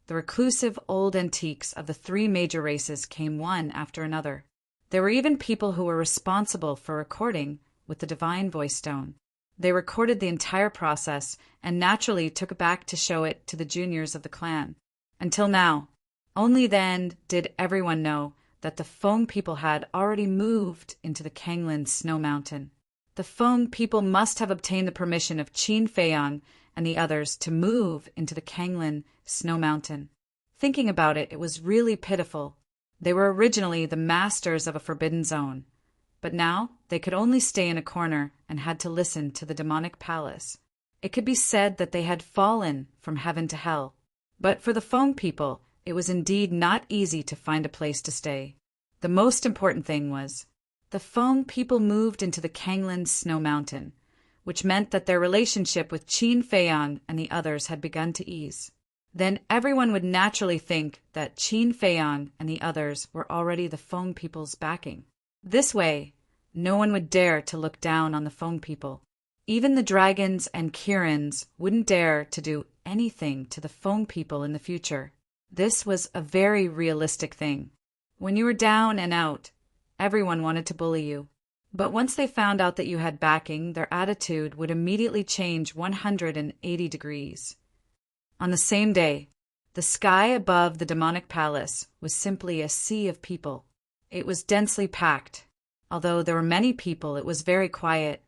the reclusive old antiques of the 3 major races came one after another. There were even people who were responsible for recording with the Divine Voice Stone. They recorded the entire process and naturally took it back to show it to the juniors of the clan. Until now, only then did everyone know that the Feng people had already moved into the Kanglin Snow Mountain. The Feng people must have obtained the permission of Qin Feiyang and the others to move into the Kanglin Snow Mountain. Thinking about it, it was really pitiful. They were originally the masters of a forbidden zone, but now they could only stay in a corner and had to listen to the demonic palace. It could be said that they had fallen from heaven to hell. But for the Feng people, it was indeed not easy to find a place to stay. The most important thing was, the Feng people moved into the Kanglin Snow Mountain, which meant that their relationship with Qin Feiyang and the others had begun to ease. Then everyone would naturally think that Qin Feiyang and the others were already the Feng people's backing. This way, no one would dare to look down on the Feng people. Even the dragons and Kirins wouldn't dare to do anything to the Feng people in the future. This was a very realistic thing. When you were down and out, everyone wanted to bully you. But once they found out that you had backing, their attitude would immediately change 180 degrees. On the same day, the sky above the demonic palace was simply a sea of people. It was densely packed. Although there were many people, it was very quiet.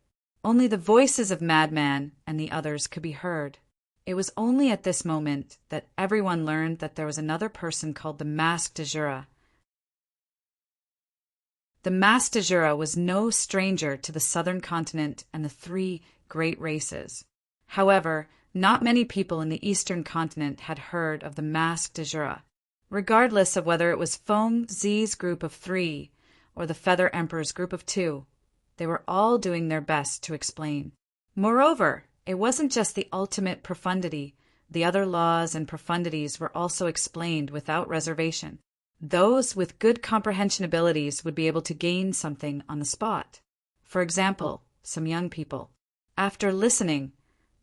Only the voices of Madman and the others could be heard. It was only at this moment that everyone learned that there was another person called the Masked Azura. The Masked Azura was no stranger to the southern continent and the 3 great races. However, not many people in the eastern continent had heard of the Masked Azura. Regardless of whether it was Feng Zi's group of 3 or the Feather Emperor's group of 2, they were all doing their best to explain. Moreover, it wasn't just the ultimate profundity. The other laws and profundities were also explained without reservation. Those with good comprehension abilities would be able to gain something on the spot. For example, some young people. After listening,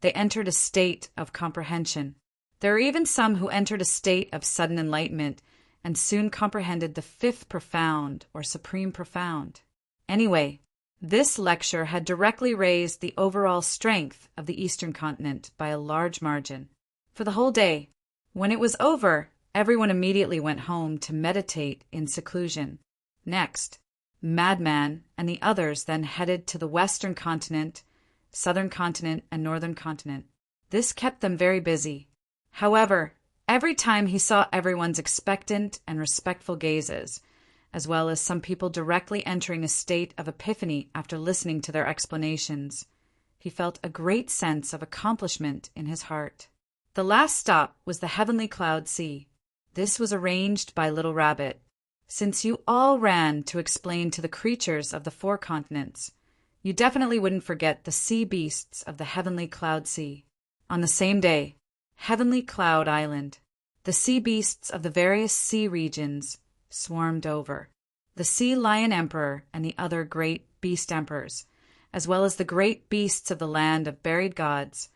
they entered a state of comprehension. There are even some who entered a state of sudden enlightenment and soon comprehended the 5th profound or supreme profound. Anyway, this lecture had directly raised the overall strength of the Eastern continent by a large margin. For the whole day, when it was over, everyone immediately went home to meditate in seclusion. Next, Madman and the others then headed to the Western continent, Southern continent, and Northern continent. This kept them very busy. However, every time he saw everyone's expectant and respectful gazes, as well as some people directly entering a state of epiphany after listening to their explanations, he felt a great sense of accomplishment in his heart. The last stop was the Heavenly Cloud Sea. This was arranged by Little Rabbit. Since you all ran to explain to the creatures of the 4 continents, you definitely wouldn't forget the sea beasts of the Heavenly Cloud Sea. On the same day, Heavenly Cloud Island, the sea beasts of the various sea regions swarmed over. The Sea Lion Emperor and the other great beast emperors, as well as the great beasts of the land of buried gods,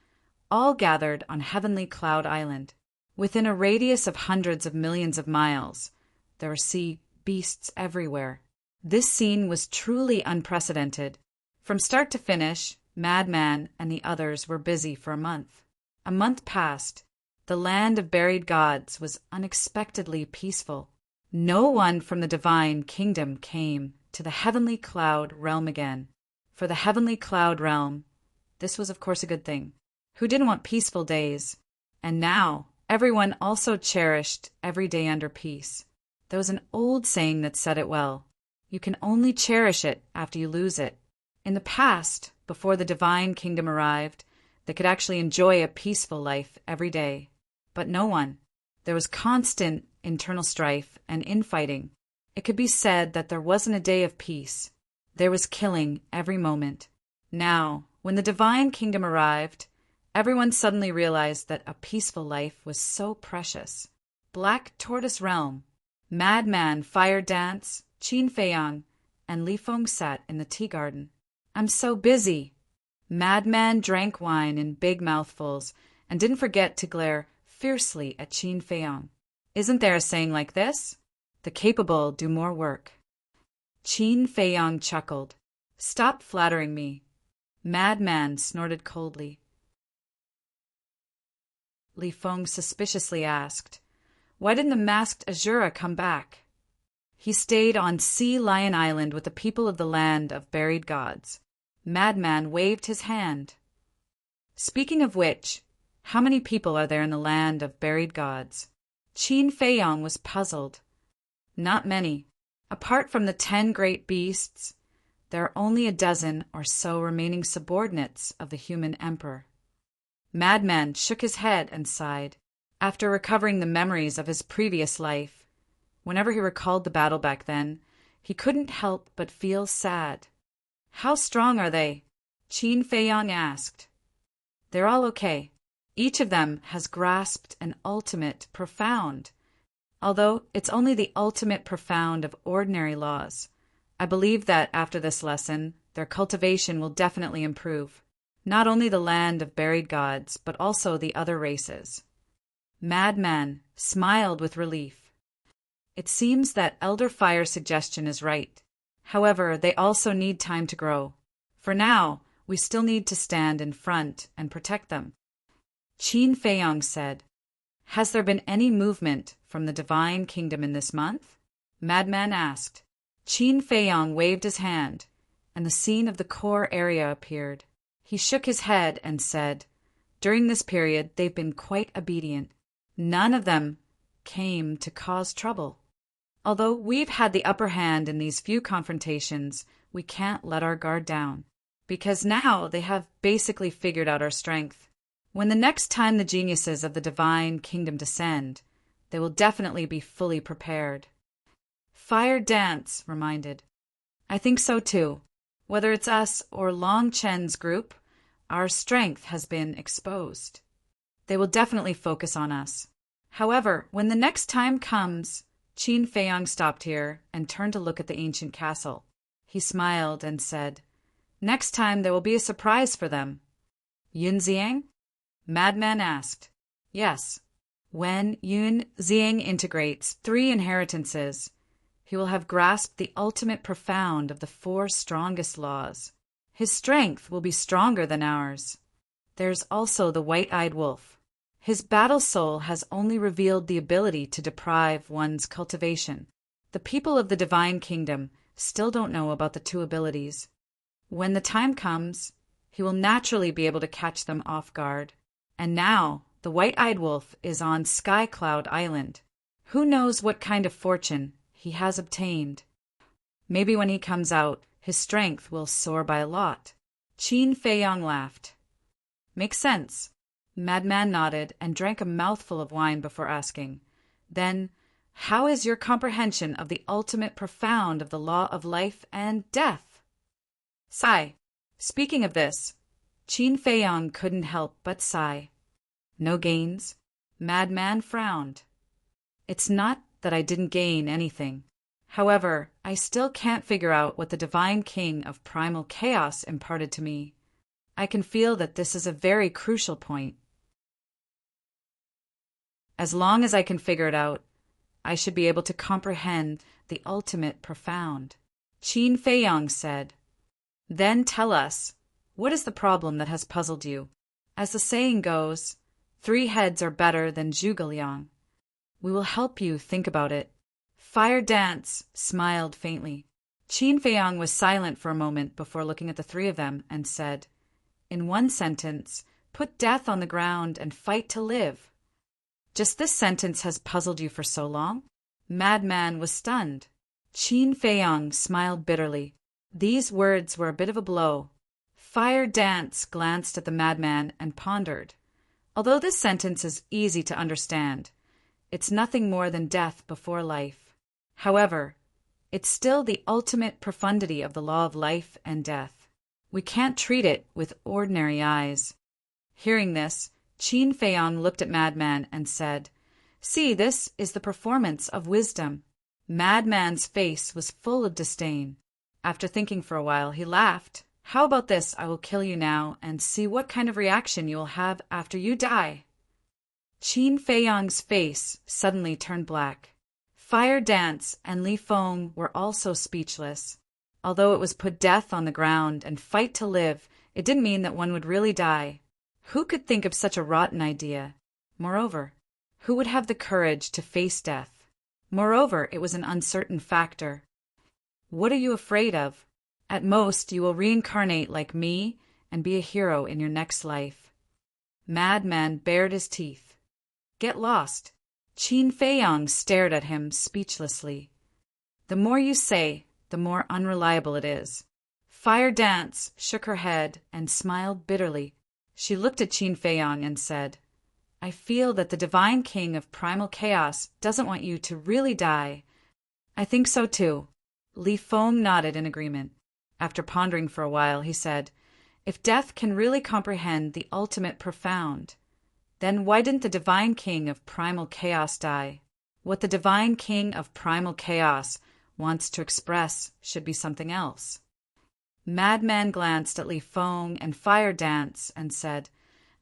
all gathered on Heavenly Cloud Island. Within a radius of hundreds of millions of miles, there were sea beasts everywhere. This scene was truly unprecedented. From start to finish, Madman and the others were busy for a month. A month passed. The land of buried gods was unexpectedly peaceful. No one from the divine kingdom came to the Heavenly Cloud Realm again. For the Heavenly Cloud Realm, this was of course a good thing. Who didn't want peaceful days? And now, everyone also cherished every day under peace. There was an old saying that said it well. You can only cherish it after you lose it. In the past, before the divine kingdom arrived, they could actually enjoy a peaceful life every day. But no one. There was constant internal strife and infighting. It could be said that there wasn't a day of peace. There was killing every moment. Now, when the divine kingdom arrived, everyone suddenly realized that a peaceful life was so precious. Black Tortoise Realm, Madman Fire Dance, Qin Feiyang, and Li Feng sat in the tea garden. "I'm so busy." Madman drank wine in big mouthfuls and didn't forget to glare fiercely at Qin Feiyang. "Isn't there a saying like this? The capable do more work." Qin Feiyang chuckled. "Stop flattering me." Madman snorted coldly. Li Feng suspiciously asked, "Why didn't the masked Azura come back?" "He stayed on Sea Lion Island with the people of the land of buried gods." Madman waved his hand. "Speaking of which, how many people are there in the land of buried gods?" Qin Feiyang was puzzled. "Not many. Apart from the 10 great beasts, there are only a dozen or so remaining subordinates of the human emperor." Madman shook his head and sighed. After recovering the memories of his previous life, whenever he recalled the battle back then, he couldn't help but feel sad. "How strong are they?" Qin Feiyang asked. "They're all okay. Each of them has grasped an ultimate profound. Although it's only the ultimate profound of ordinary laws, I believe that after this lesson, their cultivation will definitely improve. Not only the land of buried gods, but also the other races." Madman smiled with relief. "It seems that Elder Fire's suggestion is right. However, they also need time to grow. For now, we still need to stand in front and protect them." Qin Feiyang said, "Has there been any movement from the divine kingdom in this month?" Madman asked. Qin Feiyang waved his hand, and the scene of the core area appeared. He shook his head and said, "During this period, they've been quite obedient. None of them came to cause trouble. Although we've had the upper hand in these few confrontations, we can't let our guard down, because now they have basically figured out our strength. When the next time the geniuses of the divine kingdom descend, they will definitely be fully prepared." Fire Dance reminded, "I think so too. Whether it's us or Long Chen's group, our strength has been exposed. They will definitely focus on us. However, when the next time comes..." Qin Feiyang stopped here and turned to look at the ancient castle. He smiled and said, "Next time there will be a surprise for them." "Yun Ziang?" Madman asked. "Yes. When Yun Ziang integrates 3 inheritances, he will have grasped the ultimate profound of the 4 strongest laws. His strength will be stronger than ours. There's also the white-eyed wolf. His battle soul has only revealed the ability to deprive one's cultivation. The people of the divine kingdom still don't know about the 2 abilities. When the time comes, he will naturally be able to catch them off guard. And now, the white-eyed wolf is on Sky Cloud Island. Who knows what kind of fortune he has obtained? Maybe when he comes out, his strength will soar by a lot." Qin Feiyang laughed. "Makes sense." Madman nodded and drank a mouthful of wine before asking, "Then, how is your comprehension of the ultimate profound of the law of life and death?" Sigh. Speaking of this, Qin Feiyang couldn't help but sigh. "No gains?" Madman frowned. "It's not that I didn't gain anything. However, I still can't figure out what the divine king of primal chaos imparted to me. I can feel that this is a very crucial point. As long as I can figure it out, I should be able to comprehend the ultimate profound." Qin Feiyang said, "Then tell us, what is the problem that has puzzled you? As the saying goes, 3 heads are better than zhuge. We will help you think about it." Fire Dance smiled faintly. Qin Feiyang was silent for a moment before looking at the 3 of them and said, "In one sentence, put death on the ground and fight to live." "Just this sentence has puzzled you for so long?" Madman was stunned. Qin Feiyang smiled bitterly. These words were a bit of a blow. Fire Dance glanced at the madman and pondered. Although this sentence is easy to understand, it's nothing more than death before life. However, it's still the ultimate profundity of the law of life and death. We can't treat it with ordinary eyes. Hearing this, Qin Feiyang looked at Madman and said, "See, this is the performance of wisdom." Madman's face was full of disdain. After thinking for a while, he laughed. "How about this? I will kill you now and see what kind of reaction you will have after you die." Qin Feiyang's face suddenly turned black. Fire Dance and Li Feng were also speechless. Although it was put death on the ground and fight to live, it didn't mean that one would really die. Who could think of such a rotten idea? Moreover, who would have the courage to face death? Moreover, it was an uncertain factor. What are you afraid of? At most, you will reincarnate like me and be a hero in your next life. Madman bared his teeth. Get lost. Qin Feiyang stared at him speechlessly. The more you say, the more unreliable it is. Fire Dance shook her head and smiled bitterly. She looked at Qin Feiyang and said, "I feel that the Divine King of Primal Chaos doesn't want you to really die." "I think so too." Li Feng nodded in agreement. After pondering for a while, he said, "If death can really comprehend the ultimate profound, then why didn't the Divine King of Primal Chaos die? What the Divine King of Primal Chaos wants to express should be something else." Madman glanced at Li Feng and Fire Dance and said,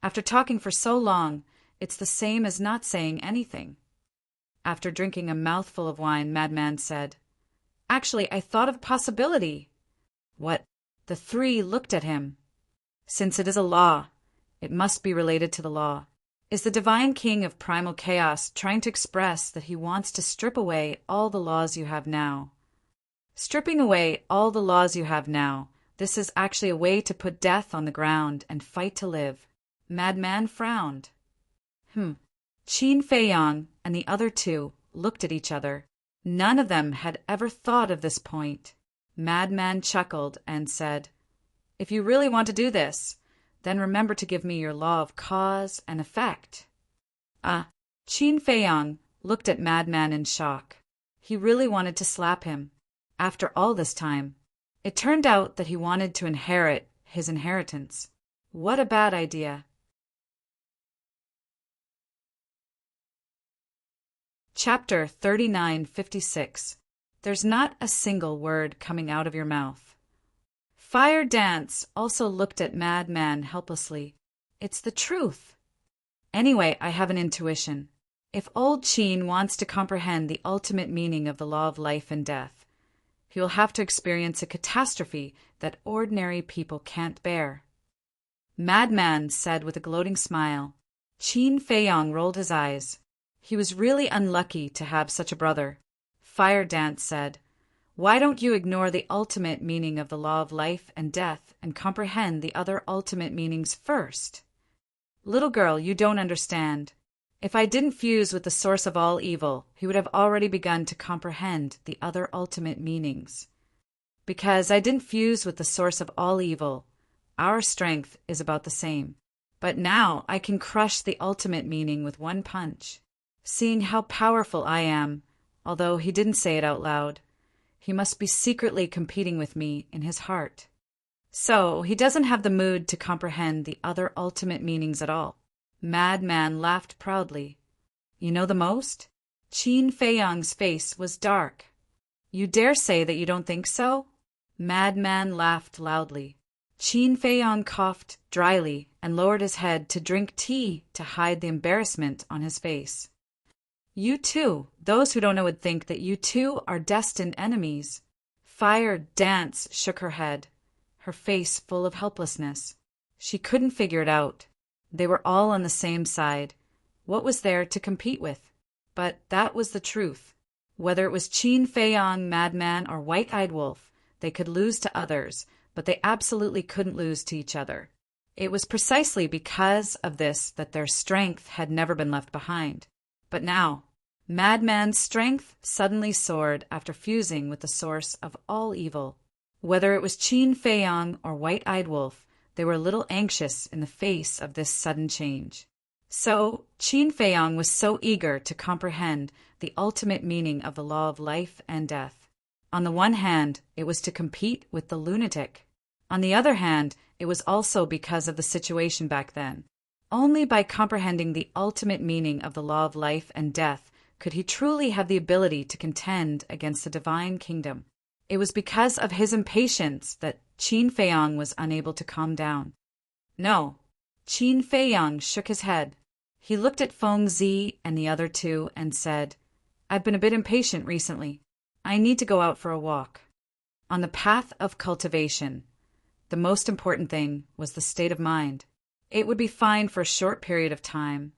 "After talking for so long, it's the same as not saying anything." After drinking a mouthful of wine, Madman said, "Actually, I thought of a possibility." "What?" The three looked at him. "Since it is a law, it must be related to the law. Is the Divine King of Primal Chaos trying to express that he wants to strip away all the laws you have now?" "Stripping away all the laws you have now, this is actually a way to put death on the ground and fight to live." Madman frowned. Qin Feiyang and the other two looked at each other. None of them had ever thought of this point. Madman chuckled and said, "If you really want to do this, then remember to give me your law of cause and effect." Qin Feiyang looked at Madman in shock. He really wanted to slap him. After all this time, it turned out that he wanted to inherit his inheritance. What a bad idea. Chapter 3956. There's not a single word coming out of your mouth. Fire Dance also looked at Madman helplessly. "It's the truth." "Anyway, I have an intuition. If old Qin wants to comprehend the ultimate meaning of the law of life and death, he will have to experience a catastrophe that ordinary people can't bear." Madman said with a gloating smile. Qin Feiyang rolled his eyes. He was really unlucky to have such a brother. Fire Dance said, "Why don't you ignore the ultimate meaning of the law of life and death and comprehend the other ultimate meanings first?" "Little girl, you don't understand. If I didn't fuse with the source of all evil, he would have already begun to comprehend the other ultimate meanings. Because I didn't fuse with the source of all evil, our strength is about the same. But now I can crush the ultimate meaning with one punch. Seeing how powerful I am, although he didn't say it out loud, he must be secretly competing with me in his heart. So he doesn't have the mood to comprehend the other ultimate meanings at all." Madman laughed proudly. "You know the most?" Qin Feiyang's face was dark. "You dare say that you don't think so?" Madman laughed loudly. Qin Feiyang coughed dryly and lowered his head to drink tea to hide the embarrassment on his face. "You too. Those who don't know would think that you two are destined enemies." Fire Dance shook her head, her face full of helplessness. She couldn't figure it out. They were all on the same side. What was there to compete with? But that was the truth. Whether it was Qin Feiyang, Madman, or White-Eyed Wolf, they could lose to others, but they absolutely couldn't lose to each other. It was precisely because of this that their strength had never been left behind. But now, Madman's strength suddenly soared after fusing with the source of all evil. Whether it was Qin Feiyang or White-Eyed Wolf, they were a little anxious in the face of this sudden change. So, Qin Feiyang was so eager to comprehend the ultimate meaning of the law of life and death. On the one hand, it was to compete with the lunatic. On the other hand, it was also because of the situation back then. Only by comprehending the ultimate meaning of the law of life and death could he truly have the ability to contend against the divine kingdom. It was because of his impatience that Qin Feiyang was unable to calm down. No. Qin Feiyang shook his head. He looked at Feng Zi and the other two and said, "I've been a bit impatient recently. I need to go out for a walk." On the path of cultivation, the most important thing was the state of mind. It would be fine for a short period of time,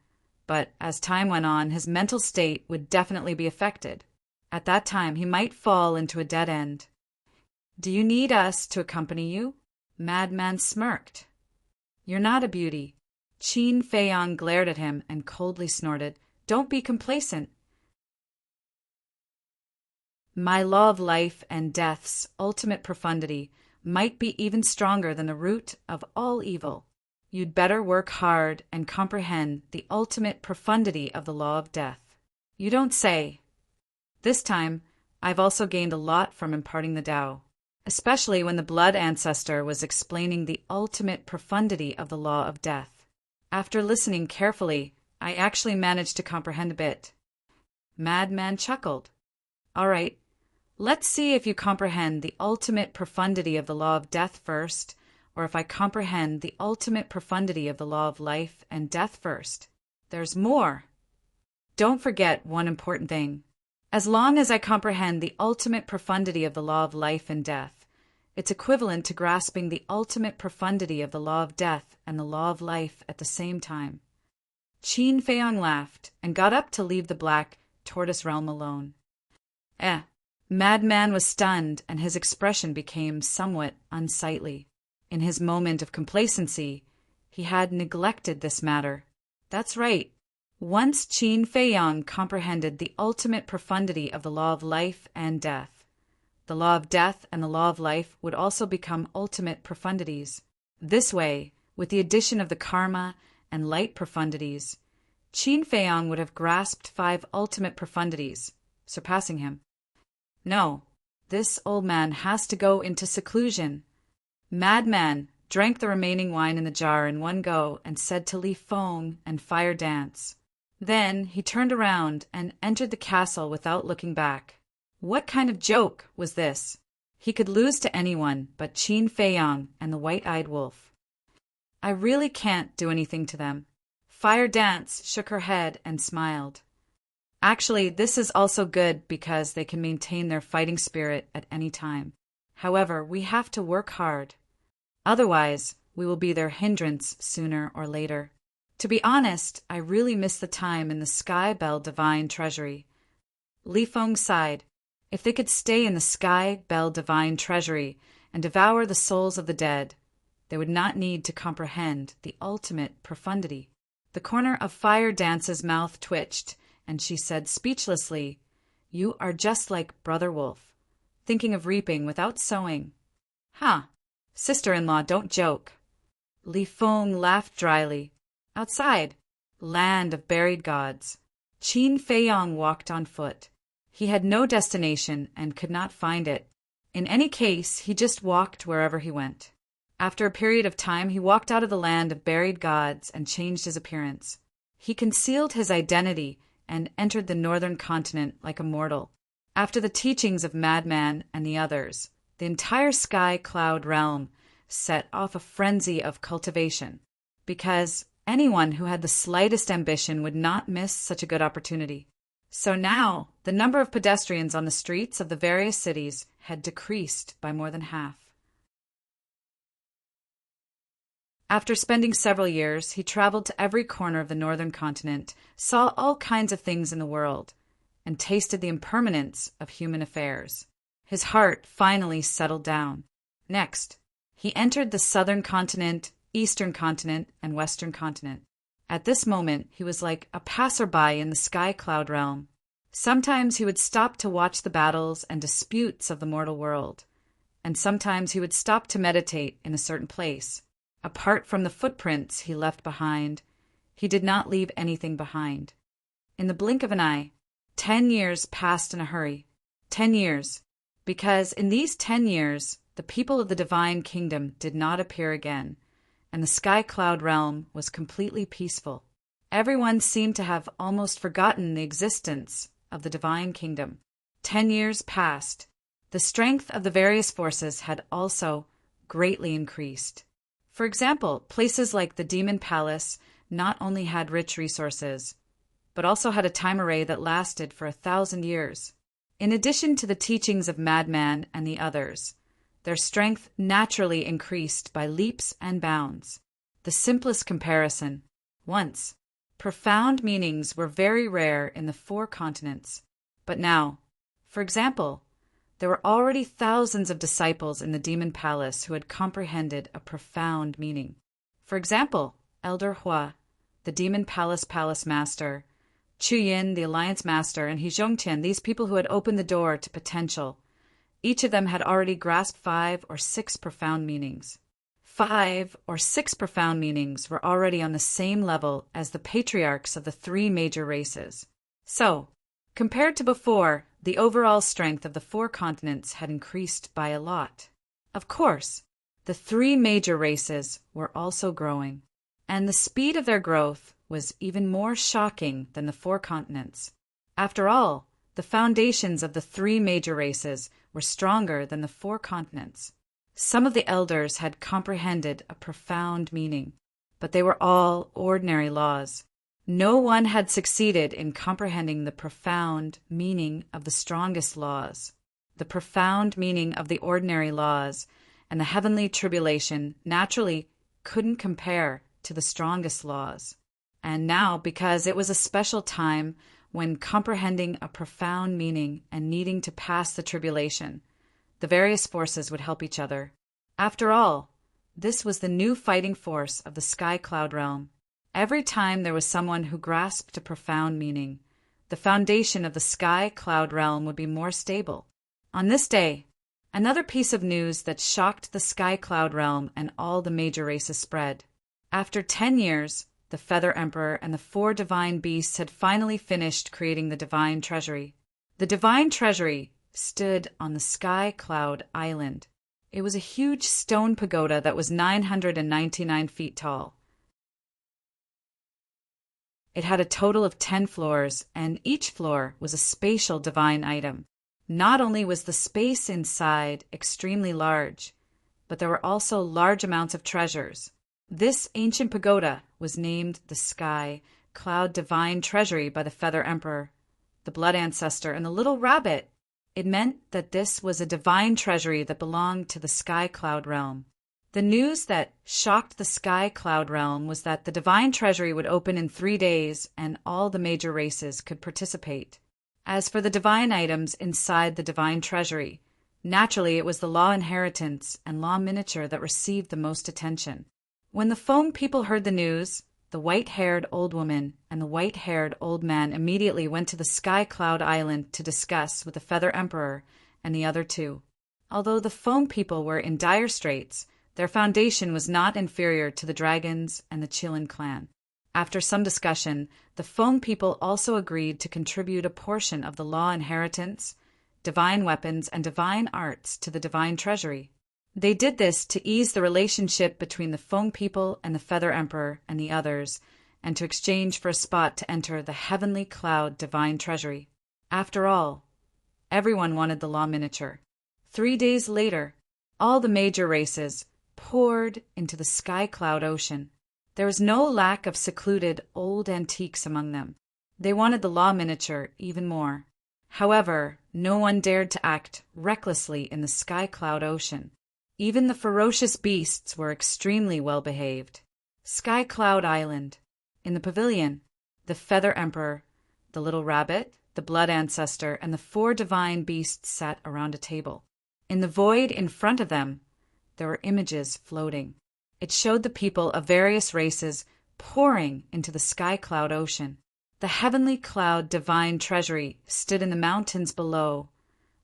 but as time went on, his mental state would definitely be affected. At that time, he might fall into a dead end. "Do you need us to accompany you?" Madman smirked. "You're not a beauty." Qin Feiyang glared at him and coldly snorted, "Don't be complacent. My law of life and death's ultimate profundity might be even stronger than the root of all evil. You'd better work hard and comprehend the ultimate profundity of the law of death." "You don't say." This time, I've also gained a lot from imparting the Tao, especially when the blood ancestor was explaining the ultimate profundity of the law of death. After listening carefully, I actually managed to comprehend a bit. Madman chuckled. "All right, let's see if you comprehend the ultimate profundity of the law of death first, or if I comprehend the ultimate profundity of the law of life and death first. There's more. Don't forget one important thing. As long as I comprehend the ultimate profundity of the law of life and death, it's equivalent to grasping the ultimate profundity of the law of death and the law of life at the same time." Qin Feiyang laughed and got up to leave the black tortoise realm alone. Madman was stunned and his expression became somewhat unsightly. In his moment of complacency, he had neglected this matter. That's right. Once Qin Feiyang comprehended the ultimate profundity of the law of life and death, the law of death and the law of life would also become ultimate profundities. This way, with the addition of the karma and light profundities, Qin Feiyang would have grasped 5 ultimate profundities, surpassing him. No, this old man has to go into seclusion. Madman drank the remaining wine in the jar in one go and said to Li Feng and Fire Dance. Then he turned around and entered the castle without looking back. What kind of joke was this? He could lose to anyone but Qin Feiyang and the White-Eyed Wolf. "I really can't do anything to them." Fire Dance shook her head and smiled. "Actually, this is also good because they can maintain their fighting spirit at any time. However, we have to work hard. Otherwise, we will be their hindrance sooner or later. To be honest, I really miss the time in the Sky Bell Divine Treasury." Li Feng sighed. If they could stay in the Sky Bell Divine Treasury and devour the souls of the dead, they would not need to comprehend the ultimate profundity. The corner of Fire Dance's mouth twitched, and she said speechlessly, "You are just like Brother Wolf, thinking of reaping without sowing." Sister-in-law, don't joke." Li Feng laughed dryly. Outside, land of buried gods, Qin Feiyang walked on foot. He had no destination and could not find it. In any case, he just walked wherever he went. After a period of time, he walked out of the land of buried gods and changed his appearance. He concealed his identity and entered the northern continent like a mortal. After the teachings of Madman and the others, the entire sky cloud realm set off a frenzy of cultivation, because anyone who had the slightest ambition would not miss such a good opportunity. So now, the number of pedestrians on the streets of the various cities had decreased by more than half. After spending several years, he traveled to every corner of the northern continent, saw all kinds of things in the world, and tasted the impermanence of human affairs. His heart finally settled down. Next, he entered the southern continent, eastern continent, and western continent. At this moment, he was like a passerby in the sky cloud realm. Sometimes he would stop to watch the battles and disputes of the mortal world, and sometimes he would stop to meditate in a certain place. Apart from the footprints he left behind, he did not leave anything behind. In the blink of an eye, 10 years passed in a hurry. 10 years, because in these 10 years, the people of the divine kingdom did not appear again, and the sky cloud realm was completely peaceful. Everyone seemed to have almost forgotten the existence of the divine kingdom. 10 years passed. The strength of the various forces had also greatly increased. For example, places like the Demon Palace not only had rich resources, but also had a time array that lasted for 1,000 years. In addition to the teachings of Madman and the others, their strength naturally increased by leaps and bounds. The simplest comparison: once, profound meanings were very rare in the 4 continents, but now, for example, there were already thousands of disciples in the Demon Palace who had comprehended a profound meaning. For example, Elder Hua, the Demon Palace Master, Chu Yin, the Alliance Master, and He Zhongtian, these people who had opened the door to potential. Each of them had already grasped 5 or 6 profound meanings. 5 or 6 profound meanings were already on the same level as the patriarchs of the 3 major races. So, compared to before, the overall strength of the 4 continents had increased by a lot. Of course, the 3 major races were also growing, and the speed of their growth was even more shocking than the 4 continents. After all, the foundations of the 3 major races were stronger than the 4 continents. Some of the elders had comprehended a profound meaning, but they were all ordinary laws. No one had succeeded in comprehending the profound meaning of the strongest laws. The profound meaning of the ordinary laws and the heavenly tribulation naturally couldn't compare to the strongest laws. And now, because it was a special time when comprehending a profound meaning and needing to pass the tribulation, the various forces would help each other. After all, this was the new fighting force of the sky cloud realm. Every time there was someone who grasped a profound meaning, the foundation of the sky cloud realm would be more stable. On this day, another piece of news that shocked the sky cloud realm and all the major races spread. After 10 years, the Feather Emperor and the 4 divine beasts had finally finished creating the divine treasury. The divine treasury stood on the sky cloud island. It was a huge stone pagoda that was 999 feet tall. It had a total of 10 floors, and each floor was a spatial divine item. Not only was the space inside extremely large, but there were also large amounts of treasures. This ancient pagoda was named the Sky Cloud Divine Treasury by the Feather Emperor, the Blood Ancestor, and the Little Rabbit. It meant that this was a divine treasury that belonged to the Sky Cloud realm. The news that shocked the Sky Cloud realm was that the divine treasury would open in 3 days and all the major races could participate. As for the divine items inside the divine treasury, naturally it was the Law Inheritance and Law Miniature that received the most attention. When the Foam people heard the news, the white-haired old woman and the white-haired old man immediately went to the Sky Cloud Island to discuss with the Feather Emperor and the other 2. Although the Foam people were in dire straits, their foundation was not inferior to the Dragons and the Qilin clan. After some discussion, the Foam people also agreed to contribute a portion of the Law Inheritance, divine weapons, and divine arts to the divine treasury. They did this to ease the relationship between the Foam people and the Feather Emperor and the others, and to exchange for a spot to enter the Heavenly Cloud Divine Treasury. After all, everyone wanted the Law Miniature. 3 days later, all the major races poured into the Sky Cloud Ocean. There was no lack of secluded old antiques among them. They wanted the Law Miniature even more. However, no one dared to act recklessly in the Sky Cloud Ocean. Even the ferocious beasts were extremely well behaved. Sky Cloud Island. In the pavilion, the Feather Emperor, the Little Rabbit, the Blood Ancestor, and the 4 divine beasts sat around a table. In the void in front of them, there were images floating. It showed the people of various races pouring into the Sky Cloud Ocean. The Heavenly Cloud Divine Treasury stood in the mountains below,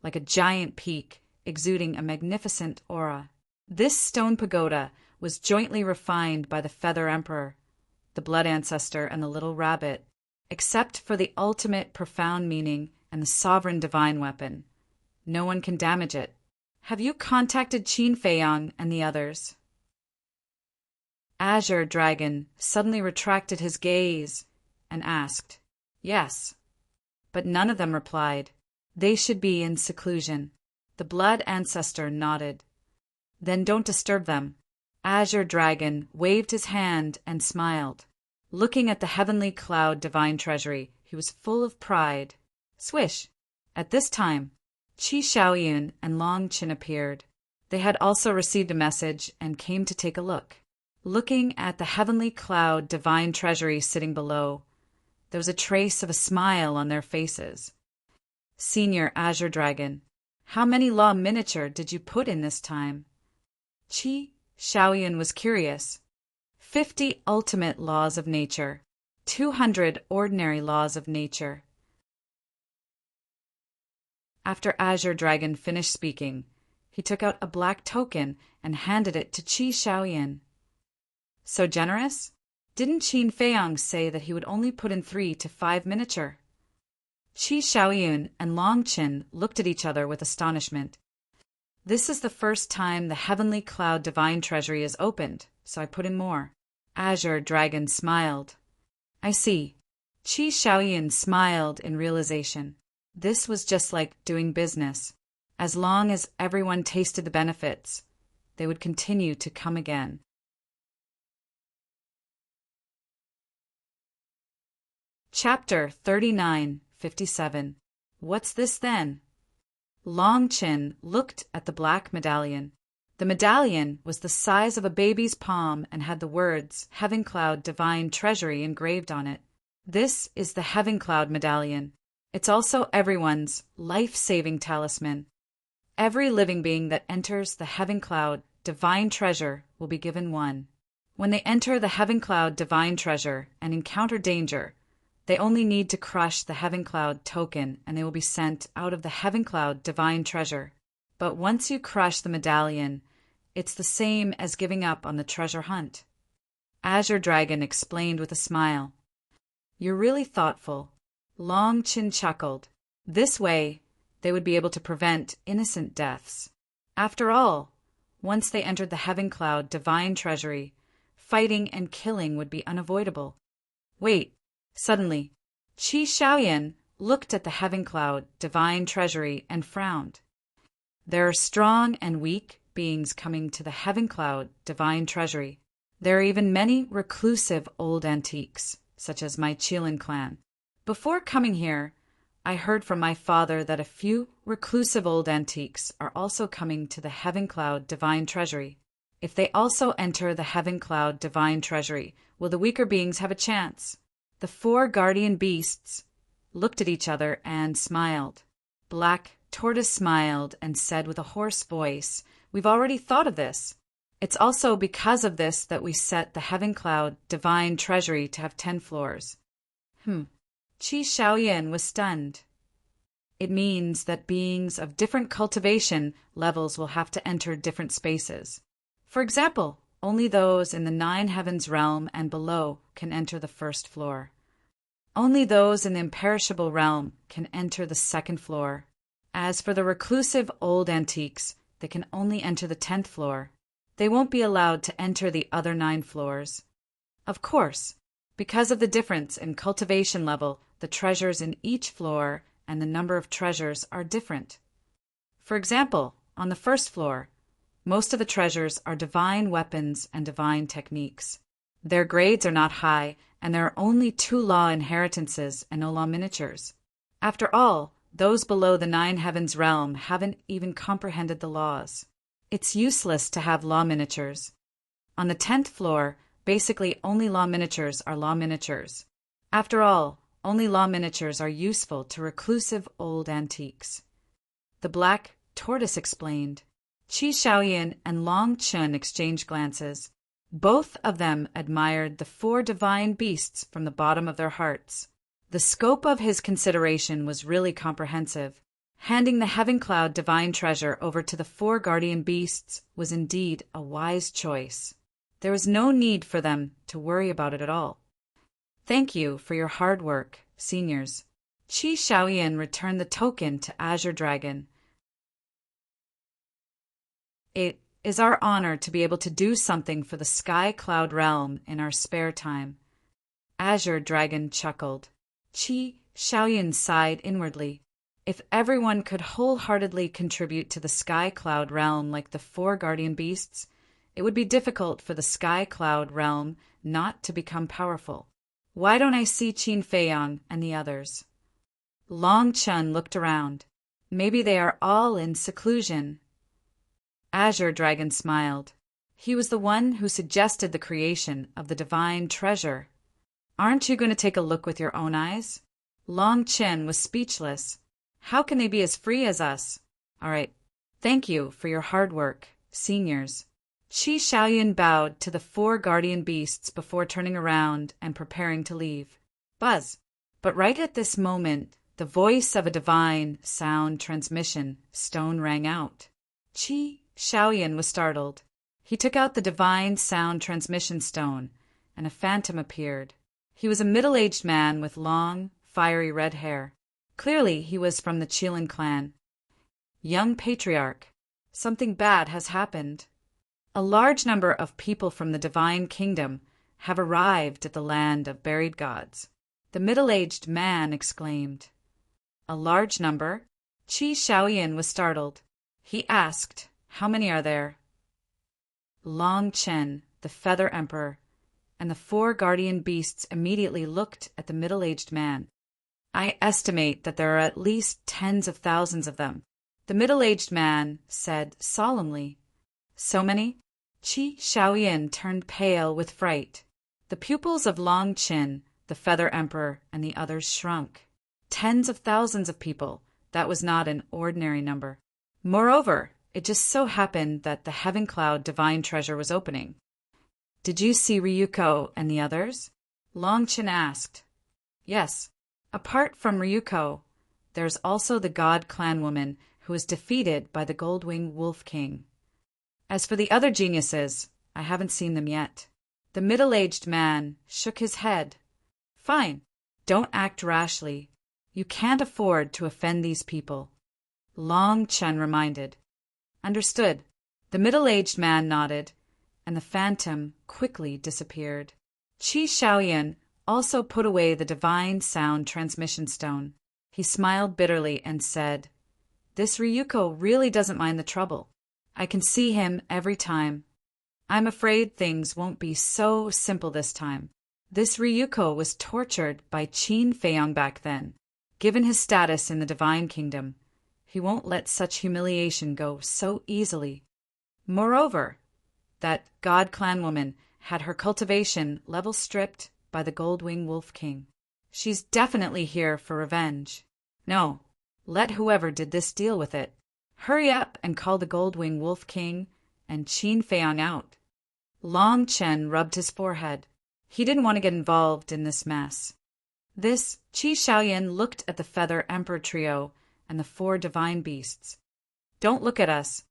like a giant peak, exuding a magnificent aura. This stone pagoda was jointly refined by the Feather Emperor, the Blood Ancestor, and the Little Rabbit, except for the ultimate profound meaning and the sovereign divine weapon. No one can damage it. Have you contacted Qin Feiyang and the others? Azure Dragon suddenly retracted his gaze and asked, Yes. But none of them replied. They should be in seclusion. The Blood Ancestor nodded. Then don't disturb them. Azure Dragon waved his hand and smiled. Looking at the heavenly cloud divine treasury, he was full of pride. Swish! At this time, Qi Shaoyun and Long Qin appeared. They had also received a message and came to take a look. Looking at the heavenly cloud divine treasury sitting below, there was a trace of a smile on their faces. Senior Azure Dragon, how many law miniature did you put in this time? Qi Shaoyun was curious. 50 ultimate laws of nature, 200 ordinary laws of nature. After Azure Dragon finished speaking, he took out a black token and handed it to Qi Shaoyun. So generous? Didn't Qin Feiyang say that he would only put in 3 to 5 miniature? Qi Shaoyun and Long Qin looked at each other with astonishment. This is the first time the heavenly cloud divine treasury is opened, so I put in more. Azure Dragon smiled. I see. Qi Shaoyun smiled in realization. This was just like doing business. As long as everyone tasted the benefits, they would continue to come again. Chapter 39:57. What's this then? Long Qin looked at the black medallion. The medallion was the size of a baby's palm and had the words Heaven Cloud Divine Treasury engraved on it. This is the Heaven Cloud medallion. It's also everyone's life-saving talisman. Every living being that enters the Heaven Cloud Divine Treasure will be given one. When they enter the Heaven Cloud Divine Treasure and encounter danger, they only need to crush the Heaven Cloud token and they will be sent out of the Heaven Cloud Divine Treasure. But once you crush the medallion, it's the same as giving up on the treasure hunt. Azure Dragon explained with a smile. You're really thoughtful. Long Qin chuckled. This way, they would be able to prevent innocent deaths. After all, once they entered the Heaven Cloud Divine Treasury, fighting and killing would be unavoidable. Wait, suddenly, Qi Shaoyun looked at the Heaven Cloud Divine Treasury and frowned. There are strong and weak beings coming to the Heaven Cloud Divine Treasury. There are even many reclusive old antiques, such as my Qilin clan. Before coming here, I heard from my father that a few reclusive old antiques are also coming to the Heaven Cloud Divine Treasury. If they also enter the Heaven Cloud Divine Treasury, will the weaker beings have a chance? The 4 guardian beasts looked at each other and smiled. Black Tortoise smiled and said with a hoarse voice, We've already thought of this. It's also because of this that we set the Heaven Cloud Divine Treasury to have 10 floors. Qi Shaoyun was stunned. It means that beings of different cultivation levels will have to enter different spaces. For example, only those in the 9 heavens realm and below can enter the 1st floor. Only those in the imperishable realm can enter the 2nd floor. As for the reclusive old antiques, they can only enter the 10th floor. They won't be allowed to enter the other 9 floors. Of course, because of the difference in cultivation level, the treasures in each floor and the number of treasures are different. For example, on the 1st floor, most of the treasures are divine weapons and divine techniques. Their grades are not high, and there are only 2 law inheritances and no law miniatures. After all, those below the 9 heavens realm haven't even comprehended the laws. It's useless to have law miniatures. On the 10th floor, basically only law miniatures are law miniatures. After all, only law miniatures are useful to reclusive old antiques. The Black Tortoise explained. Qi Shaoyun and Long Qin exchanged glances. Both of them admired the 4 divine beasts from the bottom of their hearts. The scope of his consideration was really comprehensive. Handing the Heaven Cloud divine treasure over to the four guardian beasts was indeed a wise choice. There was no need for them to worry about it at all. Thank you for your hard work, seniors. Qi Shaoyin returned the token to Azure Dragon. It is our honor to be able to do something for the Sky Cloud realm in our spare time. Azure Dragon chuckled. Qi Shaoyin sighed inwardly. If everyone could wholeheartedly contribute to the Sky Cloud realm like the four guardian beasts, it would be difficult for the Sky Cloud realm not to become powerful. Why don't I see Qin Feiyang and the others? Long Chen looked around. Maybe they are all in seclusion. Azure Dragon smiled. He was the one who suggested the creation of the divine treasure. Aren't you going to take a look with your own eyes? Long Chen was speechless. How can they be as free as us? All right. Thank you for your hard work, seniors. Qi Shaoyin bowed to the four guardian beasts before turning around and preparing to leave. Buzz. But right at this moment, the voice of a divine sound transmission stone rang out. Qi Shaoyin was startled. He took out the divine sound transmission stone, and a phantom appeared. He was a middle-aged man with long, fiery red hair. Clearly, he was from the Qilin clan. Young Patriarch, something bad has happened. A large number of people from the Divine Kingdom have arrived at the land of buried gods. The middle-aged man exclaimed. A large number? Qi Shaoyin was startled. He asked, how many are there? Long Chen, the Feather Emperor, and the four guardian beasts immediately looked at the middle-aged man. I estimate that there are at least tens of thousands of them. The middle-aged man said solemnly. So many? Qi Shaoyin turned pale with fright. The pupils of Long Chen, the Feather Emperor, and the others shrunk. Tens of thousands of people. That was not an ordinary number. Moreover, it just so happened that the Heaven Cloud divine treasure was opening. Did you see Ryuko and the others? Long Chen asked. Yes. Apart from Ryuko, there's also the God Clan woman who was defeated by the Goldwing Wolf King. As for the other geniuses, I haven't seen them yet. The middle-aged man shook his head. Fine. Don't act rashly. You can't afford to offend these people. Long Chen reminded. Understood. The middle-aged man nodded, and the phantom quickly disappeared. Qi Shaoyin also put away the divine sound transmission stone. He smiled bitterly and said, This Ryuko really doesn't mind the trouble. I can see him every time. I'm afraid things won't be so simple this time. This Ryuko was tortured by Qin Feiyang back then. Given his status in the Divine Kingdom, he won't let such humiliation go so easily. Moreover, that God Clan woman had her cultivation level stripped by the Goldwing Wolf King. She's definitely here for revenge. No, let whoever did this deal with it. Hurry up and call the Goldwing Wolf King and Qin Feiyang out. Long Chen rubbed his forehead. He didn't want to get involved in this mess. This, Qi Shaoyin looked at the Feather Emperor trio and the four divine beasts. Don't look at us.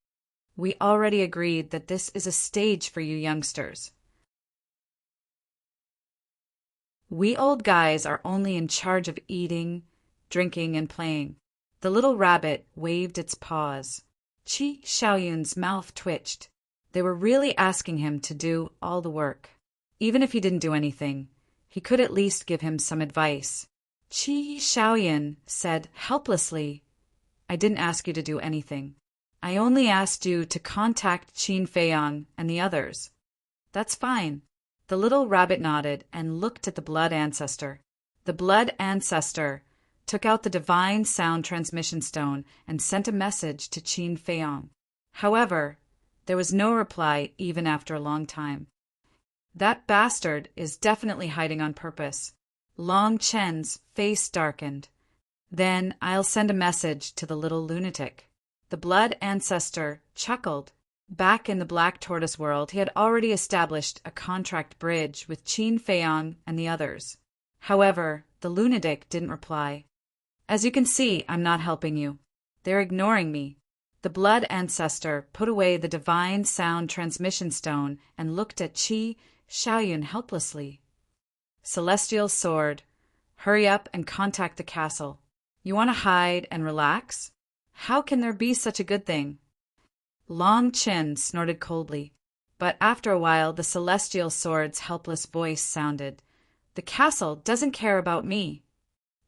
We already agreed that this is a stage for you youngsters. We old guys are only in charge of eating, drinking, and playing. The little rabbit waved its paws. Qi Shaoyun's mouth twitched. They were really asking him to do all the work. Even if he didn't do anything, he could at least give him some advice. Qi Shaoyin said helplessly, I didn't ask you to do anything. I only asked you to contact Qin Feiyang and the others. That's fine. The little rabbit nodded and looked at the blood ancestor. The blood ancestor took out the divine sound transmission stone and sent a message to Qin Feiyang. However, there was no reply even after a long time. That bastard is definitely hiding on purpose. Long Chen's face darkened. Then I'll send a message to the little lunatic. The blood ancestor chuckled. Back in the Black Tortoise world, he had already established a contract bridge with Qin Feiyang and the others. However, the lunatic didn't reply. As you can see, I'm not helping you. They're ignoring me. The blood ancestor put away the divine sound transmission stone and looked at Qi Shaoyun helplessly. Celestial sword. Hurry up and contact the castle. You want to hide and relax? How can there be such a good thing? Long Qin snorted coldly, but after a while the celestial sword's helpless voice sounded. The castle doesn't care about me.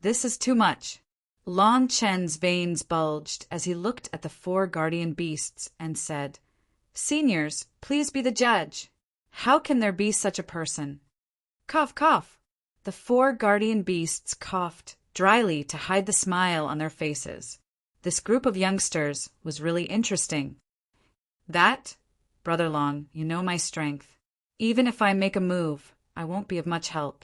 This is too much. Long Chen's veins bulged as he looked at the 4 guardian beasts and said, Seniors, please be the judge. How can there be such a person? Cough, cough. The 4 guardian beasts coughed dryly to hide the smile on their faces. This group of youngsters was really interesting. That, Brother Long, you know my strength. Even if I make a move, I won't be of much help.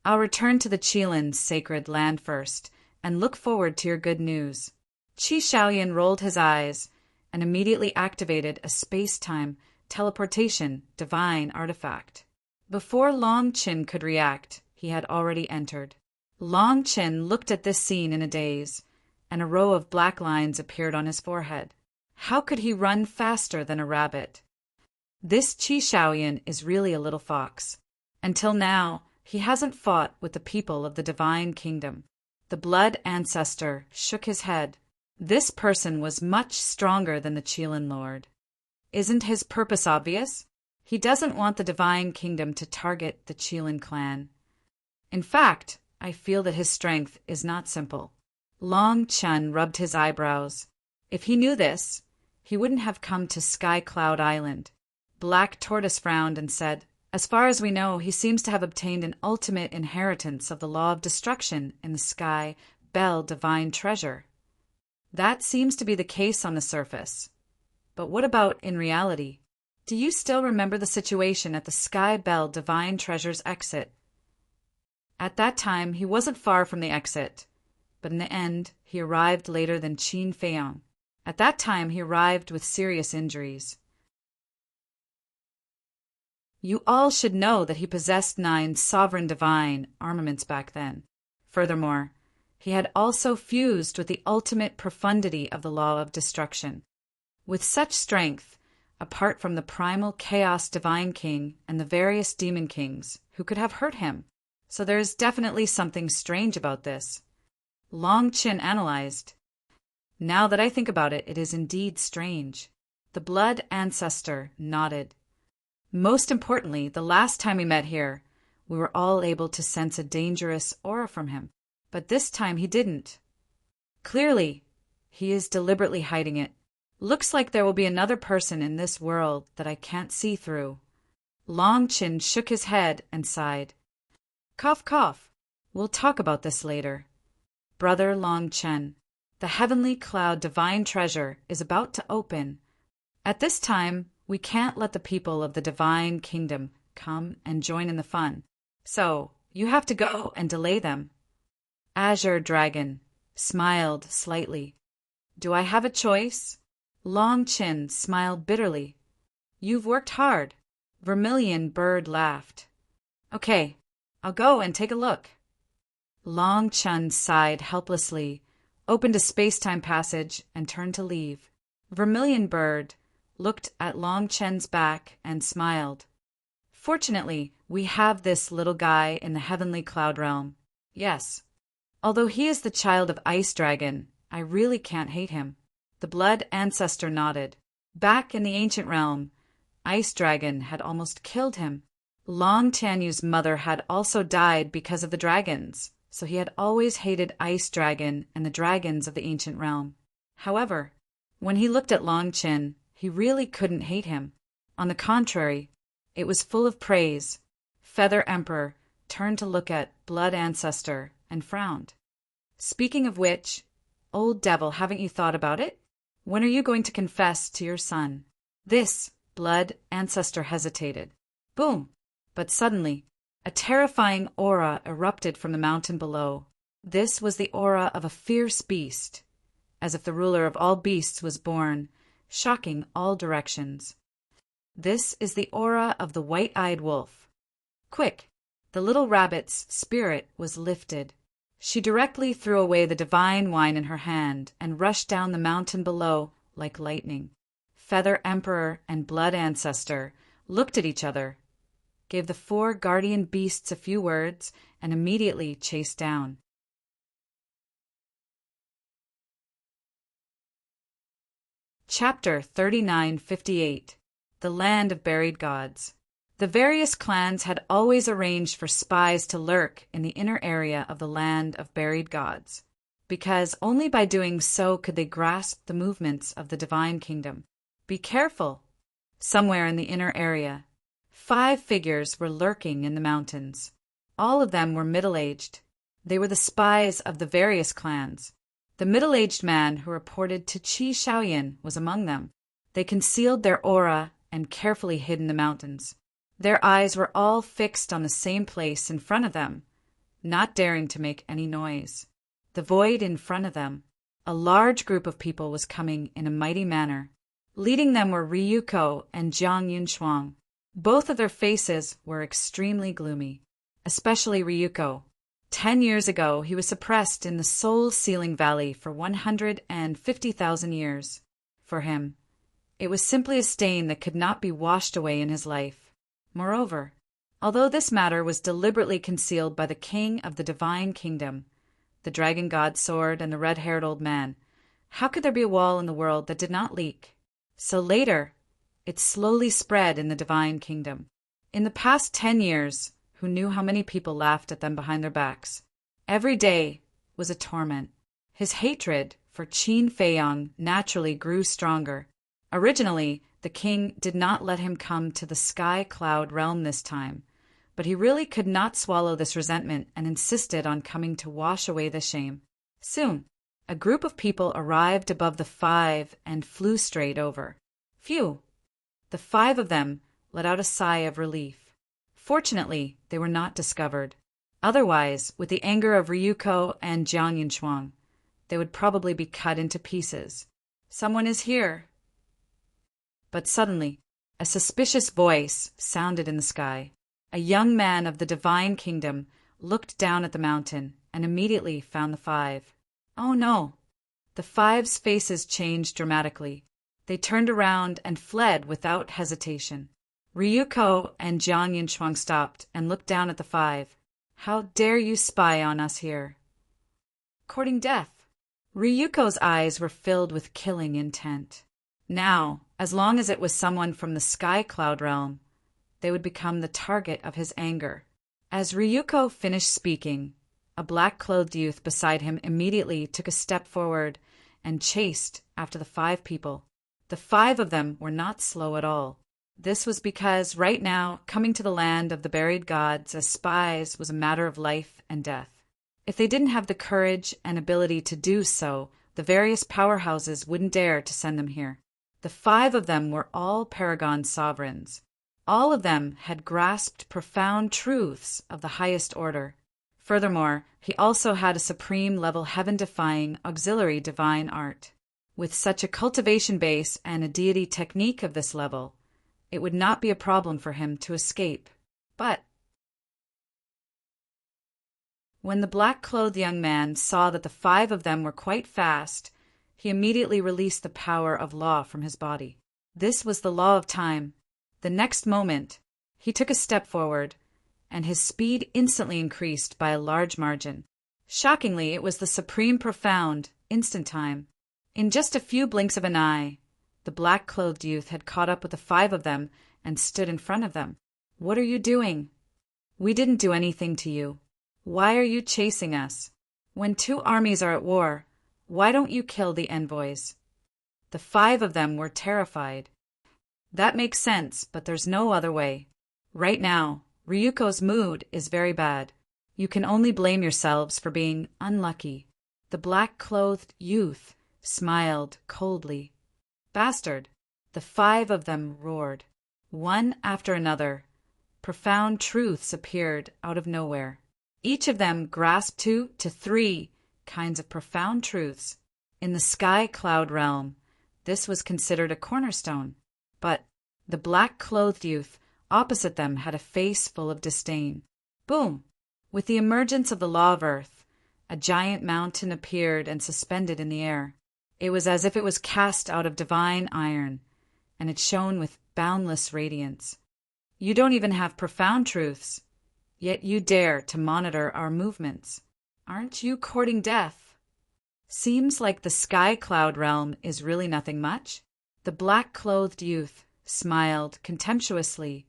I'll return to the Qilin's sacred land first, and look forward to your good news. Qi Shaoyun rolled his eyes and immediately activated a space-time teleportation divine artifact. Before Long Qin could react, he had already entered. Long Qin looked at this scene in a daze, and a row of black lines appeared on his forehead. How could he run faster than a rabbit? This Qi Shaoyun is really a little fox. Until now, he hasn't fought with the people of the divine kingdom. The blood ancestor shook his head. This person was much stronger than the Qilin Lord. Isn't his purpose obvious? He doesn't want the divine kingdom to target the Qilin clan. In fact, I feel that his strength is not simple. Long Chen rubbed his eyebrows. If he knew this, he wouldn't have come to Sky Cloud Island. Black Tortoise frowned and said, As far as we know, he seems to have obtained an ultimate inheritance of the law of destruction in the Sky Bell divine treasure. That seems to be the case on the surface. But what about in reality? Do you still remember the situation at the Sky Bell divine treasure's exit? At that time, he wasn't far from the exit, but in the end, he arrived later than Qin Feiyong. At that time, he arrived with serious injuries. You all should know that he possessed 9 sovereign divine armaments back then. Furthermore, he had also fused with the ultimate profundity of the law of destruction. With such strength, apart from the primal chaos divine king and the various demon kings who could have hurt him. So there is definitely something strange about this. Long Qin analyzed. Now that I think about it, it is indeed strange. The blood ancestor nodded. Most importantly, the last time we met here, we were all able to sense a dangerous aura from him. But this time he didn't. Clearly, he is deliberately hiding it. Looks like there will be another person in this world that I can't see through. Long Qin shook his head and sighed. Cough, cough. We'll talk about this later. Brother Long Chen, the heavenly cloud divine treasure is about to open. At this time, we can't let the people of the divine kingdom come and join in the fun. So, you have to go and delay them. Azure Dragon smiled slightly. Do I have a choice? Long Qin smiled bitterly. You've worked hard. Vermilion Bird laughed. Okay, I'll go and take a look. Long Chen sighed helplessly, opened a space-time passage, and turned to leave. Vermilion Bird looked at Long Chen's back and smiled. Fortunately, we have this little guy in the heavenly cloud realm. Yes. Although he is the child of Ice Dragon, I really can't hate him. The blood ancestor nodded. Back in the ancient realm, Ice Dragon had almost killed him. Long Tianyu's mother had also died because of the dragons, so he had always hated Ice Dragon and the dragons of the ancient realm. However, when he looked at Long Qin, he really couldn't hate him. On the contrary, it was full of praise. Feather Emperor turned to look at Blood Ancestor and frowned. Speaking of which, old devil, haven't you thought about it? When are you going to confess to your son? This Blood Ancestor hesitated. Boom! But suddenly, a terrifying aura erupted from the mountain below. This was the aura of a fierce beast, as if the ruler of all beasts was born, shocking all directions. This is the aura of the white-eyed wolf. Quick! The little rabbit's spirit was lifted. She directly threw away the divine wine in her hand and rushed down the mountain below like lightning. Feather Emperor and Blood Ancestor looked at each other, gave the 4 guardian beasts a few words, and immediately chased down. Chapter 3958. The Land of Buried Gods. The various clans had always arranged for spies to lurk in the inner area of the Land of Buried Gods, because only by doing so could they grasp the movements of the divine kingdom. Be careful! Somewhere in the inner area, 5 figures were lurking in the mountains. All of them were middle-aged. They were the spies of the various clans. The middle-aged man who reported to Qi Shaoyan was among them. They concealed their aura and carefully hid in the mountains. Their eyes were all fixed on the same place in front of them, not daring to make any noise. The void in front of them. A large group of people was coming in a mighty manner. Leading them were Ryuko and Jiang Yunshuang. Both of their faces were extremely gloomy, especially Ryuko. 10 years ago, he was suppressed in the Soul-Sealing Valley for 150,000 years. For him, it was simply a stain that could not be washed away in his life. Moreover, although this matter was deliberately concealed by the king of the divine kingdom, the dragon god sword and the red-haired old man, how could there be a wall in the world that did not leak? So later, it slowly spread in the divine kingdom. In the past 10 years, who knew how many people laughed at them behind their backs? Every day was a torment. His hatred for Qin Feiyang naturally grew stronger. Originally, the king did not let him come to the sky cloud realm this time, but he really could not swallow this resentment and insisted on coming to wash away the shame. Soon, a group of people arrived above the 5 and flew straight over. Phew! The 5 of them let out a sigh of relief. Fortunately, they were not discovered. Otherwise, with the anger of Ryuko and Jiang Yunshuang, they would probably be cut into pieces. Someone is here. But suddenly, a suspicious voice sounded in the sky. A young man of the divine kingdom looked down at the mountain and immediately found the 5. Oh no! The 5's faces changed dramatically. They turned around and fled without hesitation. Ryuko and Jiang Yunshuang stopped and looked down at the 5. How dare you spy on us here? Courting death. Ryuko's eyes were filled with killing intent. Now, as long as it was someone from the sky cloud realm, they would become the target of his anger. As Ryuko finished speaking, a black-clothed youth beside him immediately took a step forward and chased after the 5 people. The 5 of them were not slow at all. This was because right now, coming to the land of the buried gods as spies was a matter of life and death. If they didn't have the courage and ability to do so, the various powerhouses wouldn't dare to send them here. The 5 of them were all Paragon sovereigns. All of them had grasped profound truths of the highest order. Furthermore, he also had a supreme-level heaven-defying auxiliary divine art. With such a cultivation base and a deity technique of this level, it would not be a problem for him to escape. But when the black-clothed young man saw that the 5 of them were quite fast, he immediately released the power of law from his body. This was the law of time. The next moment, he took a step forward, and his speed instantly increased by a large margin. Shockingly, it was the supreme profound, instant time. In just a few blinks of an eye, the black-clothed youth had caught up with the 5 of them and stood in front of them. What are you doing? We didn't do anything to you. Why are you chasing us? When 2 armies are at war, why don't you kill the envoys? The 5 of them were terrified. That makes sense, but there's no other way. Right now, Ryuko's mood is very bad. You can only blame yourselves for being unlucky. The black-clothed youth smiled coldly. Bastard! The 5 of them roared. One after another, profound truths appeared out of nowhere. Each of them grasped 2 to 3 kinds of profound truths. In the sky cloud realm, this was considered a cornerstone. But the black-clothed youth opposite them had a face full of disdain. Boom! With the emergence of the law of earth, a giant mountain appeared and suspended in the air. It was as if it was cast out of divine iron, and it shone with boundless radiance. You don't even have profound truths, yet you dare to monitor our movements. Aren't you courting death? Seems like the sky cloud realm is really nothing much. The black-clothed youth smiled contemptuously,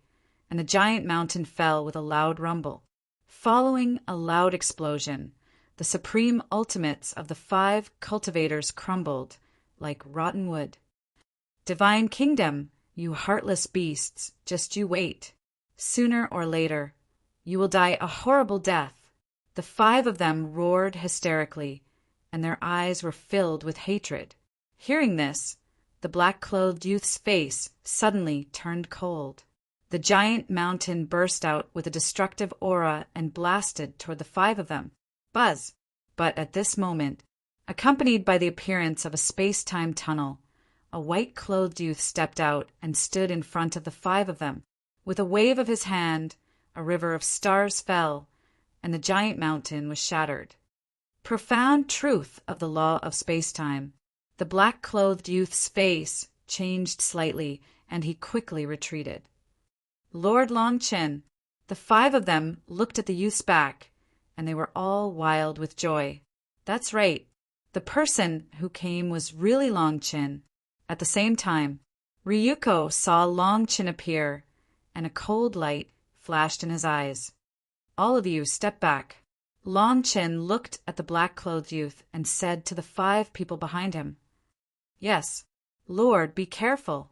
and the giant mountain fell with a loud rumble. Following a loud explosion, the supreme ultimates of the 5 cultivators crumbled like rotten wood. Divine Kingdom, you heartless beasts, just you wait. Sooner or later, you will die a horrible death. The 5 of them roared hysterically, and their eyes were filled with hatred. Hearing this, the black-clothed youth's face suddenly turned cold. The giant mountain burst out with a destructive aura and blasted toward the 5 of them. Buzz! But at this moment, accompanied by the appearance of a space-time tunnel, a white-clothed youth stepped out and stood in front of the 5 of them. With a wave of his hand, a river of stars fell, and the giant mountain was shattered. Profound truth of the law of space-time. The black-clothed youth's face changed slightly, and he quickly retreated. Lord Longchin, the 5 of them looked at the youth's back, and they were all wild with joy. That's right, the person who came was really Longchin. At the same time, Ryuko saw Longchin appear, and a cold light flashed in his eyes. All of you step back. Longchin looked at the black-clothed youth and said to the 5 people behind him, "Yes, Lord, be careful."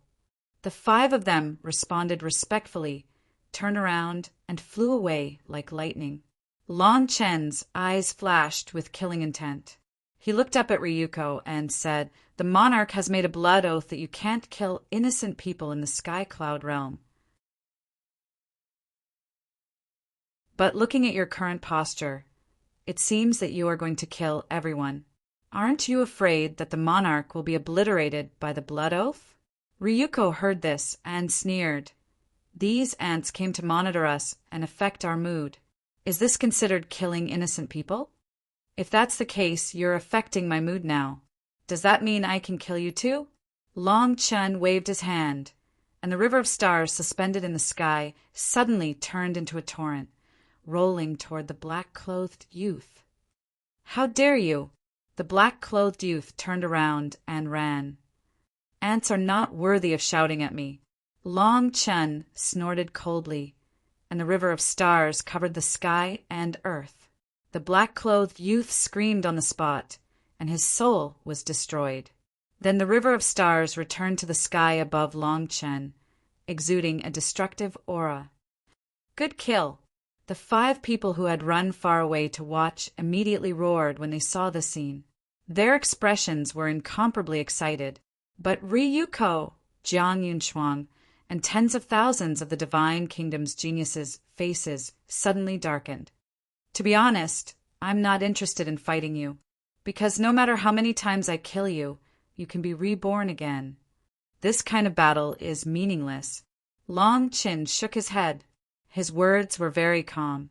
The 5 of them responded respectfully, turned around, and flew away like lightning. Longchen's eyes flashed with killing intent. He looked up at Ryuko and said, "The monarch has made a blood oath that you can't kill innocent people in the Sky Cloud realm. But looking at your current posture, it seems that you are going to kill everyone. Aren't you afraid that the monarch will be obliterated by the blood oath?" Ryuko heard this and sneered. "These ants came to monitor us and affect our mood. Is this considered killing innocent people? If that's the case, you're affecting my mood now. Does that mean I can kill you too?" Longchen waved his hand, and the river of stars suspended in the sky suddenly turned into a torrent, rolling toward the black-clothed youth. "How dare you!" The black-clothed youth turned around and ran. "Ants are not worthy of shouting at me." Longchen snorted coldly, and the river of stars covered the sky and earth. The black-clothed youth screamed on the spot, and his soul was destroyed. Then the river of stars returned to the sky above Longchen, exuding a destructive aura. Good kill! The 5 people who had run far away to watch immediately roared when they saw the scene. Their expressions were incomparably excited, but Ryuko, Jiang Yunshuang, and tens of thousands of the Divine Kingdom's geniuses' faces suddenly darkened. To be honest, I'm not interested in fighting you, because no matter how many times I kill you, you can be reborn again. This kind of battle is meaningless. Longchen shook his head. His words were very calm,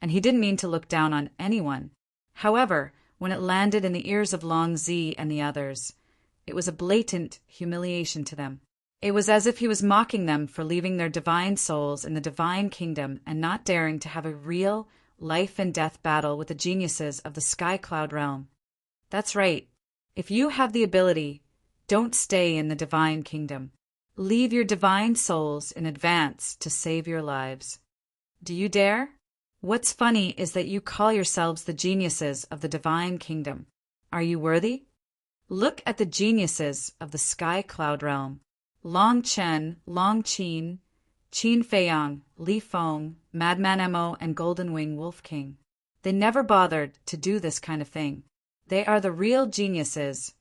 and he didn't mean to look down on anyone. However, when it landed in the ears of Long Zi and the others, it was a blatant humiliation to them. It was as if he was mocking them for leaving their divine souls in the Divine Kingdom and not daring to have a real life-and-death battle with the geniuses of the Sky Cloud realm. That's right. If you have the ability, don't stay in the Divine Kingdom. Leave your divine souls in advance to save your lives. Do you dare? What's funny is that you call yourselves the geniuses of the Divine Kingdom. Are you worthy? Look at the geniuses of the Sky Cloud realm. Long Chen, Long Qin, Qin Feiyang, Li Feng, Madman Mo, and Golden Wing Wolf King. They never bothered to do this kind of thing. They are the real geniuses.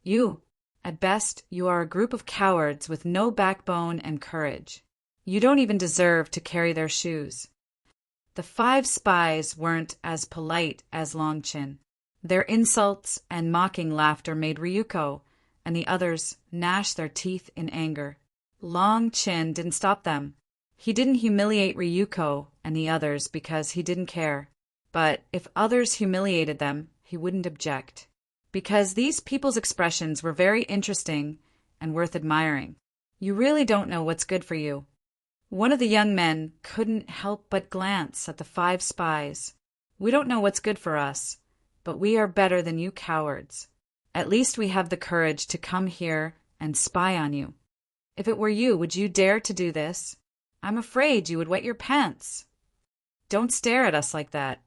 You, at best, you are a group of cowards with no backbone and courage. You don't even deserve to carry their shoes. The 5 spies weren't as polite as Longchen. Their insults and mocking laughter made Ryuko and the others gnash their teeth in anger. Longchen didn't stop them. He didn't humiliate Ryuko and the others because he didn't care. But if others humiliated them, he wouldn't object, because these people's expressions were very interesting and worth admiring. You really don't know what's good for you. One of the young men couldn't help but glance at the 5 spies. We don't know what's good for us, but we are better than you cowards. At least we have the courage to come here and spy on you. If it were you, would you dare to do this? I'm afraid you would wet your pants. Don't stare at us like that.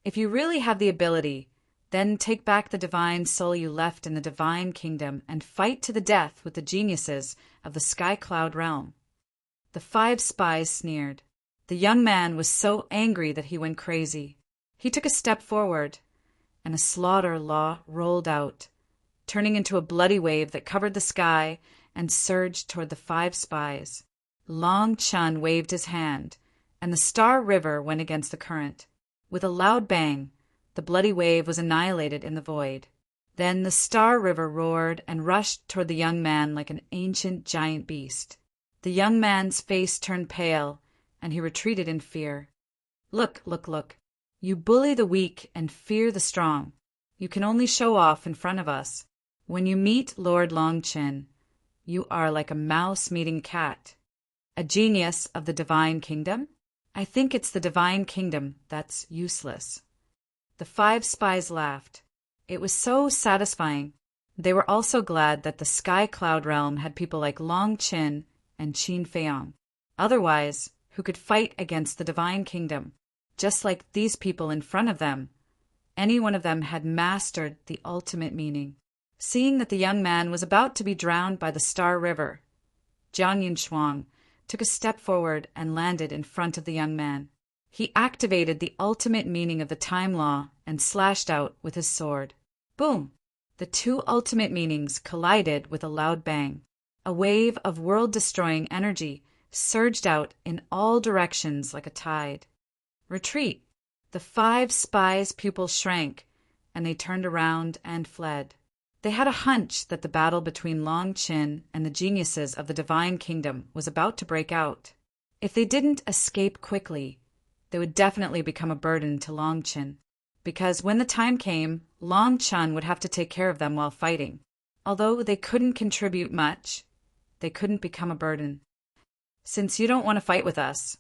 If you really have the ability, then take back the divine soul you left in the divine kingdom and fight to the death with the geniuses of the sky cloud realm. The 5 spies sneered. The young man was so angry that he went crazy. He took a step forward, and a slaughter law rolled out, turning into a bloody wave that covered the sky and surged toward the 5 spies. Long Chun waved his hand, and the Star River went against the current. With a loud bang, the bloody wave was annihilated in the void. Then the Star River roared and rushed toward the young man like an ancient giant beast. The young man's face turned pale, and he retreated in fear. Look, look, look. You bully the weak and fear the strong. You can only show off in front of us. When you meet Lord Longchin, you are like a mouse meeting a cat. A genius of the divine kingdom? I think it's the divine kingdom that's useless. The 5 spies laughed. It was so satisfying. They were also glad that the Sky Cloud realm had people like Long Chin and Qin Feiyong. Otherwise, who could fight against the divine kingdom, just like these people in front of them? Any one of them had mastered the ultimate meaning. Seeing that the young man was about to be drowned by the Star River, Jiang Yunshuang took a step forward and landed in front of the young man. He activated the ultimate meaning of the time law and slashed out with his sword. Boom! The 2 ultimate meanings collided with a loud bang. A wave of world-destroying energy surged out in all directions like a tide. Retreat! The 5 spies' pupils shrank, and they turned around and fled. They had a hunch that the battle between Long Chin and the geniuses of the divine kingdom was about to break out. If they didn't escape quickly, they would definitely become a burden to Long Chin, because when the time came, Long Chun would have to take care of them while fighting. Although they couldn't contribute much, they couldn't become a burden. Since you don't want to fight with us,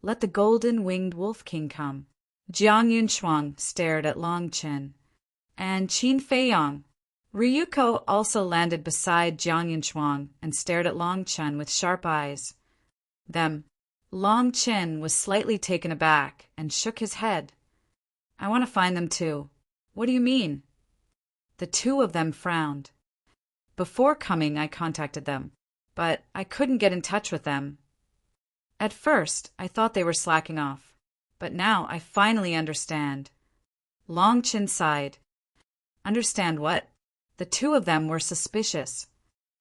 let the golden-winged wolf king come. Jiang Yunshuang stared at Long Chin. And Qin Feiyong. Ryuko also landed beside Jiang Yunshuang and stared at Long Chun with sharp eyes. Long Chin was slightly taken aback and shook his head. I want to find them too. What do you mean? The 2 of them frowned. Before coming, I contacted them, but I couldn't get in touch with them. At first, I thought they were slacking off, but now I finally understand. Long Chin sighed. Understand what? The 2 of them were suspicious.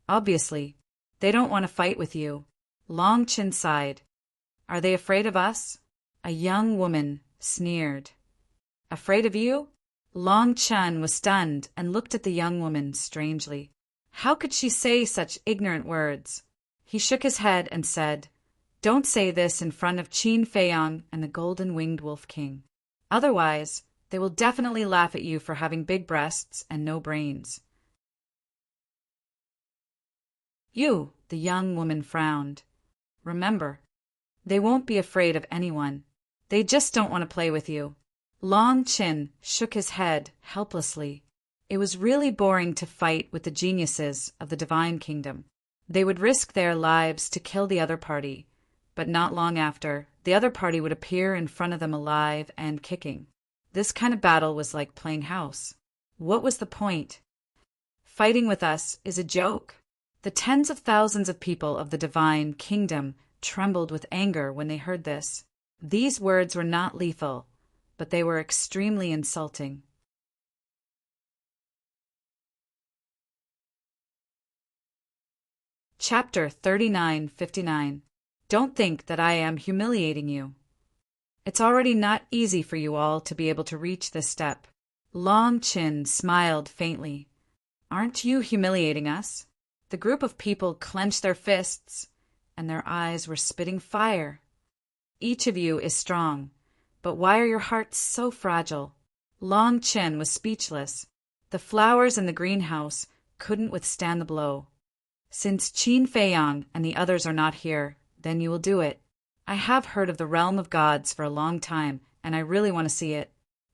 Obviously, they don't want to fight with you. Long Chin sighed. Are they afraid of us? A young woman sneered. Afraid of you? Long Chun was stunned and looked at the young woman strangely. How could she say such ignorant words? He shook his head and said, Don't say this in front of Qin Feiyong and the golden-winged wolf king. Otherwise, they will definitely laugh at you for having big breasts and no brains. You, the young woman frowned. Remember, they won't be afraid of anyone. They just don't want to play with you. Long Chin shook his head helplessly. It was really boring to fight with the geniuses of the divine kingdom. They would risk their lives to kill the other party, but not long after, the other party would appear in front of them alive and kicking. This kind of battle was like playing house. What was the point? Fighting with us is a joke. The tens of thousands of people of the divine kingdom trembled with anger when they heard this. These words were not lethal, but they were extremely insulting. Chapter 3959. Don't think that I am humiliating you. It's already not easy for you all to be able to reach this step. Long Chin smiled faintly. Aren't you humiliating us? The group of people clenched their fists, and their eyes were spitting fire. each of you is strong, but why are your hearts so fragile? Long Chen was speechless. The flowers in the greenhouse couldn't withstand the blow. Since Qin Feiyang and the others are not here, then you will do it. I have heard of the realm of gods for a long time, and I really want to see it.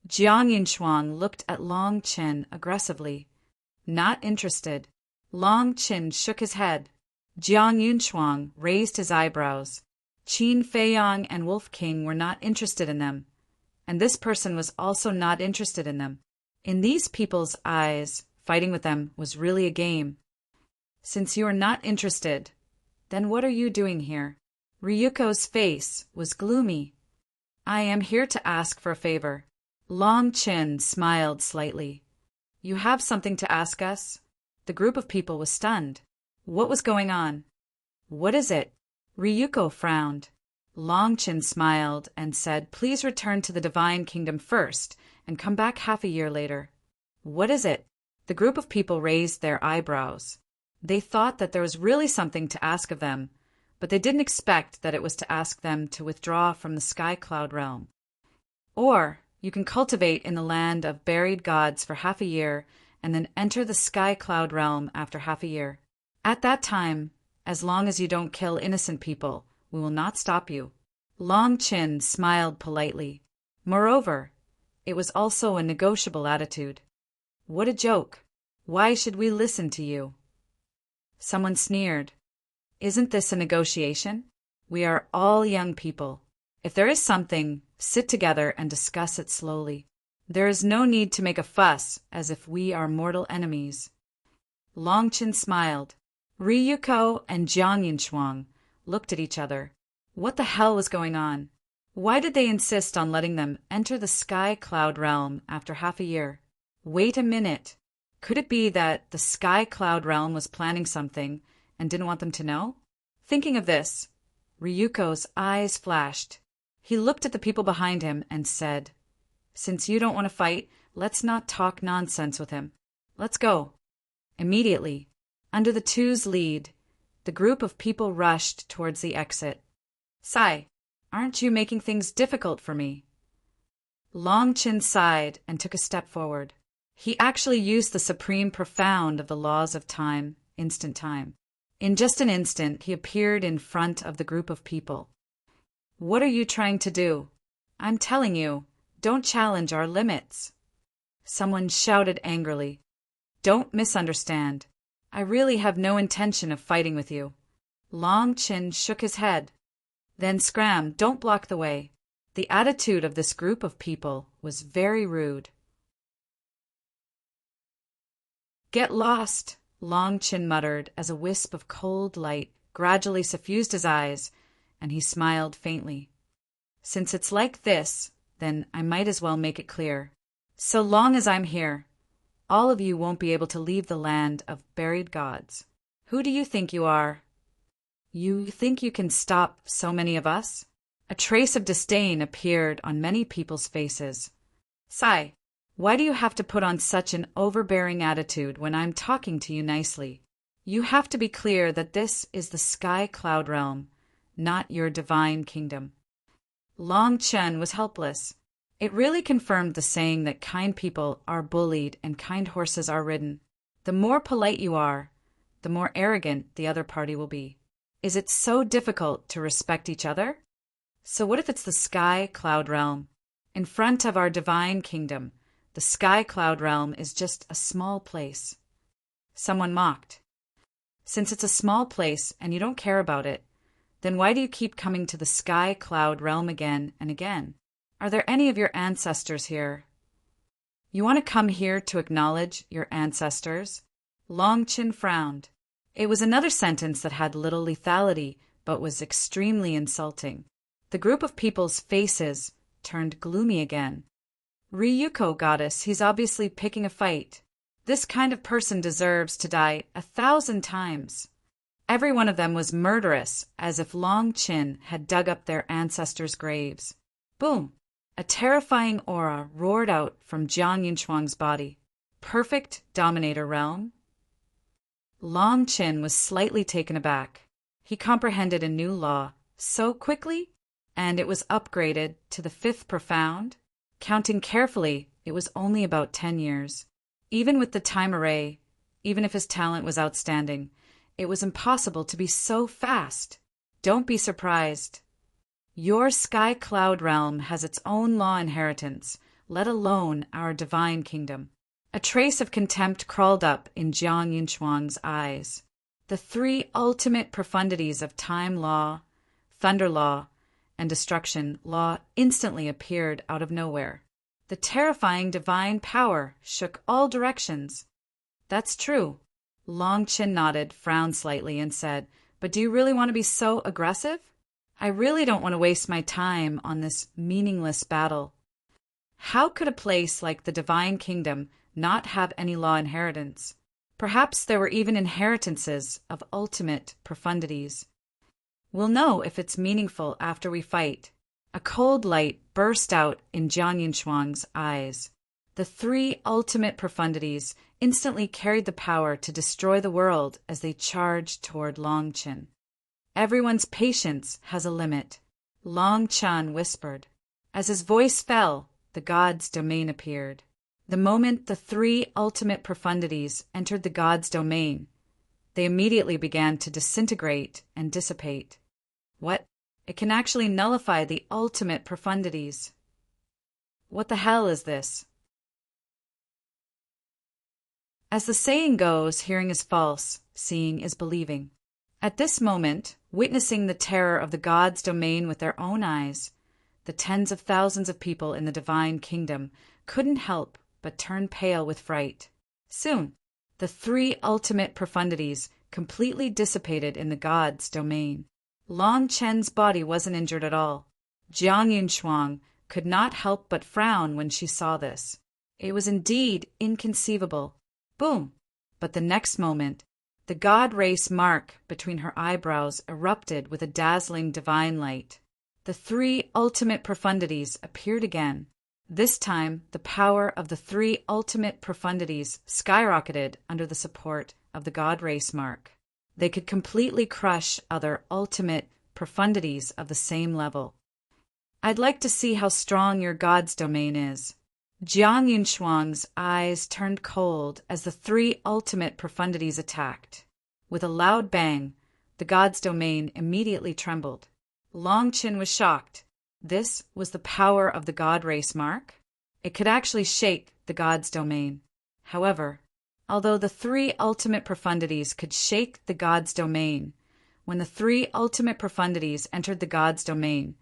Jiang Yunshuang looked at Long Chen aggressively. Not interested. Long Chen shook his head. Jiang Yunshuang raised his eyebrows. Qin Feiyang and Wolf King were not interested in them, and this person was also not interested in them. In these people's eyes, fighting with them was really a game. Since you are not interested, then what are you doing here? Ryuko's face was gloomy. I am here to ask for a favor. Long Chen smiled slightly. You have something to ask us? The group of people was stunned. What was going on? What is it? Ryuko frowned. Long Chen smiled and said, Please return to the Divine Kingdom first and come back half a year later. What is it? The group of people raised their eyebrows. They thought that there was really something to ask of them, but they didn't expect that it was to ask them to withdraw from the Sky Cloud realm. Or you can cultivate in the land of buried gods for half a year and then enter the Sky Cloud realm after half a year. At that time, as long as you don't kill innocent people, we will not stop you. Long Chen smiled politely. Moreover, it was also a negotiable attitude. What a joke. Why should we listen to you? Someone sneered. Isn't this a negotiation? We are all young people. If there is something, sit together and discuss it slowly. There is no need to make a fuss as if we are mortal enemies. Long Chen smiled. Ryuko and Jiang Yunshuang looked at each other. What the hell was going on? Why did they insist on letting them enter the Sky Cloud realm after half a year? Wait a minute. Could it be that the Sky Cloud realm was planning something and didn't want them to know? Thinking of this, Ryuko's eyes flashed. He looked at the people behind him and said, Since you don't want to fight, let's not talk nonsense with him. Let's go. Immediately, under the two's lead, the group of people rushed towards the exit. Sai, aren't you making things difficult for me? Long Chen sighed and took a step forward. He actually used the supreme profound of the laws of time, instant time. In just an instant, he appeared in front of the group of people. What are you trying to do? I'm telling you, don't challenge our limits. Someone shouted angrily. Don't misunderstand. I really have no intention of fighting with you. Long Chen shook his head. Then Scram, don't block the way. The attitude of this group of people was very rude. Get lost, Long Chen muttered as a wisp of cold light gradually suffused his eyes, and he smiled faintly. Since it's like this, then I might as well make it clear. So long as I'm here, all of you won't be able to leave the land of buried gods. Who do you think you are? You think you can stop so many of us? A trace of disdain appeared on many people's faces. Sai, why do you have to put on such an overbearing attitude when I'm talking to you nicely? You have to be clear that this is the Sky Cloud realm, not your divine kingdom. Long Chen was helpless. It really confirmed the saying that kind people are bullied and kind horses are ridden. The more polite you are, the more arrogant the other party will be. Is it so difficult to respect each other? So what if it's the Sky Cloud realm? In front of our divine kingdom, the Sky Cloud realm is just a small place. Someone mocked. Since it's a small place and you don't care about it, then why do you keep coming to the Sky Cloud realm again and again? Are there any of your ancestors here? You want to come here to acknowledge your ancestors? Long Chen frowned. It was another sentence that had little lethality, but was extremely insulting. The group of people's faces turned gloomy again. Ryuko, goddess, he's obviously picking a fight. This kind of person deserves to die 1,000 times. Every one of them was murderous, as if Long Chen had dug up their ancestors' graves. Boom! A terrifying aura roared out from Jiang Yunshuang's body. Perfect Dominator Realm? Long Chen was slightly taken aback. He comprehended a new law so quickly, and it was upgraded to the 5th profound. Counting carefully, it was only about 10 years. Even with the time array, even if his talent was outstanding, it was impossible to be so fast. Don't be surprised. Your sky cloud realm has its own law inheritance, let alone our divine kingdom. A trace of contempt crawled up in Jiang Yunchuang's eyes. The 3 ultimate profundities of time law, thunder law, and destruction law instantly appeared out of nowhere. The terrifying divine power shook all directions. That's true. Long Qin nodded, frowned slightly, and said, "But do you really want to be so aggressive? I really don't want to waste my time on this meaningless battle." How could a place like the Divine Kingdom not have any law inheritance? Perhaps there were even inheritances of ultimate profundities. We'll know if it's meaningful after we fight. A cold light burst out in Jiang Yunchuang's eyes. The 3 ultimate profundities instantly carried the power to destroy the world as they charged toward Long Qin. Everyone's patience has a limit, Long Chan whispered. As his voice fell, the god's domain appeared. The moment the 3 ultimate profundities entered the god's domain, they immediately began to disintegrate and dissipate. What? It can actually nullify the ultimate profundities. What the hell is this? As the saying goes, hearing is false, seeing is believing. At this moment, witnessing the terror of the god's domain with their own eyes, the tens of thousands of people in the divine kingdom couldn't help but turn pale with fright. Soon, the 3 ultimate profundities completely dissipated in the god's domain. Long Chen's body wasn't injured at all. Jiang Yunchuang could not help but frown when she saw this. It was indeed inconceivable. Boom! But the next moment, the god race mark between her eyebrows erupted with a dazzling divine light. The 3 ultimate profundities appeared again. This time, the power of the 3 ultimate profundities skyrocketed under the support of the god race mark. They could completely crush other ultimate profundities of the same level. I'd like to see how strong your god's domain is. Jiang Yunchuang's eyes turned cold as the 3 ultimate profundities attacked. With a loud bang, the god's domain immediately trembled. Long Qin was shocked. This was the power of the god race mark? It could actually shake the god's domain. However, although the 3 ultimate profundities could shake the god's domain, when the 3 ultimate profundities entered the god's domain,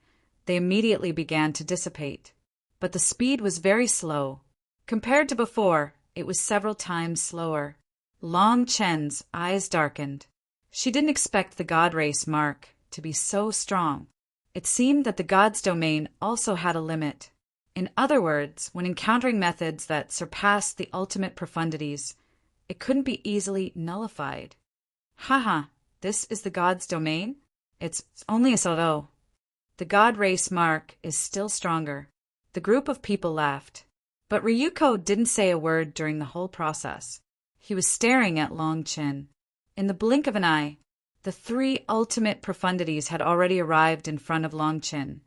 they immediately began to dissipate. But the speed was very slow. Compared to before, it was several times slower. Long Chen's eyes darkened. She didn't expect the god race mark to be so strong. It seemed that the god's domain also had a limit. In other words, when encountering methods that surpassed the ultimate profundities, it couldn't be easily nullified. Haha, this is the god's domain? It's only a Soro. The god race mark is still stronger. The group of people laughed. But Ryuko didn't say a word during the whole process. He was staring at Long Qin. In the blink of an eye, the 3 ultimate profundities had already arrived in front of Long Qin,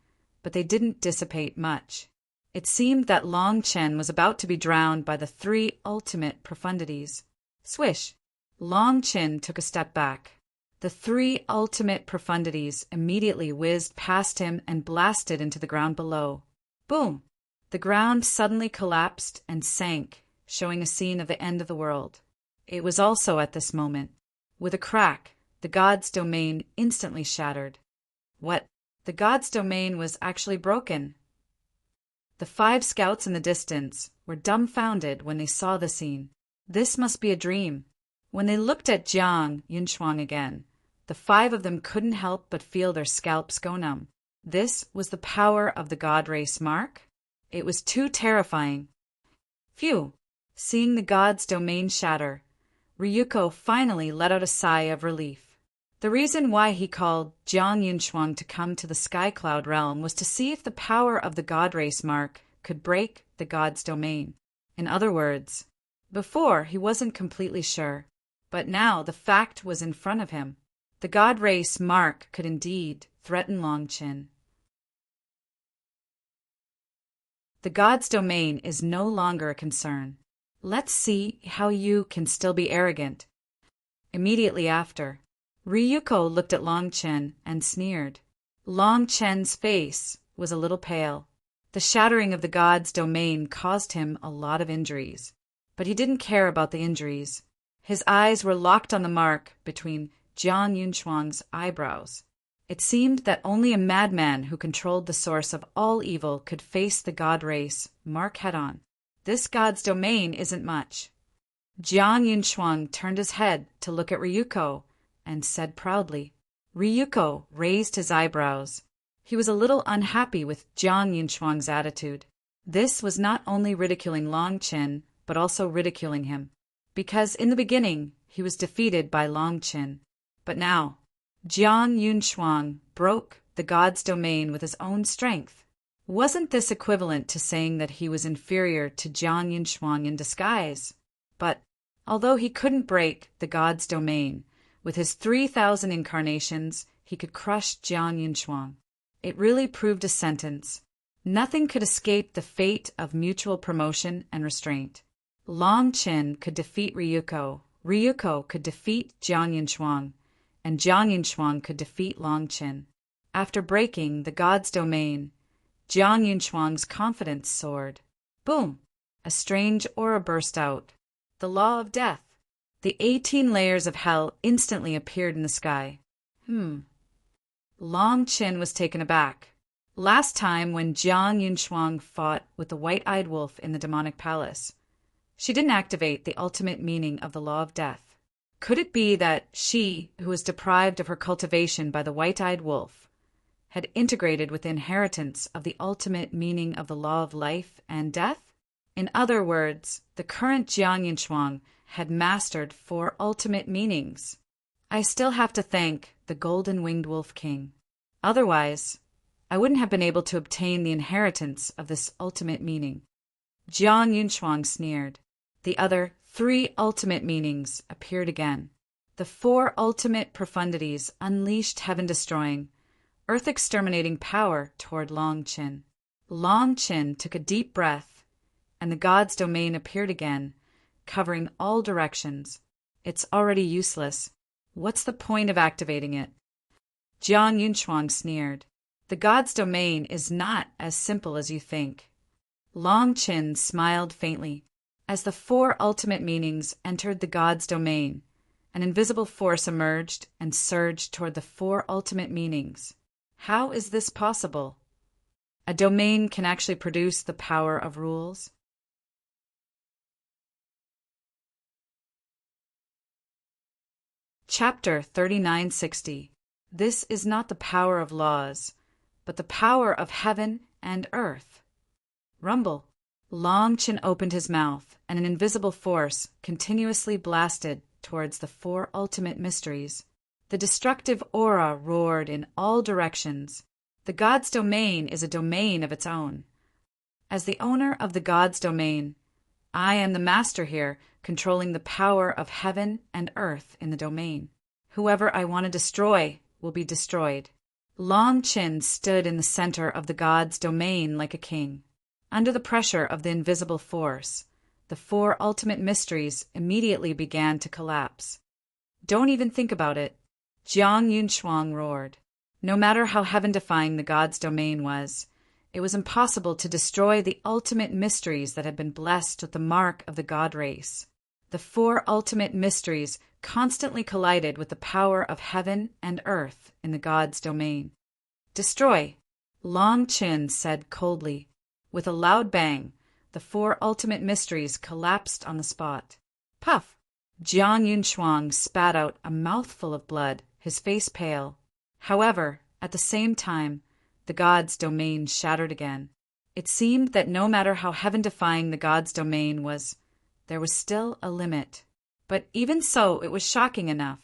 but they didn't dissipate much. It seemed that Long Qin was about to be drowned by the 3 ultimate profundities. Swish! Long Qin took a step back. The 3 ultimate profundities immediately whizzed past him and blasted into the ground below. Boom! The ground suddenly collapsed and sank, showing a scene of the end of the world. It was also at this moment. With a crack, the god's domain instantly shattered. What? The god's domain was actually broken. The 5 scouts in the distance were dumbfounded when they saw the scene. This must be a dream. When they looked at Jiang Yunchuang again, the 5 of them couldn't help but feel their scalps go numb. This was the power of the god race mark? It was too terrifying. Phew! Seeing the god's domain shatter, Ryuko finally let out a sigh of relief. The reason why he called Jiang Yunchuang to come to the Sky Cloud realm was to see if the power of the god race mark could break the god's domain. In other words, before he wasn't completely sure, but now the fact was in front of him. The god race mark could indeed threaten Long Qin. The god's domain is no longer a concern. Let's see how you can still be arrogant. Immediately after, Ryuko looked at Long Chen and sneered. Long Chen's face was a little pale. The shattering of the god's domain caused him a lot of injuries, but he didn't care about the injuries. His eyes were locked on the mark between Jiang Yunshuang's eyebrows. It seemed that only a madman who controlled the source of all evil could face the god race mark head-on. This god's domain isn't much. Jiang Yunshuang turned his head to look at Ryuko and said proudly. Ryuko raised his eyebrows. He was a little unhappy with Jiang Yunshuang's attitude. This was not only ridiculing Long Chen, but also ridiculing him. Because in the beginning, he was defeated by Long Chen. But now, Jiang Yunshuang broke the god's domain with his own strength. Wasn't this equivalent to saying that he was inferior to Jiang Yunshuang in disguise? But, although he couldn't break the god's domain, with his 3,000 incarnations, he could crush Jiang Yunshuang. It really proved a sentence. Nothing could escape the fate of mutual promotion and restraint. Long Chen could defeat Ryuko, Ryuko could defeat Jiang Yunshuang, and Jiang Yunshuang could defeat Long Chen. After breaking the god's domain, Jiang Yunshuang's confidence soared. Boom! A strange aura burst out. The law of death. The 18 layers of hell instantly appeared in the sky. Long Chen was taken aback. Last time when Jiang Yunshuang fought with the white-eyed wolf in the demonic palace, she didn't activate the ultimate meaning of the law of death. Could it be that she, who was deprived of her cultivation by the white-eyed wolf, had integrated with the inheritance of the ultimate meaning of the law of life and death? In other words, the current Jiang Yunshuang had mastered 4 ultimate meanings. I still have to thank the golden-winged wolf king. Otherwise, I wouldn't have been able to obtain the inheritance of this ultimate meaning. Jiang Yunshuang sneered. The other 3 ultimate meanings appeared again. The 4 ultimate profundities unleashed heaven-destroying, earth-exterminating power toward Long Chen. Long Chen took a deep breath, and the god's domain appeared again, covering all directions. It's already useless. What's the point of activating it? Jiang Yunshuang sneered. The god's domain is not as simple as you think. Long Chen smiled faintly. As the 4 ultimate meanings entered the god's domain, an invisible force emerged and surged toward the 4 ultimate meanings. How is this possible? A domain can actually produce the power of rules? Chapter 3960. This is not the power of laws, but the power of heaven and earth. Rumble. Long Chen opened his mouth, and an invisible force continuously blasted towards the 4 ultimate mysteries. The destructive aura roared in all directions. The god's domain is a domain of its own. As the owner of the god's domain, I am the master here, controlling the power of heaven and earth in the domain. Whoever I want to destroy will be destroyed. Long Chen stood in the center of the god's domain like a king. Under the pressure of the invisible force, the 4 ultimate mysteries immediately began to collapse. Don't even think about it. Jiang Yunshuang roared. No matter how heaven-defying the god's domain was, it was impossible to destroy the ultimate mysteries that had been blessed with the mark of the god race. The 4 ultimate mysteries constantly collided with the power of heaven and earth in the god's domain. Destroy, Long Chen said coldly. With a loud bang, the 4 ultimate mysteries collapsed on the spot. Puff! Jiang Yunshuang spat out a mouthful of blood, his face pale. However, at the same time, the god's domain shattered again. It seemed that no matter how heaven-defying the god's domain was, there was still a limit. But even so, it was shocking enough,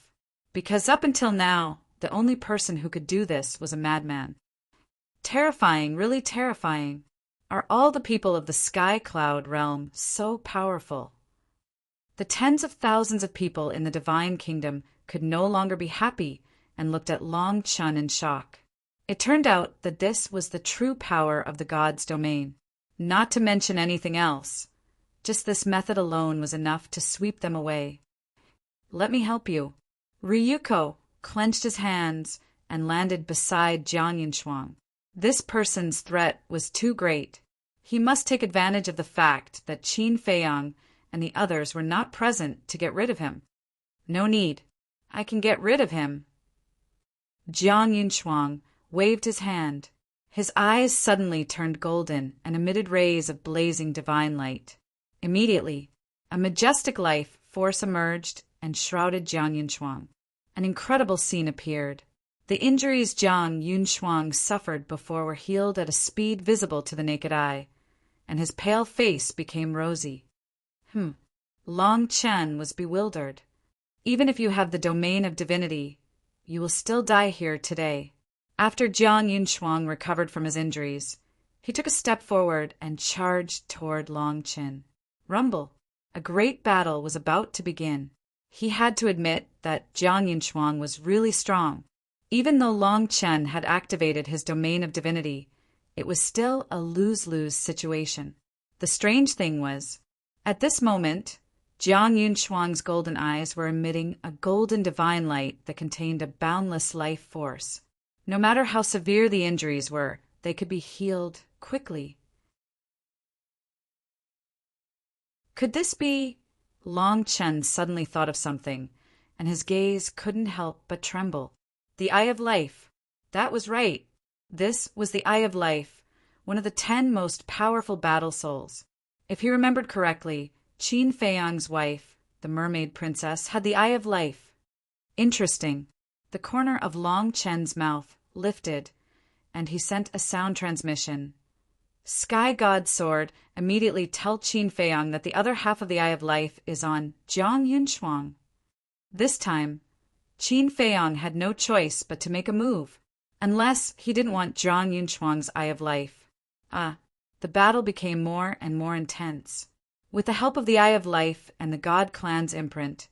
because up until now, the only person who could do this was a madman. Terrifying, really terrifying. Are all the people of the Sky Cloud realm so powerful? The tens of thousands of people in the Divine Kingdom could no longer be happy and looked at Long Chen in shock. It turned out that this was the true power of the god's domain. not to mention anything else. Just this method alone was enough to sweep them away. Let me help you. Ryuko clenched his hands and landed beside Jiang Yunshuang. This person's threat was too great. He must take advantage of the fact that Qin Feiyang and the others were not present to get rid of him. No need. I can get rid of him. Jiang Yunshuang waved his hand. His eyes suddenly turned golden and emitted rays of blazing divine light. Immediately, a majestic life force emerged and shrouded Jiang Yunshuang. An incredible scene appeared. The injuries Jiang Yunshuang suffered before were healed at a speed visible to the naked eye, and his pale face became rosy. Long Chen was bewildered. Even if you have the domain of divinity, you will still die here today. After Jiang Yunshuang recovered from his injuries, he took a step forward and charged toward Long Chen. Rumble. A great battle was about to begin. He had to admit that Jiang Yunshuang was really strong. Even though Long Chen had activated his domain of divinity, it was still a lose-lose situation. The strange thing was, at this moment, Jiang Yunshuang's golden eyes were emitting a golden divine light that contained a boundless life force. No matter how severe the injuries were, they could be healed quickly. Could this be? Long Chen suddenly thought of something, and his gaze couldn't help but tremble. The Eye of Life. That was right. This was the Eye of Life, one of the 10 most powerful battle souls. If he remembered correctly, Qin Feiyang's wife, the mermaid princess, had the Eye of Life. Interesting. The corner of Long Chen's mouth lifted, and he sent a sound transmission. Sky God Sword, immediately tell Qin Feiyang that the other half of the Eye of Life is on Jiang Yunshuang. This time, Qin Feiyang had no choice but to make a move, unless he didn't want Jiang Yunshuang's Eye of Life. The battle became more and more intense. With the help of the Eye of Life and the God Clan's imprint,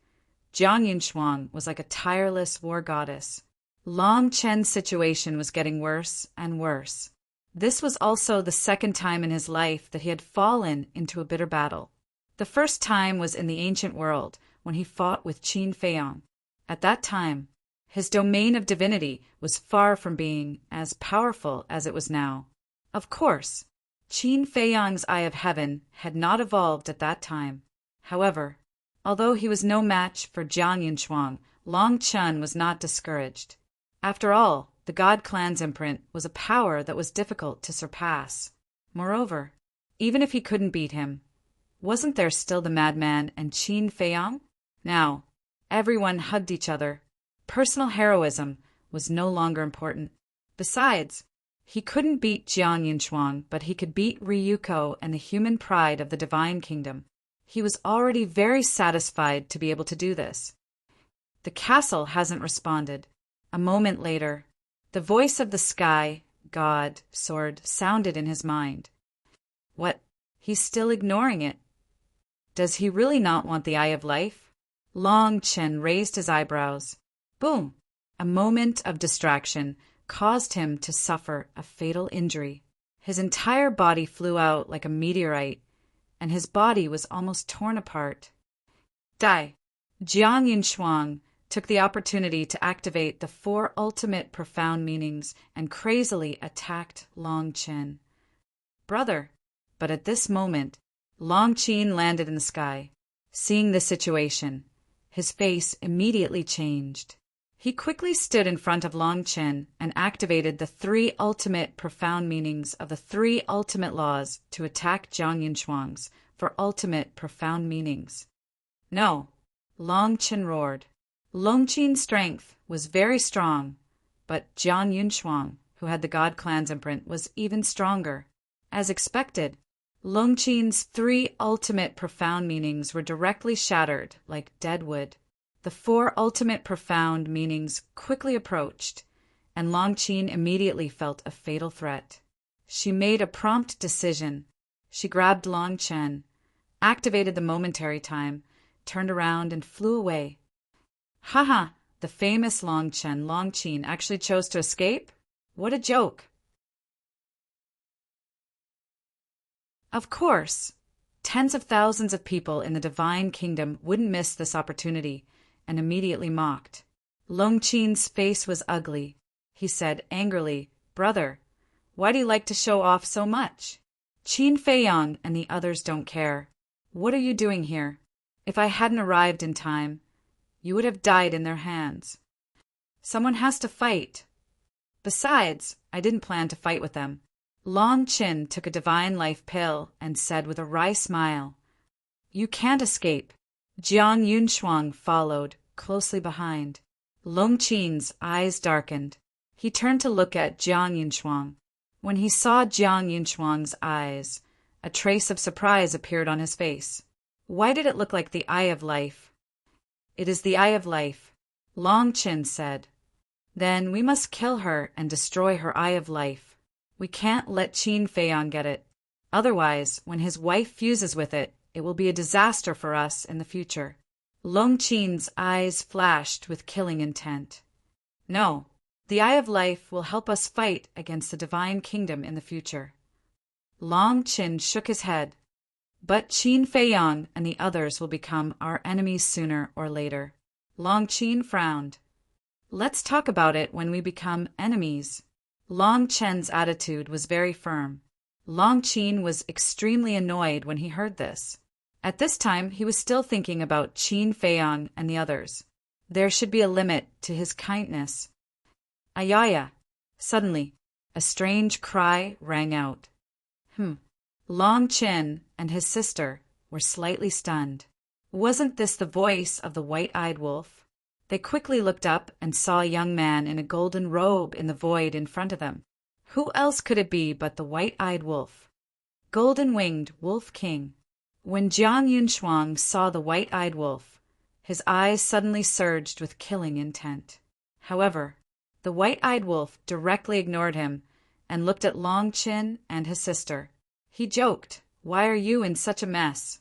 Jiang Yunshuang was like a tireless war goddess. Long Chen's situation was getting worse and worse. This was also the second time in his life that he had fallen into a bitter battle. The first time was in the ancient world, when he fought with Qin Feiyang. At that time, his domain of divinity was far from being as powerful as it was now. Of course, Qin Feiyang's Eye of Heaven had not evolved at that time. However, although he was no match for Jiang Yunshuang, Long Chen was not discouraged. After all, the God Clan's imprint was a power that was difficult to surpass. Moreover, even if he couldn't beat him, wasn't there still the madman and Qin Feiyang? Now, everyone hugged each other. Personal heroism was no longer important. Besides, he couldn't beat Jiang Yunshuang, but he could beat Ryuko and the human pride of the Divine Kingdom. He was already very satisfied to be able to do this. The castle hasn't responded. A moment later, the voice of the Sky God Sword sounded in his mind. What? He's still ignoring it. Does he really not want the Eye of Life? Long Chen raised his eyebrows. Boom! A moment of distraction caused him to suffer a fatal injury. His entire body flew out like a meteorite, and his body was almost torn apart. Die! Jiang Yunshuang took the opportunity to activate the 4 ultimate profound meanings and crazily attacked Long Chen. Brother! But at this moment, Long Chen landed in the sky. Seeing this situation, his face immediately changed. He quickly stood in front of Long Chen and activated the 3 ultimate profound meanings of the 3 ultimate laws to attack Jiang Yunshuang's for ultimate profound meanings. No, Long Chen roared. Long Chen's strength was very strong, but Jiang Yunshuang, who had the God Clan's imprint, was even stronger. As expected, Long Chen's 3 ultimate profound meanings were directly shattered like dead wood. The 4 ultimate profound meanings quickly approached, and Long Chen immediately felt a fatal threat. She made a prompt decision. She grabbed Long Chen, activated the momentary time, turned around and flew away. Haha, the famous Long Chen actually chose to escape? What a joke! Of course. Tens of thousands of people in the divine kingdom wouldn't miss this opportunity, and immediately mocked. Long Qin's face was ugly. He said angrily, "Brother, why do you like to show off so much? Qin Feiyang and the others don't care. What are you doing here? If I hadn't arrived in time, you would have died in their hands. Someone has to fight. Besides, I didn't plan to fight with them." Long Qin took a divine life pill and said with a wry smile, "You can't escape." Jiang Yunshuang followed, closely behind. Long Qin's eyes darkened. He turned to look at Jiang Yunshuang. When he saw Jiang Yunshuang's eyes, a trace of surprise appeared on his face. Why did it look like the Eye of Life? "It is the Eye of Life," Long Qin said. "Then we must kill her and destroy her Eye of Life. We can't let Qin Feiyang get it. Otherwise, when his wife fuses with it, it will be a disaster for us in the future." Long Qin's eyes flashed with killing intent. "No, the Eye of Life will help us fight against the divine kingdom in the future." Long Qin shook his head. "But Qin Feiyang and the others will become our enemies sooner or later." Long Qin frowned. "Let's talk about it when we become enemies." Long Chen's attitude was very firm. Long Qin was extremely annoyed when he heard this. At this time, he was still thinking about Qin Feiyang and the others. There should be a limit to his kindness. "Ayaya!" Suddenly, a strange cry rang out. Long Qin and his sister were slightly stunned. Wasn't this the voice of the white-eyed wolf? They quickly looked up and saw a young man in a golden robe in the void in front of them. Who else could it be but the white-eyed wolf? Golden-winged Wolf King. When Jiang Yunshuang saw the white-eyed wolf, his eyes suddenly surged with killing intent. However, the white-eyed wolf directly ignored him and looked at Long Qin and his sister. He joked, "Why are you in such a mess?"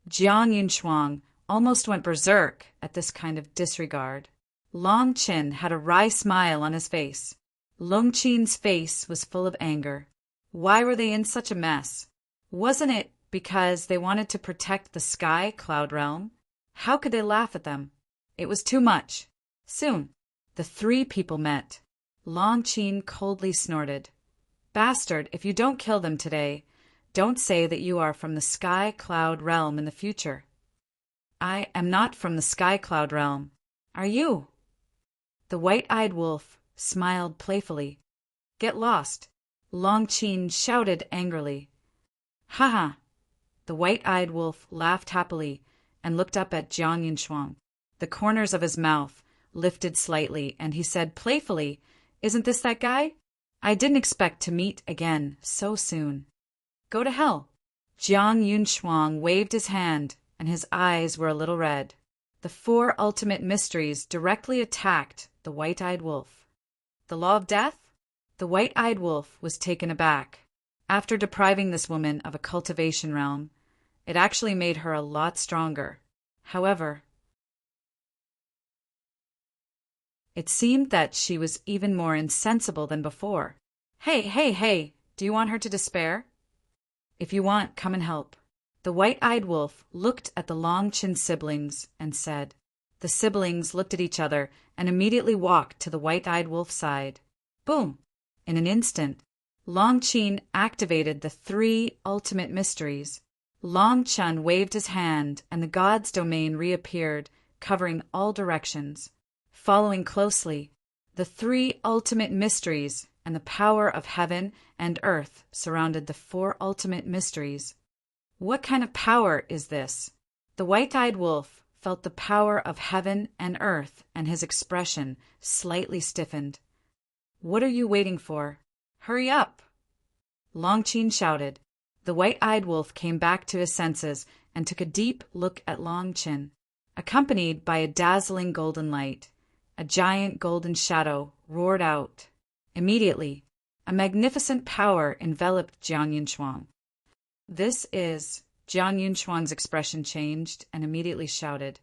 Jiang Yunshuang almost went berserk at this kind of disregard. Long Qin had a wry smile on his face. Long Qin's face was full of anger. Why were they in such a mess? Wasn't it because they wanted to protect the sky cloud realm? How could they laugh at them? It was too much. Soon, the three people met. Long Qin coldly snorted, "Bastard, if you don't kill them today, don't say that you are from the sky cloud realm in the future." "I am not from the sky cloud realm. Are you?" The white-eyed wolf smiled playfully. "Get lost," Long Qin shouted angrily. "Ha ha!" The white-eyed wolf laughed happily and looked up at Jiang Yunshuang. The corners of his mouth lifted slightly, and he said playfully, "Isn't this that guy? I didn't expect to meet again so soon." "Go to hell." Jiang Yunshuang waved his hand, and his eyes were a little red. The four ultimate mysteries directly attacked the white-eyed wolf. The law of death? The white-eyed wolf was taken aback. After depriving this woman of a cultivation realm, it actually made her a lot stronger. However, it seemed that she was even more insensible than before. Hey, do you want her to despair? If you want, come and help." The white-eyed wolf looked at the Long Qin siblings and said. The siblings looked at each other and immediately walked to the white-eyed wolf's side. Boom! In an instant, Long Qin activated the three ultimate mysteries. Long Chun waved his hand, and the god's domain reappeared, covering all directions. Following closely, the three ultimate mysteries and the power of heaven and earth surrounded the four ultimate mysteries. What kind of power is this? The white-eyed wolf felt the power of heaven and earth, and his expression slightly stiffened. "What are you waiting for? Hurry up!" Long Qin shouted. The white-eyed wolf came back to his senses and took a deep look at Long Qin. Accompanied by a dazzling golden light, a giant golden shadow roared out. Immediately, a magnificent power enveloped Jiang Yunshuang. Jiang Yunshuang's expression changed and immediately shouted,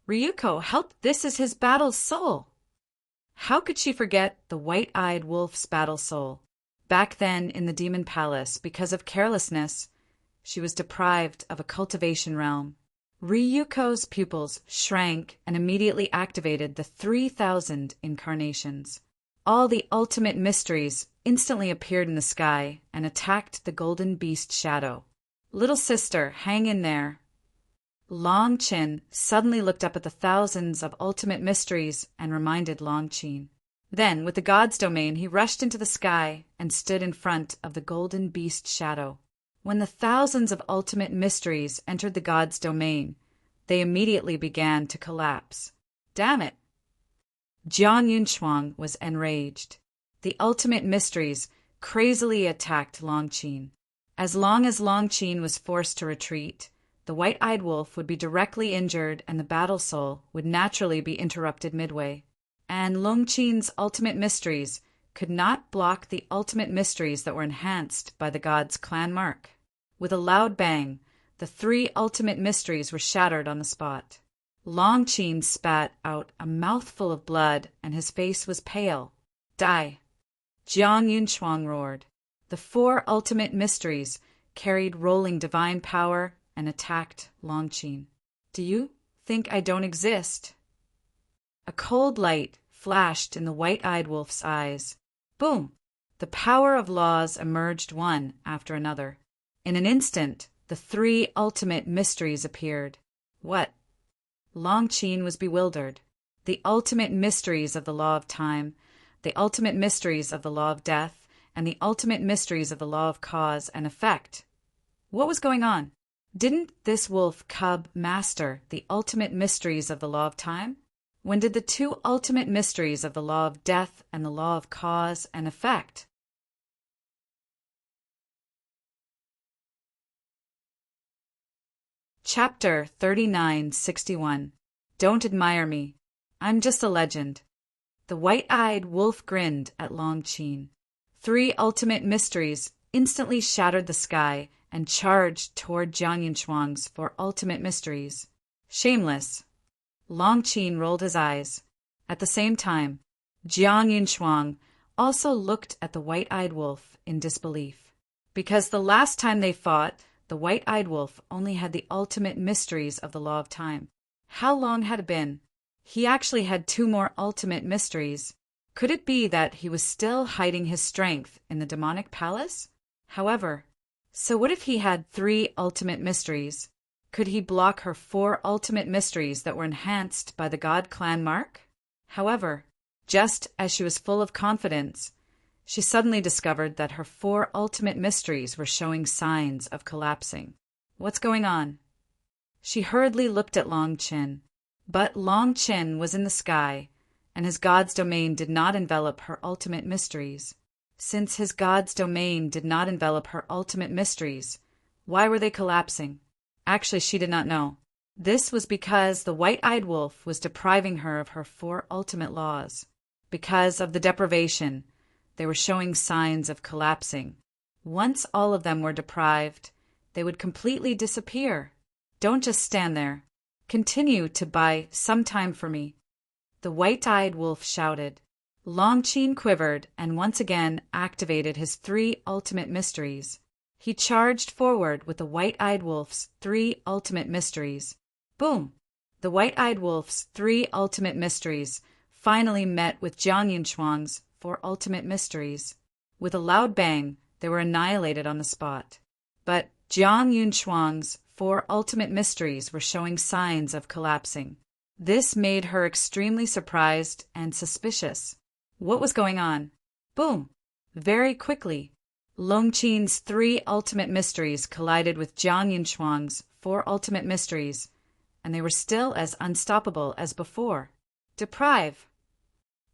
"Ryuko, help! This is his battle soul!" How could she forget the white-eyed wolf's battle soul? Back then in the demon palace, because of carelessness, she was deprived of a cultivation realm. Ryuko's pupils shrank and immediately activated the 3,000 incarnations. All the ultimate mysteries instantly appeared in the sky and attacked the golden beast shadow. "Little sister, hang in there." Long Qin suddenly looked up at the thousands of ultimate mysteries and reminded Long Qin. Then, with the god's domain, he rushed into the sky and stood in front of the golden beast shadow. When the thousands of ultimate mysteries entered the god's domain, they immediately began to collapse. Damn it! Jiang Yunshuang was enraged. The ultimate mysteries crazily attacked Long Qin. As long as Long Qin was forced to retreat, the white-eyed wolf would be directly injured and the battle soul would naturally be interrupted midway. And Long Qin's ultimate mysteries could not block the ultimate mysteries that were enhanced by the god's clan mark. With a loud bang, the 3 ultimate mysteries were shattered on the spot. Long Qin spat out a mouthful of blood and his face was pale. "Die!" Jiang Yunshuang roared. The 4 ultimate mysteries carried rolling divine power and attacked Long Qin. "Do you think I don't exist?" A cold light flashed in the white-eyed wolf's eyes. Boom! The power of laws emerged one after another. In an instant, the 3 ultimate mysteries appeared. What? Long Qin was bewildered. The ultimate mysteries of the law of time, the ultimate mysteries of the law of death, and the ultimate mysteries of the law of cause and effect. What was going on? Didn't this wolf cub master the ultimate mysteries of the law of time? When did the 2 ultimate mysteries of the law of death and the law of cause and effect? Chapter 3961. Don't admire me. I'm just a legend. The white-eyed wolf grinned at Long Qin. 3 ultimate mysteries instantly shattered the sky and charged toward Jiang Yunshuang's 4 ultimate mysteries. Shameless. Long Qin rolled his eyes. At the same time, Jiang Yunshuang also looked at the white-eyed wolf in disbelief. Because the last time they fought, the white-eyed wolf only had the ultimate mysteries of the law of time. How long had it been? He actually had 2 more ultimate mysteries. Could it be that he was still hiding his strength in the demonic palace? However, so what if he had 3 ultimate mysteries? Could he block her 4 ultimate mysteries that were enhanced by the god clan mark? However, just as she was full of confidence, she suddenly discovered that her 4 ultimate mysteries were showing signs of collapsing. What's going on? She hurriedly looked at Long Qin, but Long Qin was in the sky, and his god's domain did not envelop her ultimate mysteries. Since his god's domain did not envelop her ultimate mysteries, why were they collapsing? Actually, she did not know. This was because the white-eyed wolf was depriving her of her 4 ultimate laws. Because of the deprivation, they were showing signs of collapsing. Once all of them were deprived, they would completely disappear. Don't just stand there. Continue to buy some time for me. The white-eyed wolf shouted. Long Qin quivered and once again activated his 3 ultimate mysteries. He charged forward with the white-eyed wolf's 3 ultimate mysteries. Boom! The white-eyed wolf's 3 ultimate mysteries finally met with Jiang Yunshuang's 4 ultimate mysteries. With a loud bang, they were annihilated on the spot. But Jiang Yunshuang's 4 ultimate mysteries were showing signs of collapsing. This made her extremely surprised and suspicious. What was going on? Boom! Very quickly, Long Qin's 3 ultimate mysteries collided with Jiang Yunshuang's 4 ultimate mysteries, and they were still as unstoppable as before. Deprive!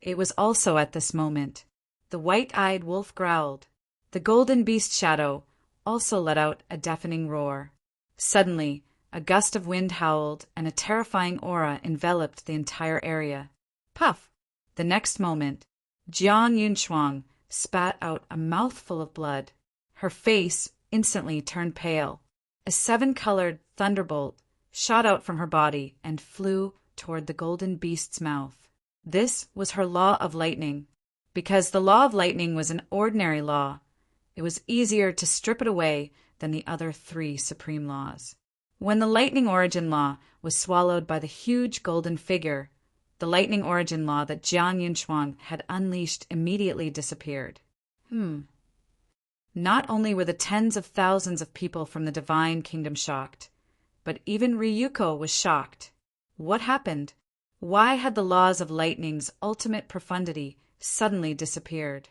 It was also at this moment. The white-eyed wolf growled. The golden beast shadow also let out a deafening roar. Suddenly, a gust of wind howled and a terrifying aura enveloped the entire area. Puff! The next moment, Jiang Yunshuang spat out a mouthful of blood. Her face instantly turned pale. A 7-colored thunderbolt shot out from her body and flew toward the golden beast's mouth. This was her law of lightning. Because the law of lightning was an ordinary law, It was easier to strip it away than the other three supreme laws. When the lightning origin law was swallowed by the huge golden figure, the lightning origin law that Jiang Yunshuang had unleashed immediately disappeared. Not only were the tens of thousands of people from the divine kingdom shocked, but even Ryuko was shocked. What happened? Why had the laws of lightning's ultimate profundity suddenly disappeared?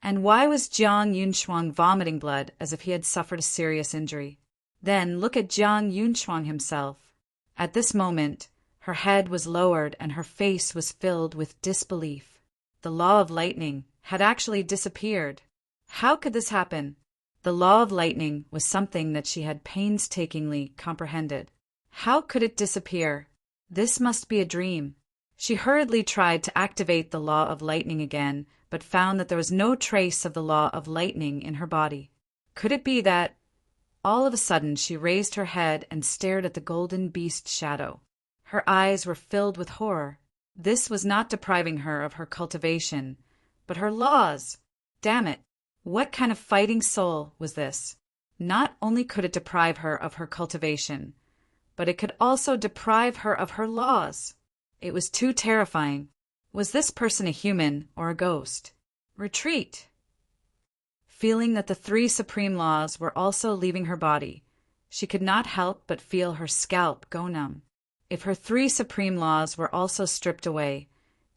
And why was Jiang Yunshuang vomiting blood as if he had suffered a serious injury? Then look at Jiang Yunshuang himself. At this moment, her head was lowered and her face was filled with disbelief. The law of lightning had actually disappeared. How could this happen? The law of lightning was something that she had painstakingly comprehended. How could it disappear? This must be a dream. She hurriedly tried to activate the law of lightning again, but found that there was no trace of the law of lightning in her body. Could it be that... All of a sudden she raised her head and stared at the golden beast shadow. Her eyes were filled with horror. This was not depriving her of her cultivation, but her laws. Damn it! What kind of fighting soul was this? Not only could it deprive her of her cultivation, but it could also deprive her of her laws. It was too terrifying. Was this person a human or a ghost? Retreat! Feeling that the three supreme laws were also leaving her body, she could not help but feel her scalp go numb. If her three supreme laws were also stripped away,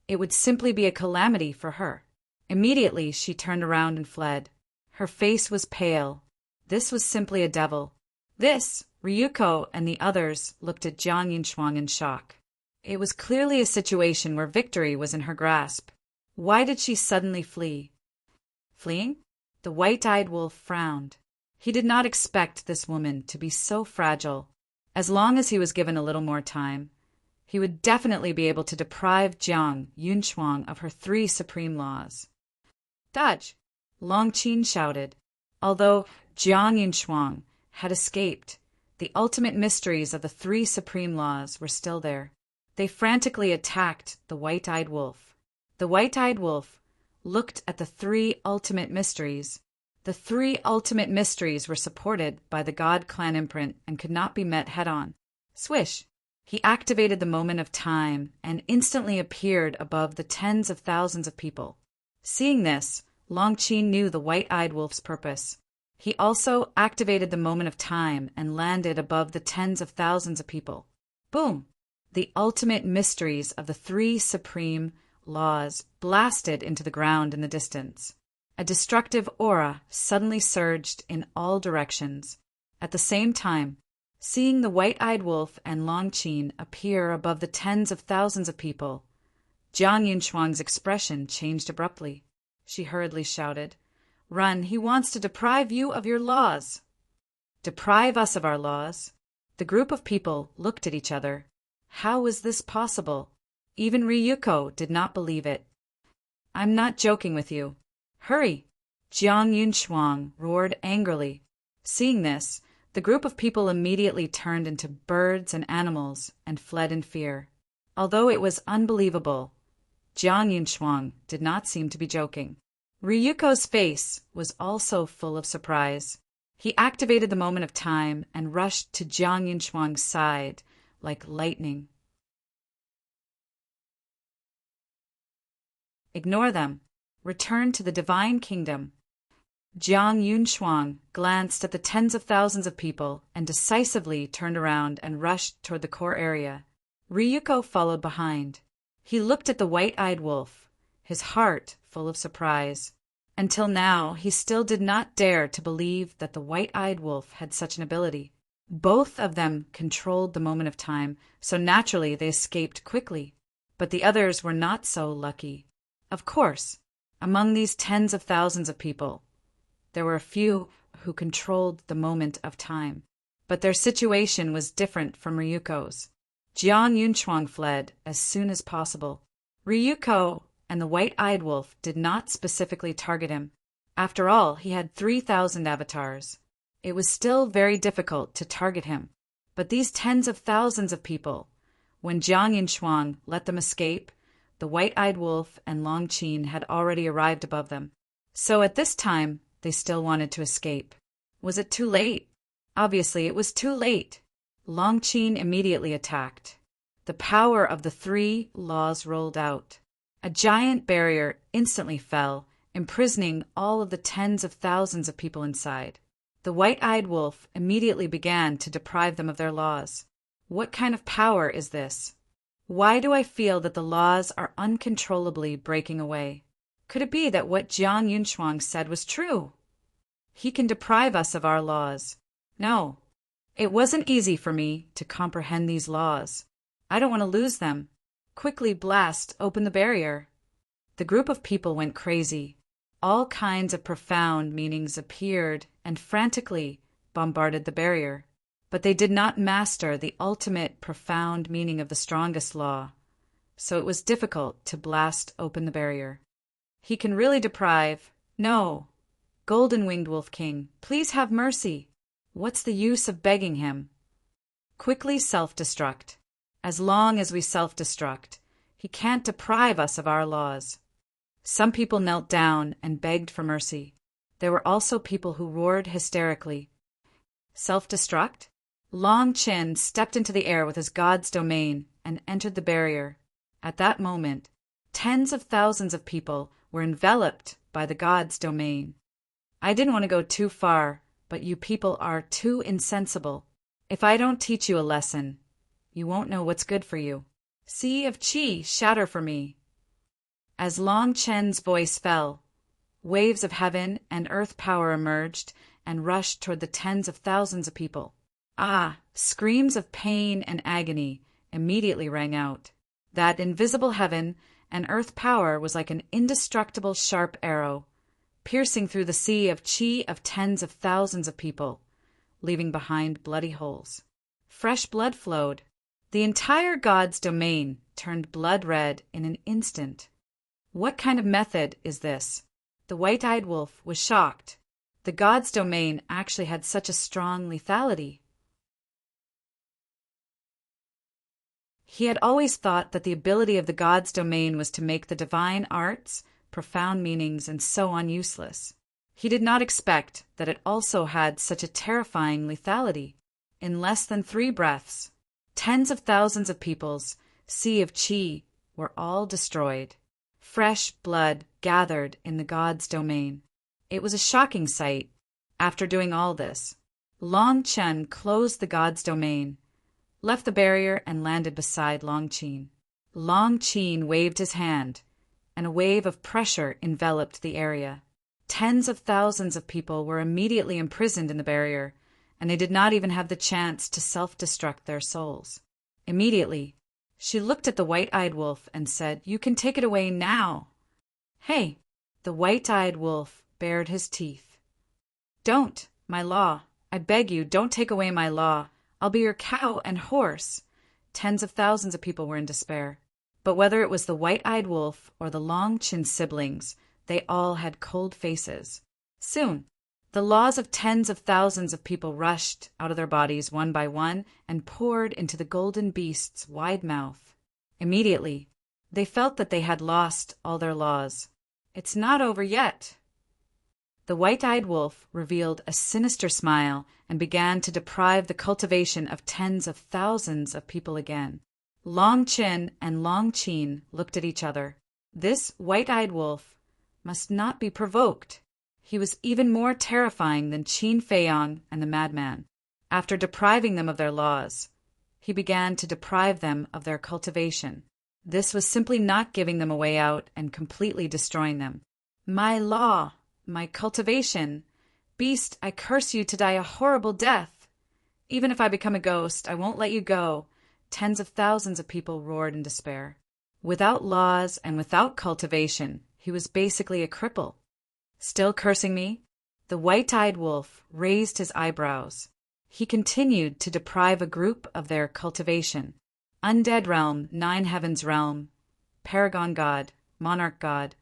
it would simply be a calamity for her. Immediately she turned around and fled. Her face was pale. This was simply a devil. Ryuko and the others looked at Jiang Yunshuang in shock. It was clearly a situation where victory was in her grasp. Why did she suddenly flee? Fleeing? The white-eyed wolf frowned. He did not expect this woman to be so fragile. As long as he was given a little more time, he would definitely be able to deprive Jiang Yunshuang of her three supreme laws. Dodge! Long Qin shouted. Although Jiang Yunshuang had escaped, the ultimate mysteries of the three supreme laws were still there. They frantically attacked the white-eyed wolf. The white-eyed wolf looked at the three ultimate mysteries. The three ultimate mysteries were supported by the God Clan imprint and could not be met head-on. Swish! He activated the moment of time and instantly appeared above the tens of thousands of people. Seeing this, Long Qin knew the white-eyed wolf's purpose. He also activated the moment of time and landed above the tens of thousands of people. Boom! The ultimate mysteries of the three supreme laws blasted into the ground in the distance. A destructive aura suddenly surged in all directions. At the same time, seeing the white-eyed wolf and Long Qin appear above the tens of thousands of people, Jiang Yunshuang's expression changed abruptly. She hurriedly shouted, "Run, he wants to deprive you of your laws." Deprive us of our laws? The group of people looked at each other. How was this possible? Even Ryuko did not believe it. "I'm not joking with you. Hurry!" Jiang Yunshuang roared angrily. Seeing this, the group of people immediately turned into birds and animals and fled in fear. Although it was unbelievable, Jiang Yunshuang did not seem to be joking. Ryuko's face was also full of surprise. He activated the moment of time and rushed to Jiang Yunshuang's side like lightning. Ignore them. Return to the divine kingdom. Jiang Yunshuang glanced at the tens of thousands of people and decisively turned around and rushed toward the core area. Ryuko followed behind. He looked at the white-eyed wolf, his heart full of surprise. Until now, he still did not dare to believe that the white-eyed wolf had such an ability. Both of them controlled the moment of time, so naturally they escaped quickly. But the others were not so lucky. Of course, among these tens of thousands of people, there were a few who controlled the moment of time. But their situation was different from Ryuko's. Jiang Yunshuang fled as soon as possible. Ryuko and the white-eyed wolf did not specifically target him. After all, he had 3,000 avatars. It was still very difficult to target him. But these tens of thousands of people, when Jiang Yunshuang let them escape, The white-eyed wolf and Long Chen had already arrived above them. So at this time, they still wanted to escape. Was it too late? Obviously, it was too late. Long Chen immediately attacked. The power of the 3 laws rolled out. A giant barrier instantly fell, imprisoning all of the tens of thousands of people inside. The white-eyed wolf immediately began to deprive them of their laws. What kind of power is this? Why do I feel that the laws are uncontrollably breaking away? Could it be that what Jiang Yunshuang said was true? He can deprive us of our laws. No, it wasn't easy for me to comprehend these laws. I don't want to lose them. Quickly blast open the barrier. The group of people went crazy. All kinds of profound meanings appeared and frantically bombarded the barrier. But they did not master the ultimate profound meaning of the strongest law, so it was difficult to blast open the barrier. He can really deprive. No. Golden-winged Wolf King, please have mercy. What's the use of begging him? Quickly self-destruct. As long as we self-destruct, he can't deprive us of our laws. Some people knelt down and begged for mercy. There were also people who roared hysterically. Self-destruct? Long Chen stepped into the air with his god's domain and entered the barrier. At that moment, tens of thousands of people were enveloped by the god's domain. I didn't want to go too far, but you people are too insensible. If I don't teach you a lesson, you won't know what's good for you. Sea of Qi, shatter for me. As Long Chen's voice fell, waves of heaven and earth power emerged and rushed toward the tens of thousands of people. Ah, screams of pain and agony immediately rang out. That invisible heaven and earth power was like an indestructible sharp arrow, piercing through the sea of qi of tens of thousands of people, leaving behind bloody holes. Fresh blood flowed. The entire god's domain turned blood red in an instant. What kind of method is this? The white-eyed wolf was shocked. The god's domain actually had such a strong lethality. He had always thought that the ability of the god's domain was to make the divine arts, profound meanings, and so on useless. He did not expect that it also had such a terrifying lethality. In less than 3 breaths, tens of thousands of people's sea of qi were all destroyed. Fresh blood gathered in the god's domain. It was a shocking sight. After doing all this, Long Chen closed the god's domain, left the barrier, and landed beside Long Chen. Long Chen waved his hand, and a wave of pressure enveloped the area. Tens of thousands of people were immediately imprisoned in the barrier, and they did not even have the chance to self-destruct their souls. Immediately, she looked at the white-eyed wolf and said, "You can take it away now." "Hey!" The white-eyed wolf bared his teeth. "Don't, my law. I beg you, don't take away my law. I'll be your cow and horse." Tens of thousands of people were in despair. But whether it was the white-eyed wolf or the Long Chen siblings, they all had cold faces. Soon, the laws of tens of thousands of people rushed out of their bodies one by one and poured into the golden beast's wide mouth. Immediately, they felt that they had lost all their laws. "It's not over yet." The white-eyed wolf revealed a sinister smile and began to deprive the cultivation of tens of thousands of people again. Long Chen and Long Chen looked at each other. This white-eyed wolf must not be provoked. He was even more terrifying than Qin Feiyang and the madman. After depriving them of their laws, he began to deprive them of their cultivation. This was simply not giving them a way out and completely destroying them. "My law, my cultivation. Beast, I curse you to die a horrible death. Even if I become a ghost, I won't let you go." Tens of thousands of people roared in despair. Without laws and without cultivation, he was basically a cripple. Still cursing me? The white-eyed wolf raised his eyebrows. He continued to deprive a group of their cultivation. Undead realm, 9 heavens realm, paragon god, monarch god,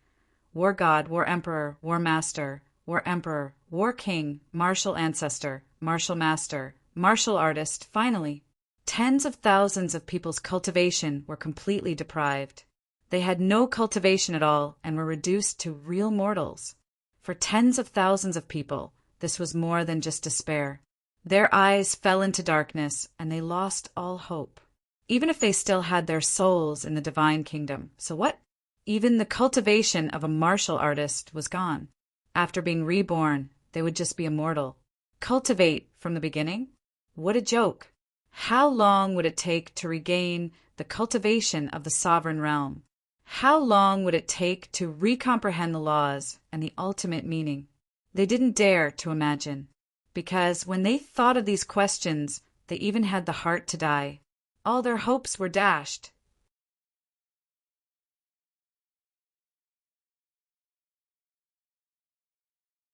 war emperor, war master, war emperor, war king, martial ancestor, martial master, martial artist, finally. Tens of thousands of people's cultivation were completely deprived. They had no cultivation at all and were reduced to real mortals. For tens of thousands of people, this was more than just despair. Their eyes fell into darkness, and they lost all hope. Even if they still had their souls in the divine kingdom. So what? Even the cultivation of a martial artist was gone. After being reborn, they would just be immortal. Cultivate from the beginning? What a joke. How long would it take to regain the cultivation of the sovereign realm? How long would it take to recomprehend the laws and the ultimate meaning? They didn't dare to imagine, because when they thought of these questions, they even had the heart to die. All their hopes were dashed.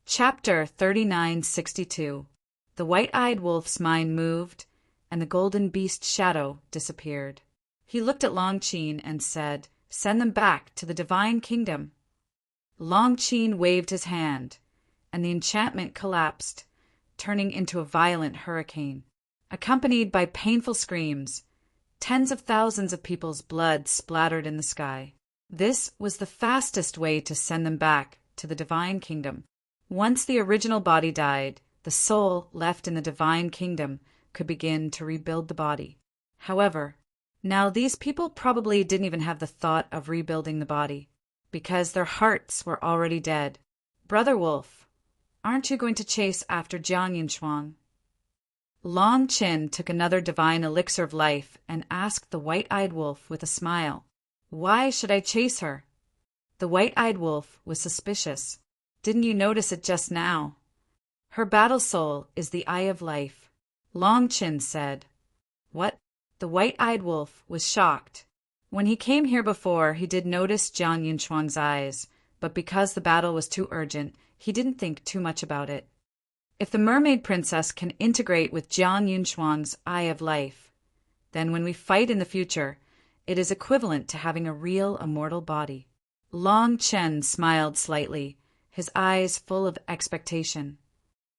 Chapter 3962. The white-eyed wolf's mind moved, and the golden beast's shadow disappeared. He looked at Long Chen and said, "Send them back to the divine kingdom." Long Chen waved his hand, and the enchantment collapsed, turning into a violent hurricane. Accompanied by painful screams, tens of thousands of people's blood splattered in the sky. This was the fastest way to send them back to the divine kingdom. Once the original body died, the soul left in the divine kingdom could begin to rebuild the body. However, now these people probably didn't even have the thought of rebuilding the body, because their hearts were already dead. "Brother Wolf, aren't you going to chase after Jiang Yunshuang?" Long Chen took another divine elixir of life and asked the white-eyed wolf with a smile, "Why should I chase her?" The white-eyed wolf was suspicious. "Didn't you notice it just now? Her battle soul is the eye of life." Long Chen said. "What?" The white-eyed wolf was shocked. When he came here before, he did notice Jiang Yunshuang's eyes, but because the battle was too urgent, he didn't think too much about it. If the mermaid princess can integrate with Jiang Yunshuang's eye of life, then when we fight in the future, it is equivalent to having a real immortal body. Long Chen smiled slightly, his eyes full of expectation.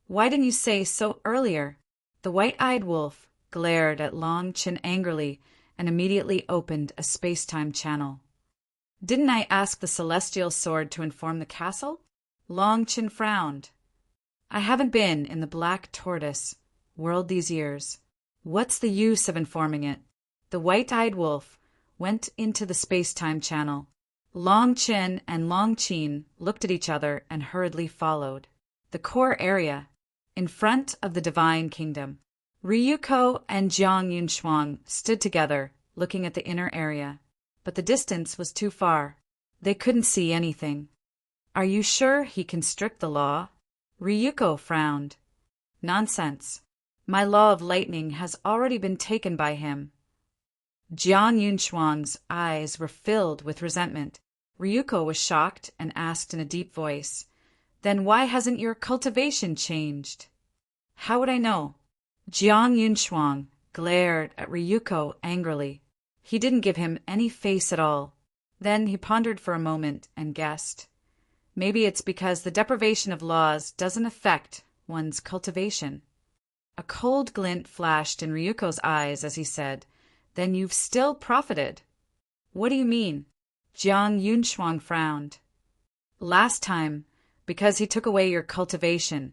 "Why didn't you say so earlier?" The white-eyed wolf glared at Long Chen angrily and immediately opened a space-time channel. "Didn't I ask the celestial sword to inform the castle?" Long Chen frowned. "I haven't been in the Black Tortoise world these years. What's the use of informing it?" The white-eyed wolf went into the space-time channel. Long Chen and Long Chen looked at each other and hurriedly followed. The core area, in front of the divine kingdom. Ryuko and Jiang Yunshuang stood together, looking at the inner area. But the distance was too far. They couldn't see anything. "Are you sure he can strict the law?" Ryuko frowned. "Nonsense. My law of lightning has already been taken by him." Jiang Yunshuang's eyes were filled with resentment. Ryuko was shocked and asked in a deep voice, "Then why hasn't your cultivation changed?" "How would I know?" Jiang Yunshuang glared at Ryuko angrily. He didn't give him any face at all. Then he pondered for a moment and guessed. Maybe it's because the deprivation of laws doesn't affect one's cultivation. A cold glint flashed in Ryuko's eyes as he said, "Then you've still profited." "What do you mean?" Jiang Yunshuang frowned. "Last time, because he took away your cultivation,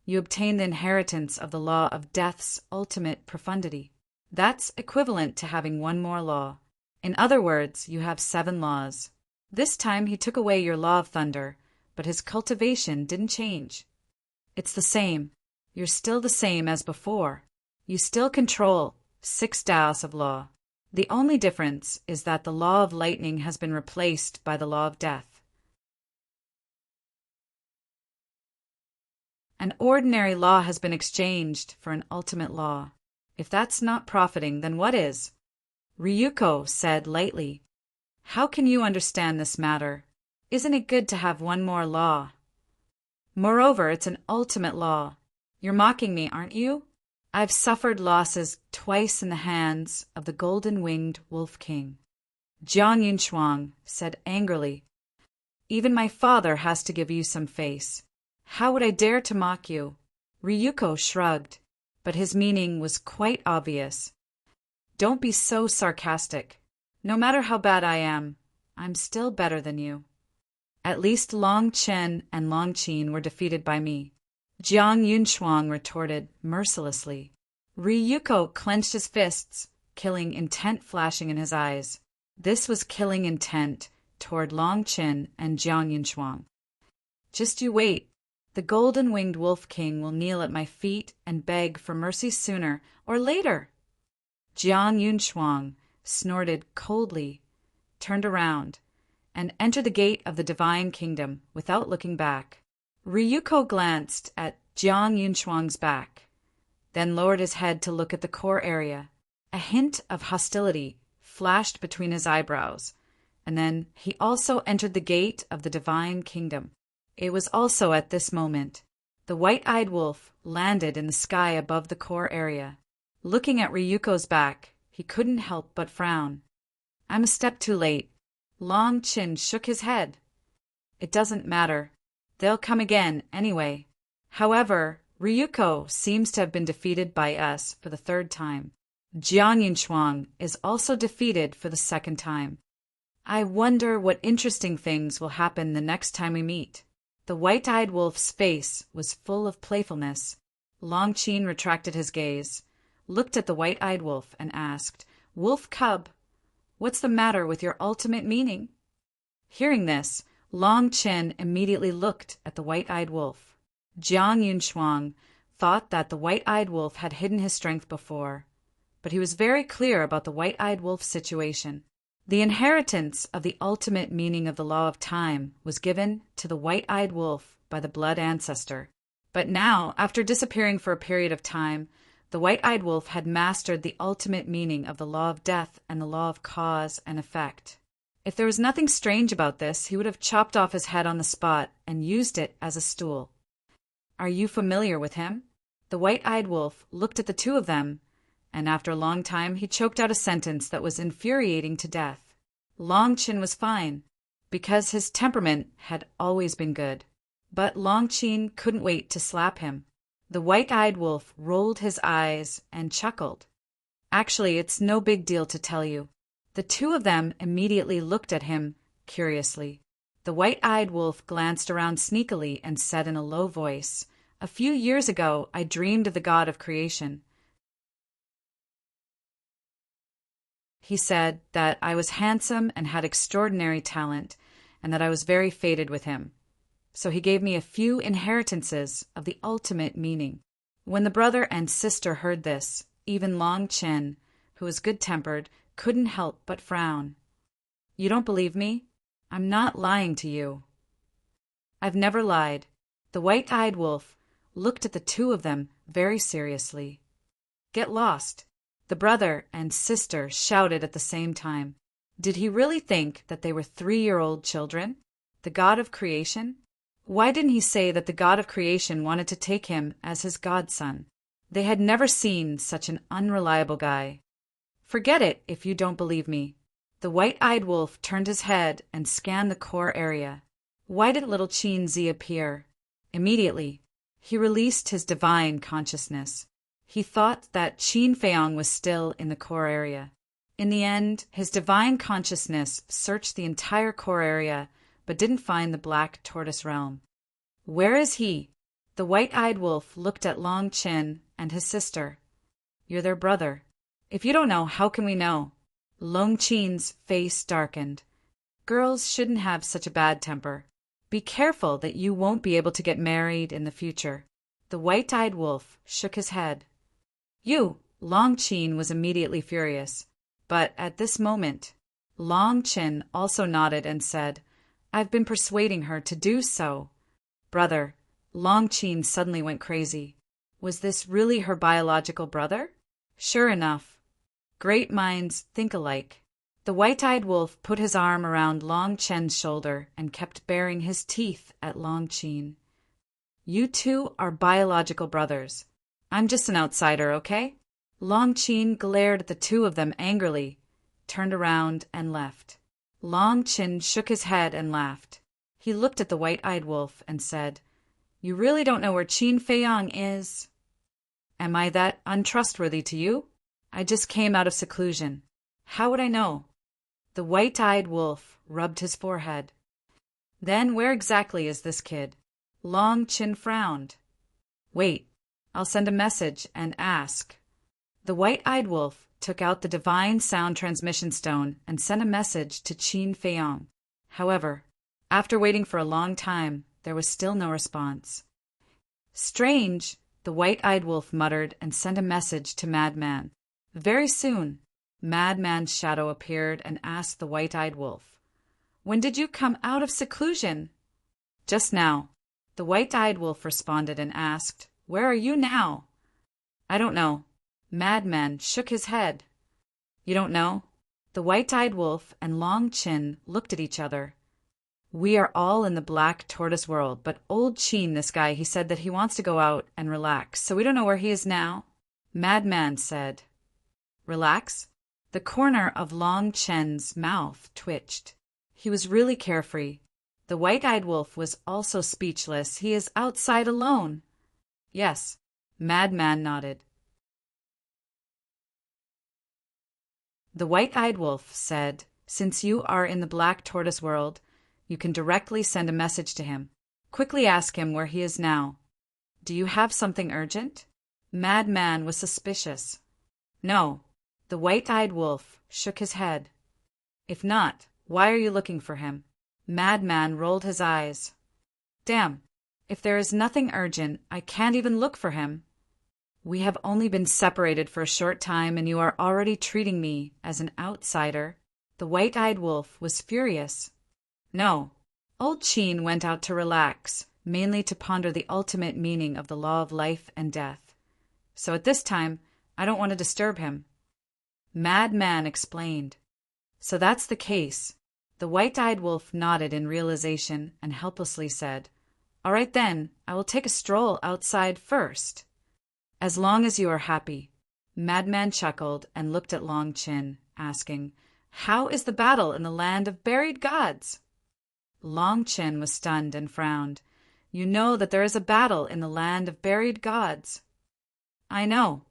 you obtained the inheritance of the law of death's ultimate profundity. That's equivalent to having one more law. In other words, you have 7 laws. This time he took away your law of thunder, but his cultivation didn't change. It's the same. You're still the same as before. You still control 6 Taos of law. The only difference is that the law of lightning has been replaced by the law of death. An ordinary law has been exchanged for an ultimate law. If that's not profiting, then what is?" Ryuko said lightly. "How can you understand this matter? Isn't it good to have one more law? Moreover, it's an ultimate law. You're mocking me, aren't you? I've suffered losses twice in the hands of the golden-winged Wolf King." Jiang Yunshuang said angrily, "Even my father has to give you some face. How would I dare to mock you?" Ryuko shrugged, but his meaning was quite obvious. "Don't be so sarcastic. No matter how bad I am, I'm still better than you. At least Long Chen and Long Qin were defeated by me, Jiang Yunshuang retorted mercilessly. Ryuko clenched his fists, killing intent flashing in his eyes. This was killing intent toward Long Chen and Jiang Yunshuang. Just you wait. The golden-winged Wolf King will kneel at my feet and beg for mercy sooner or later. Jiang Yunshuang snorted coldly, turned around, and entered the gate of the Divine Kingdom without looking back. Ryuko glanced at Jiang Yunshuang's back, then lowered his head to look at the core area. A hint of hostility flashed between his eyebrows, and then he also entered the gate of the Divine Kingdom. It was also at this moment the white-eyed wolf landed in the sky above the core area. Looking at Ryuko's back, he couldn't help but frown. I'm a step too late. Long Qin shook his head. It doesn't matter. They'll come again anyway. However, Ryuko seems to have been defeated by us for the third time. Jiang Yunshuang is also defeated for the second time. I wonder what interesting things will happen the next time we meet. The white-eyed wolf's face was full of playfulness. Long Qin retracted his gaze, looked at the white-eyed wolf, and asked, Wolf Cub, what's the matter with your ultimate meaning? Hearing this, Long Qin immediately looked at the white-eyed wolf. Jiang Yunshuang thought that the white-eyed wolf had hidden his strength before, but he was very clear about the white-eyed wolf's situation. The inheritance of the ultimate meaning of the law of time was given to the white-eyed wolf by the blood ancestor. But now, after disappearing for a period of time, the white-eyed wolf had mastered the ultimate meaning of the law of death and the law of cause and effect. If there was nothing strange about this, he would have chopped off his head on the spot and used it as a stool. Are you familiar with him? The white-eyed wolf looked at the two of them, and after a long time he choked out a sentence that was infuriating to death. Long Qin was fine, because his temperament had always been good. But Long Qin couldn't wait to slap him. The white-eyed wolf rolled his eyes and chuckled. Actually, it's no big deal to tell you. The two of them immediately looked at him curiously. The white-eyed wolf glanced around sneakily and said in a low voice, A few years ago I dreamed of the god of creation. He said that I was handsome and had extraordinary talent, and that I was very fated with him. So he gave me a few inheritances of the ultimate meaning. When the brother and sister heard this, even Long Chen, who was good-tempered, couldn't help but frown. You don't believe me? I'm not lying to you. I've never lied. The white-eyed wolf looked at the two of them very seriously. Get lost. The brother and sister shouted at the same time. Did he really think that they were 3-year-old children? The god of creation? Why didn't he say that the god of creation wanted to take him as his godson? They had never seen such an unreliable guy. Forget it if you don't believe me. The white-eyed wolf turned his head and scanned the core area. Why did little Qin Zi appear? Immediately, he released his divine consciousness. He thought that Qin Feiyong was still in the core area. In the end, his divine consciousness searched the entire core area, but didn't find the Black Tortoise realm. Where is he? The white-eyed wolf looked at Long Qin and his sister. You're their brother. If you don't know, how can we know? Long Qin's face darkened. Girls shouldn't have such a bad temper. Be careful that you won't be able to get married in the future. The white-eyed wolf shook his head. You! Long Qin was immediately furious. But at this moment, Long Qin also nodded and said, I've been persuading her to do so. Brother, Long Qin suddenly went crazy. Was this really her biological brother? Sure enough. Great minds think alike. The white-eyed wolf put his arm around Long Chen's shoulder and kept baring his teeth at Long Qin. You two are biological brothers. I'm just an outsider, okay? Long Qin glared at the two of them angrily, turned around and left. Long Qin shook his head and laughed. He looked at the white-eyed wolf and said, You really don't know where Qin Feiyong is? Am I that untrustworthy to you? I just came out of seclusion. How would I know? The white-eyed wolf rubbed his forehead. Then where exactly is this kid? Long Chin frowned. Wait, I'll send a message and ask. The white-eyed wolf took out the divine sound transmission stone and sent a message to Qin Feiyong. However, after waiting for a long time, there was still no response. Strange, the white-eyed wolf muttered and sent a message to Madman. Very soon, Madman's shadow appeared and asked the white-eyed wolf, "When did you come out of seclusion?" "Just now." The white-eyed wolf responded and asked, "Where are you now?" "I don't know." Madman shook his head. "You don't know?" The white-eyed wolf and Long Chin looked at each other. "We are all in the black tortoise world, but old Chin, this guy, he said that he wants to go out and relax, so we don't know where he is now." Madman said, "Relax?" The corner of Long Chen's mouth twitched. He was really carefree. The white-eyed wolf was also speechless. "He is outside alone." "Yes." Madman nodded. The white-eyed wolf said, "Since you are in the black tortoise world, you can directly send a message to him. Quickly ask him where he is now. Do you have something urgent?" Madman was suspicious. "No." The white-eyed wolf shook his head. "If not, why are you looking for him?" Madman rolled his eyes. "Damn, if there is nothing urgent, I can't even look for him. We have only been separated for a short time and you are already treating me as an outsider." The white-eyed wolf was furious. "No." Old Chin went out to relax, mainly to ponder the ultimate meaning of the law of life and death. So at this time, I don't want to disturb him. Madman explained. "So that's the case." The white-eyed wolf nodded in realization and helplessly said, "All right then, I will take a stroll outside first." "As long as you are happy." Madman chuckled and looked at Long Chin, asking, "How is the battle in the land of buried gods?" Long Chin was stunned and frowned. "You know that there is a battle in the land of buried gods." "I know.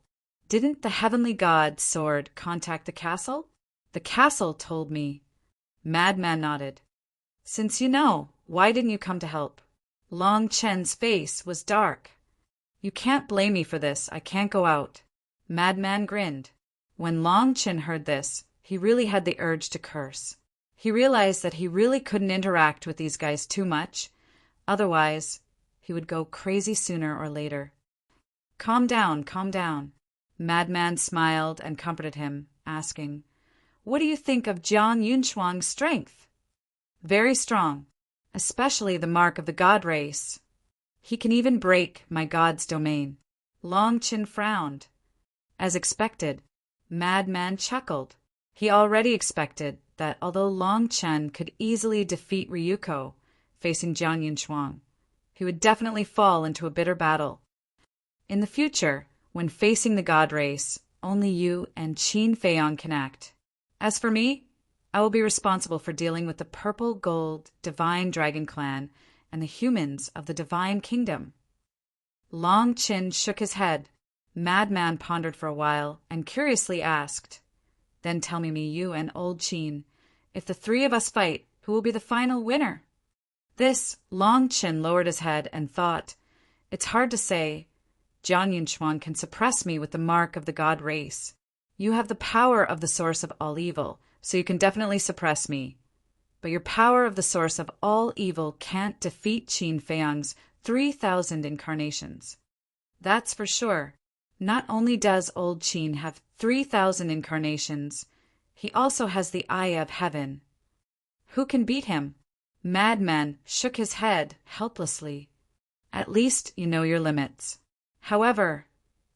Didn't the heavenly god Sword contact the castle?" "The castle told me." Madman nodded. "Since you know, why didn't you come to help?" Long Chen's face was dark. "You can't blame me for this. I can't go out." Madman grinned. When Long Chin heard this, he really had the urge to curse. He realized that he really couldn't interact with these guys too much. Otherwise, he would go crazy sooner or later. Calm down, calm down." Madman smiled and comforted him, asking, "What do you think of Jiang Yunchuang's strength?" "Very strong, especially the mark of the god race. He can even break my god's domain." Long Chin frowned. As expected, Madman chuckled. He already expected that although Long Chen could easily defeat Ryuko facing Jiang Yunchuang, he would definitely fall into a bitter battle. In the future, when facing the god race, only you and Qin Feiyong can act. As for me, I will be responsible for dealing with the Purple Gold Divine Dragon Clan and the humans of the Divine Kingdom. Long Chin shook his head. Madman pondered for a while and curiously asked, "Then tell me, you and old Qin, if the three of us fight, who will be the final winner?" This, Long Chin lowered his head and thought, "It's hard to say. Jiang Yunchuang can suppress me with the mark of the god race. You have the power of the source of all evil, so you can definitely suppress me. But your power of the source of all evil can't defeat Qin Feiyong's 3,000 incarnations. That's for sure. Not only does old Qin have 3,000 incarnations, he also has the Eye of Heaven. Who can beat him?" Madman shook his head helplessly. "At least you know your limits. However,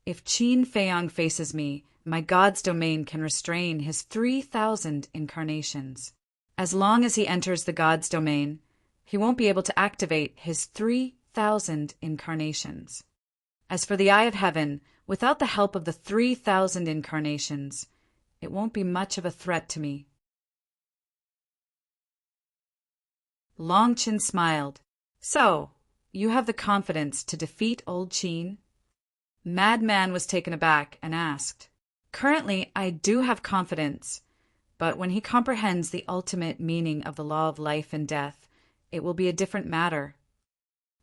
if Qin Feiyong faces me, my god's domain can restrain his 3,000 incarnations. As long as he enters the god's domain, he won't be able to activate his 3,000 incarnations. As for the Eye of Heaven, without the help of the 3,000 incarnations, it won't be much of a threat to me." Long Chin smiled. "So, you have the confidence to defeat old Qin?" Madman was taken aback and asked, "Currently, I do have confidence, But when he comprehends the ultimate meaning of the law of life and death, it will be a different matter.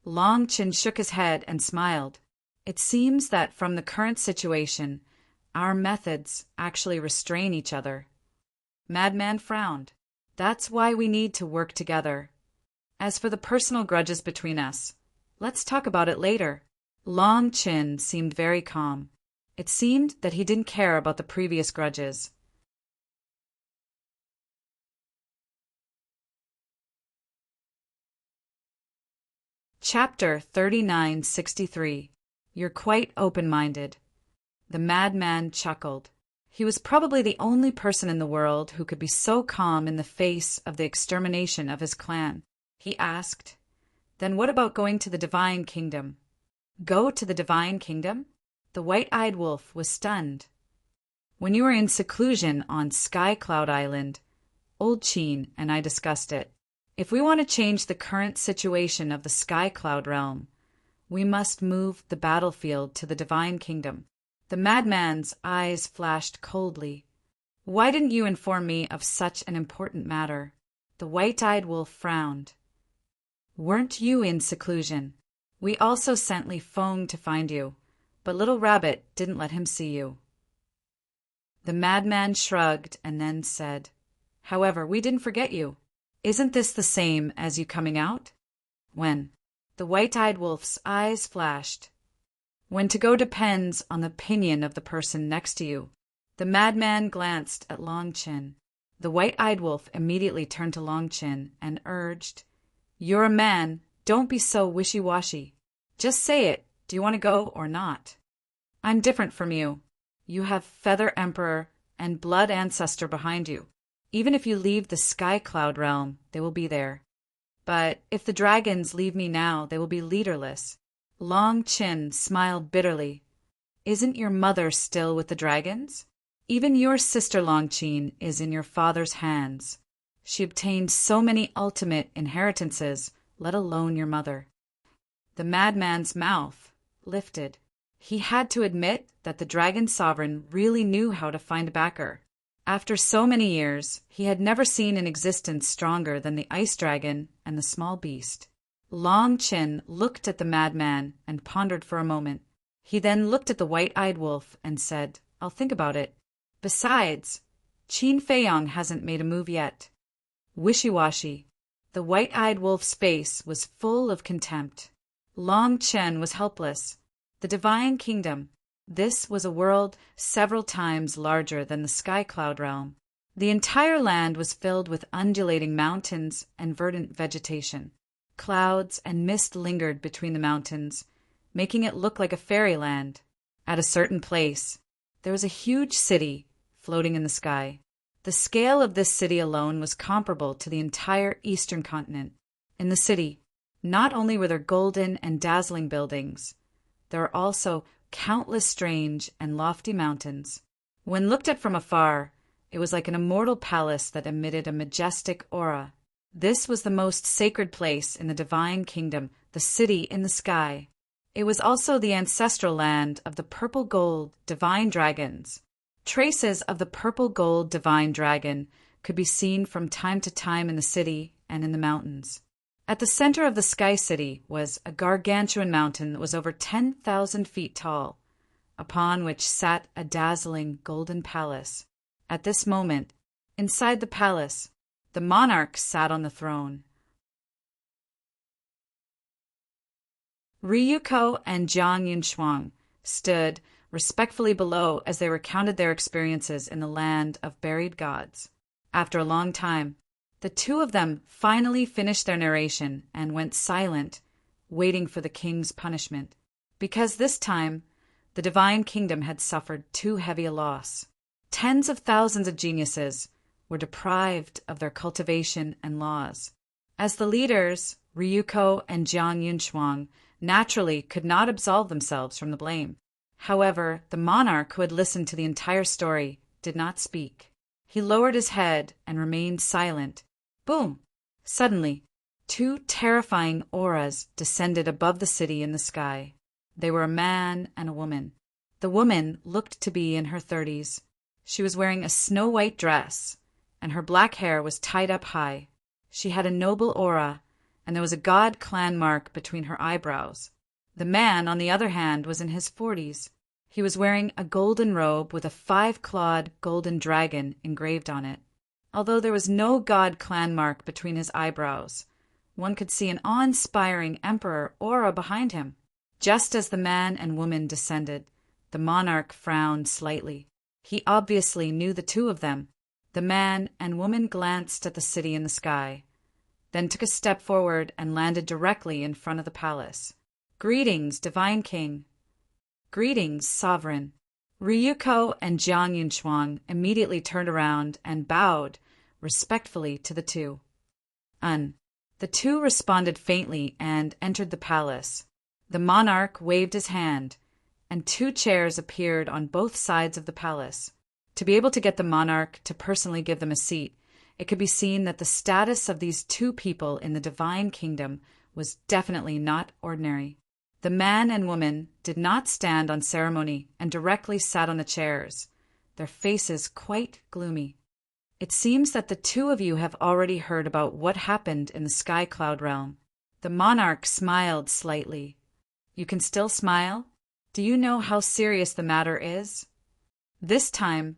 Long Chin shook his head and smiled. It seems that from the current situation, our methods actually restrain each other. Madman frowned. That's why we need to work together. As for the personal grudges between us, let's talk about it later. Long Chin seemed very calm. It seemed that he didn't care about the previous grudges. Chapter 3963. You're quite open-minded. The madman chuckled. He was probably the only person in the world who could be so calm in the face of the extermination of his clan. He asked, "Then what about going to the Divine Kingdom?" "Go to the Divine Kingdom?" The white-eyed wolf was stunned. "When you were in seclusion on Sky Cloud Island, Old Chin and I discussed it. If we want to change the current situation of the Sky Cloud realm, we must move the battlefield to the Divine Kingdom." The madman's eyes flashed coldly. "Why didn't you inform me of such an important matter?" The white-eyed wolf frowned. "Weren't you in seclusion? We also sent Li Feng to find you, but Little Rabbit didn't let him see you." The madman shrugged and then said, "However, we didn't forget you. Isn't this the same as you coming out?" "When?" The white-eyed wolf's eyes flashed. "When to go depends on the opinion of the person next to you." The madman glanced at Long Chin. The white-eyed wolf immediately turned to Long Chin and urged, "You're a man. Don't be so wishy-washy. Just say it. Do you want to go or not? I'm different from you. You have Feather Emperor and Blood Ancestor behind you. Even if you leave the Sky Cloud realm, they will be there. But if the dragons leave me now, they will be leaderless." Long Chin smiled bitterly. "Isn't your mother still with the dragons? Even your sister Long Chin is in your father's hands. She obtained so many ultimate inheritances, let alone your mother." The madman's mouth lifted. He had to admit that the dragon sovereign really knew how to find a backer. After so many years, he had never seen an existence stronger than the ice dragon and the small beast. Long Chin looked at the madman and pondered for a moment. He then looked at the white-eyed wolf and said, "I'll think about it. Besides, Qin Feiyong hasn't made a move yet." Wishy-washy. The white-eyed wolf's face was full of contempt. Long Chin was helpless. The Divine Kingdom. This was a world several times larger than the Sky Cloud realm. The entire land was filled with undulating mountains and verdant vegetation. Clouds and mist lingered between the mountains, making it look like a fairyland. At a certain place, there was a huge city floating in the sky. The scale of this city alone was comparable to the entire eastern continent. In the city, not only were there golden and dazzling buildings, there were also countless strange and lofty mountains. When looked at from afar, it was like an immortal palace that emitted a majestic aura. This was the most sacred place in the Divine Kingdom, the city in the sky. It was also the ancestral land of the purple gold divine dragons. Traces of the purple gold divine dragon could be seen from time to time in the city and in the mountains. At the center of the Sky City was a gargantuan mountain that was over 10,000 feet tall, upon which sat a dazzling golden palace. At this moment, inside the palace, the monarch sat on the throne. Ryuko and Jiang Yunshuang stood respectfully below as they recounted their experiences in the land of buried gods. After a long time, the two of them finally finished their narration and went silent, waiting for the king's punishment, because this time the Divine Kingdom had suffered too heavy a loss. Tens of thousands of geniuses were deprived of their cultivation and laws. As the leaders, Ryuko and Jiang Yunshuang naturally could not absolve themselves from the blame. However, the monarch, who had listened to the entire story, did not speak. He lowered his head and remained silent. Boom! Suddenly, two terrifying auras descended above the city in the sky. They were a man and a woman. The woman looked to be in her 30s. She was wearing a snow-white dress, and her black hair was tied up high. She had a noble aura, and there was a god clan mark between her eyebrows. The man, on the other hand, was in his 40s. He was wearing a golden robe with a 5-clawed golden dragon engraved on it. Although there was no god clan mark between his eyebrows, one could see an awe-inspiring emperor aura behind him. Just as the man and woman descended, the monarch frowned slightly. He obviously knew the two of them. The man and woman glanced at the city in the sky, then took a step forward and landed directly in front of the palace. "Greetings, Divine King." "Greetings, Sovereign." Ryuko and Jiang Yunshuang immediately turned around and bowed respectfully to the two. The two responded faintly and entered the palace. The monarch waved his hand, and 2 chairs appeared on both sides of the palace. To be able to get the monarch to personally give them a seat, it could be seen that the status of these 2 people in the Divine Kingdom was definitely not ordinary. The man and woman did not stand on ceremony and directly sat on the chairs, their faces quite gloomy. "It seems that the 2 of you have already heard about what happened in the Sky Cloud realm." The monarch smiled slightly. "You can still smile? Do you know how serious the matter is?" This time,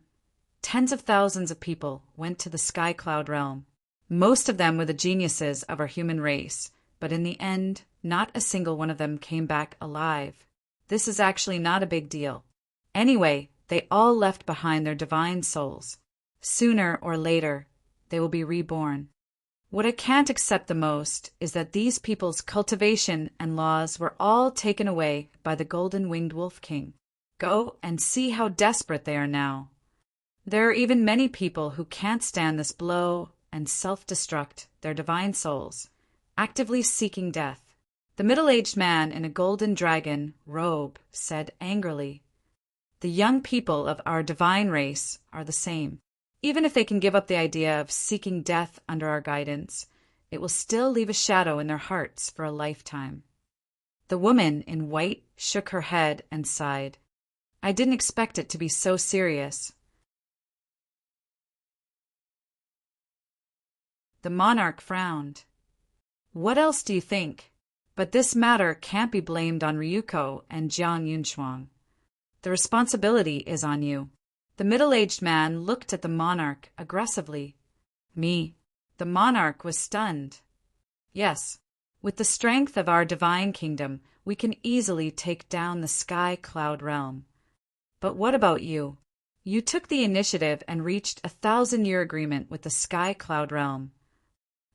tens of thousands of people went to the Sky Cloud realm. Most of them were the geniuses of our human race, but in the end, not a single one of them came back alive. This is actually not a big deal. Anyway, they all left behind their divine souls. Sooner or later, they will be reborn. What I can't accept the most is that these people's cultivation and laws were all taken away by the golden-winged wolf king. Go and see how desperate they are now. There are even many people who can't stand this blow and self-destruct their divine souls, actively seeking death. The middle-aged man in a golden dragon robe said angrily, "The young people of our divine race are the same. Even if they can give up the idea of seeking death under our guidance, it will still leave a shadow in their hearts for a lifetime." The woman in white shook her head and sighed. "I didn't expect it to be so serious." The monarch frowned. "What else do you think? But this matter can't be blamed on Ryuko and Jiang Yunshuang. The responsibility is on you." The middle-aged man looked at the monarch aggressively. "Me?" The monarch was stunned. "Yes. With the strength of our divine kingdom, we can easily take down the Sky Cloud realm. But what about you? You took the initiative and reached a 1,000-year agreement with the Sky Cloud realm.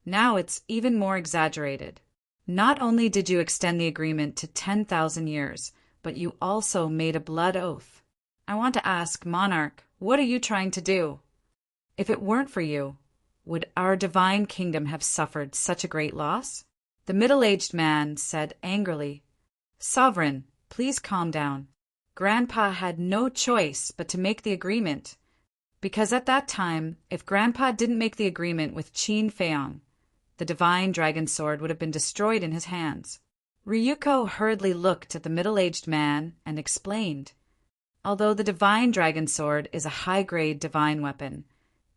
Now it's even more exaggerated. Not only did you extend the agreement to 10,000 years, but you also made a blood oath. I want to ask, Monarch, what are you trying to do? If it weren't for you, would our divine kingdom have suffered such a great loss?" The middle-aged man said angrily, "Sovereign, please calm down. Grandpa had no choice but to make the agreement, because at that time, if Grandpa didn't make the agreement with Qin Feiyang, the divine dragon sword would have been destroyed in his hands." Ryuko hurriedly looked at the middle-aged man and explained, "Although the divine dragon sword is a high-grade divine weapon,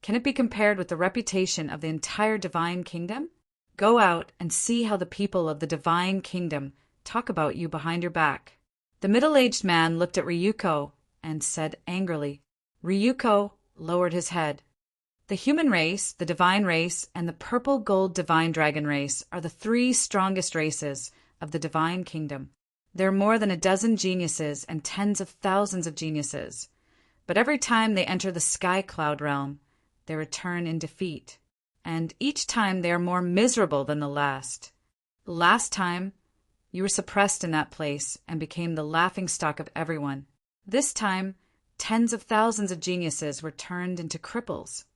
can it be compared with the reputation of the entire divine kingdom? Go out and see how the people of the divine kingdom talk about you behind your back." The middle-aged man looked at Ryuko and said angrily. Ryuko lowered his head. "The human race, the divine race, and the purple-gold divine dragon race are the 3 strongest races of the divine kingdom. There are more than a dozen geniuses and tens of thousands of geniuses, but every time they enter the Sky Cloud realm, they return in defeat, and each time they are more miserable than the last. Last time, you were suppressed in that place and became the laughingstock of everyone. This time, tens of thousands of geniuses were turned into cripples.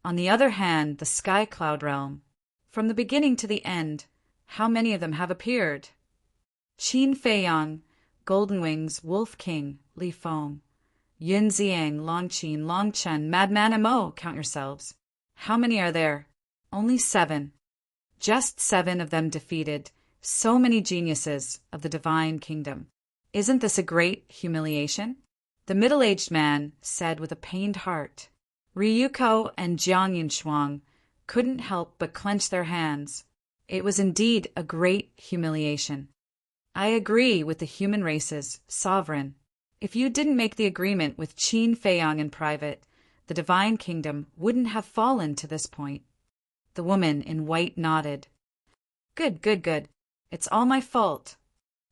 On the other hand, the Sky Cloud realm, from the beginning to the end, how many of them have appeared? Qin Feiyang, Golden Wings, Wolf King, Li Feng, Yun Ziang, Long Qin, Long Chen, Madman and Mo, count yourselves. How many are there? Only 7. Just 7 of them defeated so many geniuses of the divine kingdom. Isn't this a great humiliation?" The middle-aged man said with a pained heart, Ryuko and Jiang Yunshuang couldn't help but clench their hands. It was indeed a great humiliation. I agree with the human race's sovereign. If you didn't make the agreement with Qin Feiyang in private, the Divine Kingdom wouldn't have fallen to this point. The woman in white nodded. Good, good, good. It's all my fault.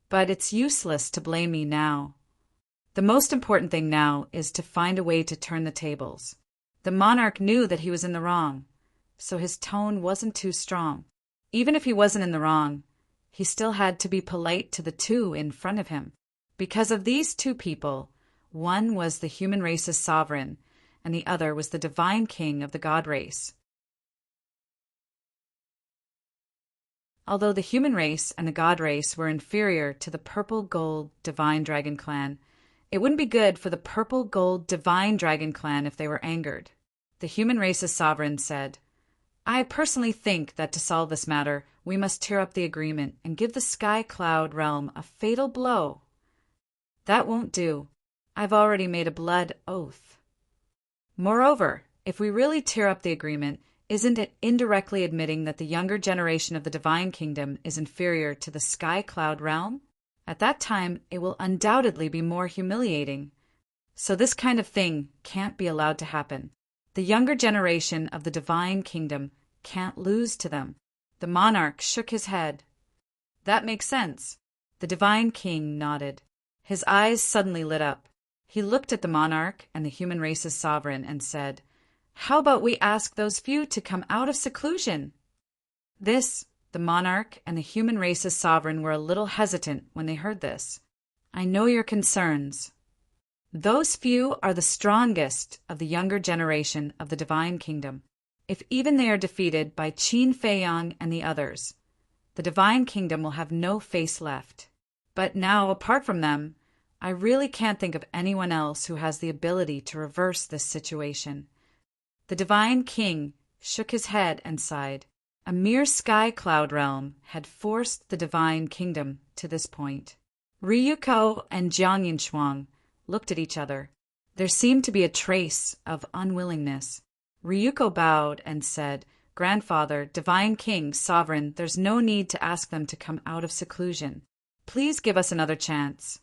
But it's useless to blame me now. The most important thing now is to find a way to turn the tables. The monarch knew that he was in the wrong, so his tone wasn't too strong. Even if he wasn't in the wrong, he still had to be polite to the two in front of him. Because of these two people, one was the human race's sovereign, and the other was the divine king of the god race. Although the human race and the god race were inferior to the purple-gold divine dragon clan, it wouldn't be good for the purple-gold divine dragon clan if they were angered. The human race's sovereign said, I personally think that to solve this matter, we must tear up the agreement and give the Sky Cloud realm a fatal blow. That won't do. I've already made a blood oath. Moreover, if we really tear up the agreement, isn't it indirectly admitting that the younger generation of the Divine Kingdom is inferior to the Sky Cloud realm? At that time, it will undoubtedly be more humiliating. So this kind of thing can't be allowed to happen. The younger generation of the Divine Kingdom can't lose to them. The monarch shook his head. That makes sense. The Divine King nodded. His eyes suddenly lit up. He looked at the monarch and the human race's sovereign and said, How about we ask those few to come out of seclusion? The monarch and the human race's sovereign were a little hesitant when they heard this. I know your concerns. Those few are the strongest of the younger generation of the Divine Kingdom. If even they are defeated by Qin Feiyang and the others, the Divine Kingdom will have no face left. But now, apart from them, I really can't think of anyone else who has the ability to reverse this situation. The Divine King shook his head and sighed. A mere sky cloud realm had forced the Divine Kingdom to this point. Ryuko and Jiang Yunshuang looked at each other. There seemed to be a trace of unwillingness. Ryuko bowed and said, Grandfather, Divine King, Sovereign, there's no need to ask them to come out of seclusion. Please give us another chance.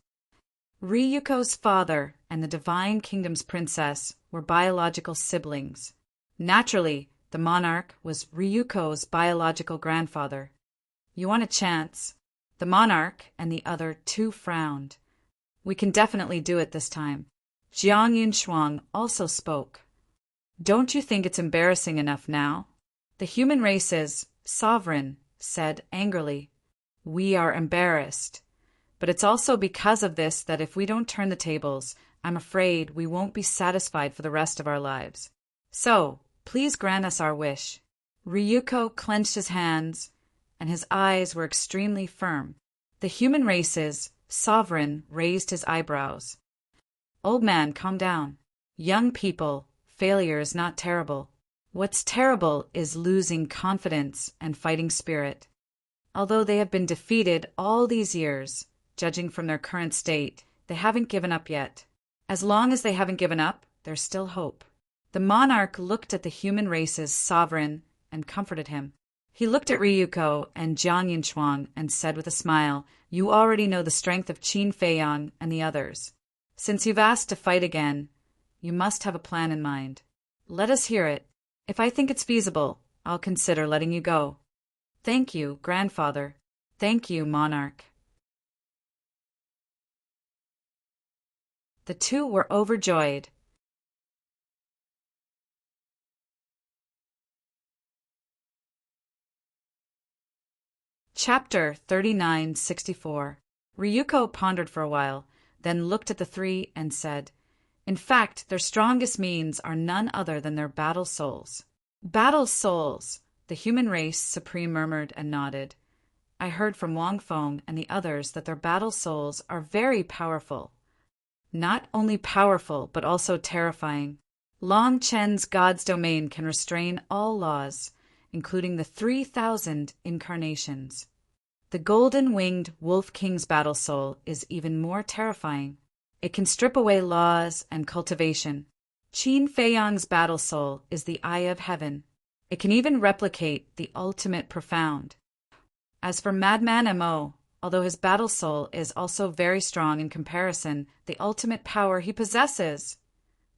Ryuko's father and the Divine Kingdom's princess were biological siblings. Naturally, the monarch was Ryuko's biological grandfather. You want a chance? The monarch and the other two frowned. We can definitely do it this time. Jiang Yunshuang also spoke. Don't you think it's embarrassing enough now? The human race's sovereign said angrily. We are embarrassed. But it's also because of this that if we don't turn the tables, I'm afraid we won't be satisfied for the rest of our lives. So, please grant us our wish. Ryuko clenched his hands, and his eyes were extremely firm. The human race's sovereign raised his eyebrows. Old man, calm down. Young people, failure is not terrible. What's terrible is losing confidence and fighting spirit. Although they have been defeated all these years, judging from their current state, they haven't given up yet. As long as they haven't given up, there's still hope. The monarch looked at the human race's sovereign and comforted him. He looked at Ryuko and Jiang Yunshuang and said with a smile, You already know the strength of Qin Feiyang and the others. Since you've asked to fight again, you must have a plan in mind. Let us hear it. If I think it's feasible, I'll consider letting you go. Thank you, grandfather. Thank you, monarch. The two were overjoyed. Chapter 3964. Ryuko pondered for a while, then looked at the three and said, In fact, their strongest means are none other than their battle souls. Battle souls, the human race supreme murmured and nodded. I heard from Wang Feng and the others that their battle souls are very powerful. Not only powerful, but also terrifying. Long Chen's God's domain can restrain all laws, including the 3,000 incarnations. The golden-winged Wolf King's battle soul is even more terrifying. It can strip away laws and cultivation. Qin Feiyang's battle soul is the eye of heaven. It can even replicate the ultimate profound. As for Madman Mo, although his battle soul is also very strong in comparison, the ultimate power he possesses.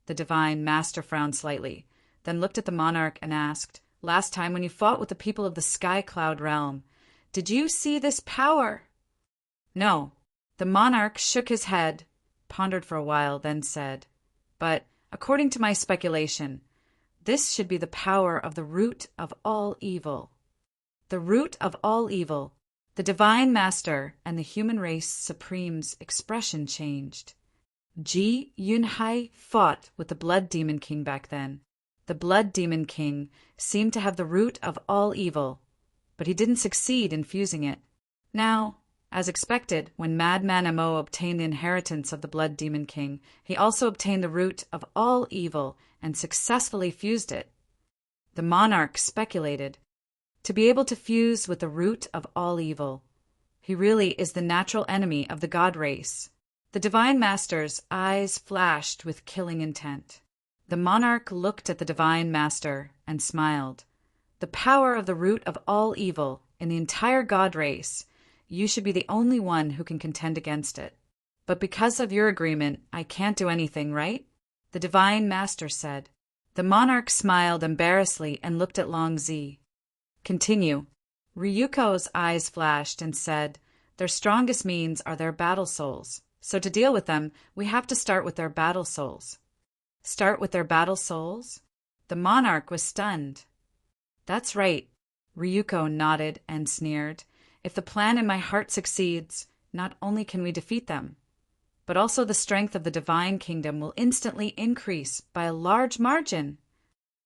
The divine master frowned slightly, then looked at the monarch and asked, "Last time when you fought with the people of the Sky Cloud realm, did you see this power?" "No." The monarch shook his head, pondered for a while, then said, "But, according to my speculation, this should be the power of the root of all evil." The root of all evil. The divine master and the human race supreme's expression changed. Ji Yunhai fought with the Blood Demon King back then. The Blood Demon King seemed to have the root of all evil, but he didn't succeed in fusing it. Now, as expected, when Madman Mo obtained the inheritance of the Blood Demon King, he also obtained the root of all evil and successfully fused it. The monarch speculated, to be able to fuse with the root of all evil. He really is the natural enemy of the god race. The divine master's eyes flashed with killing intent. The monarch looked at the divine master and smiled. The power of the root of all evil in the entire god race, you should be the only one who can contend against it. But because of your agreement, I can't do anything, right? The divine master said. The monarch smiled embarrassedly and looked at Long Zi. Continue. Ryuko's eyes flashed and said, "Their strongest means are their battle souls. So to deal with them, we have to start with their battle souls." Start with their battle souls? The monarch was stunned. "That's right." Ryuko nodded and sneered. "If the plan in my heart succeeds, not only can we defeat them, but also the strength of the divine kingdom will instantly increase by a large margin."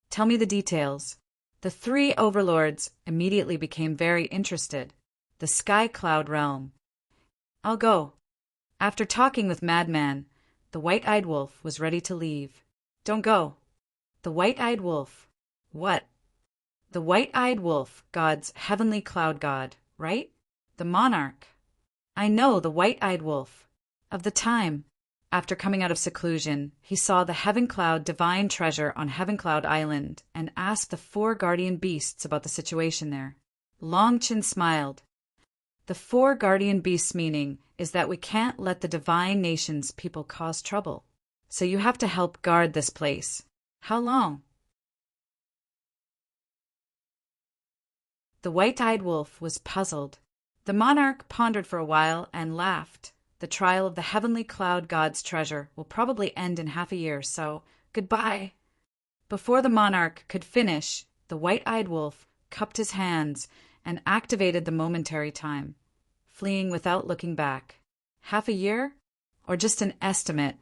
"Tell me the details." The three overlords immediately became very interested. The Sky Cloud realm. "I'll go." After talking with Madman, the White-Eyed Wolf was ready to leave. "Don't go." The White-Eyed Wolf. What? The White-Eyed Wolf, God's heavenly cloud god, right? The monarch. I know the White-Eyed Wolf. Of the time. After coming out of seclusion, he saw the Heaven Cloud divine treasure on Heaven Cloud Island and asked the four guardian beasts about the situation there. Long Chin smiled. The four guardian beasts' meaning is that we can't let the divine nation's people cause trouble. So you have to help guard this place. How long? The White-Eyed Wolf was puzzled. The monarch pondered for a while and laughed. The trial of the heavenly cloud god's treasure will probably end in half a year, so goodbye. Before the monarch could finish, the White-Eyed Wolf cupped his hands and activated the momentary time, fleeing without looking back. Half a year? Or just an estimate?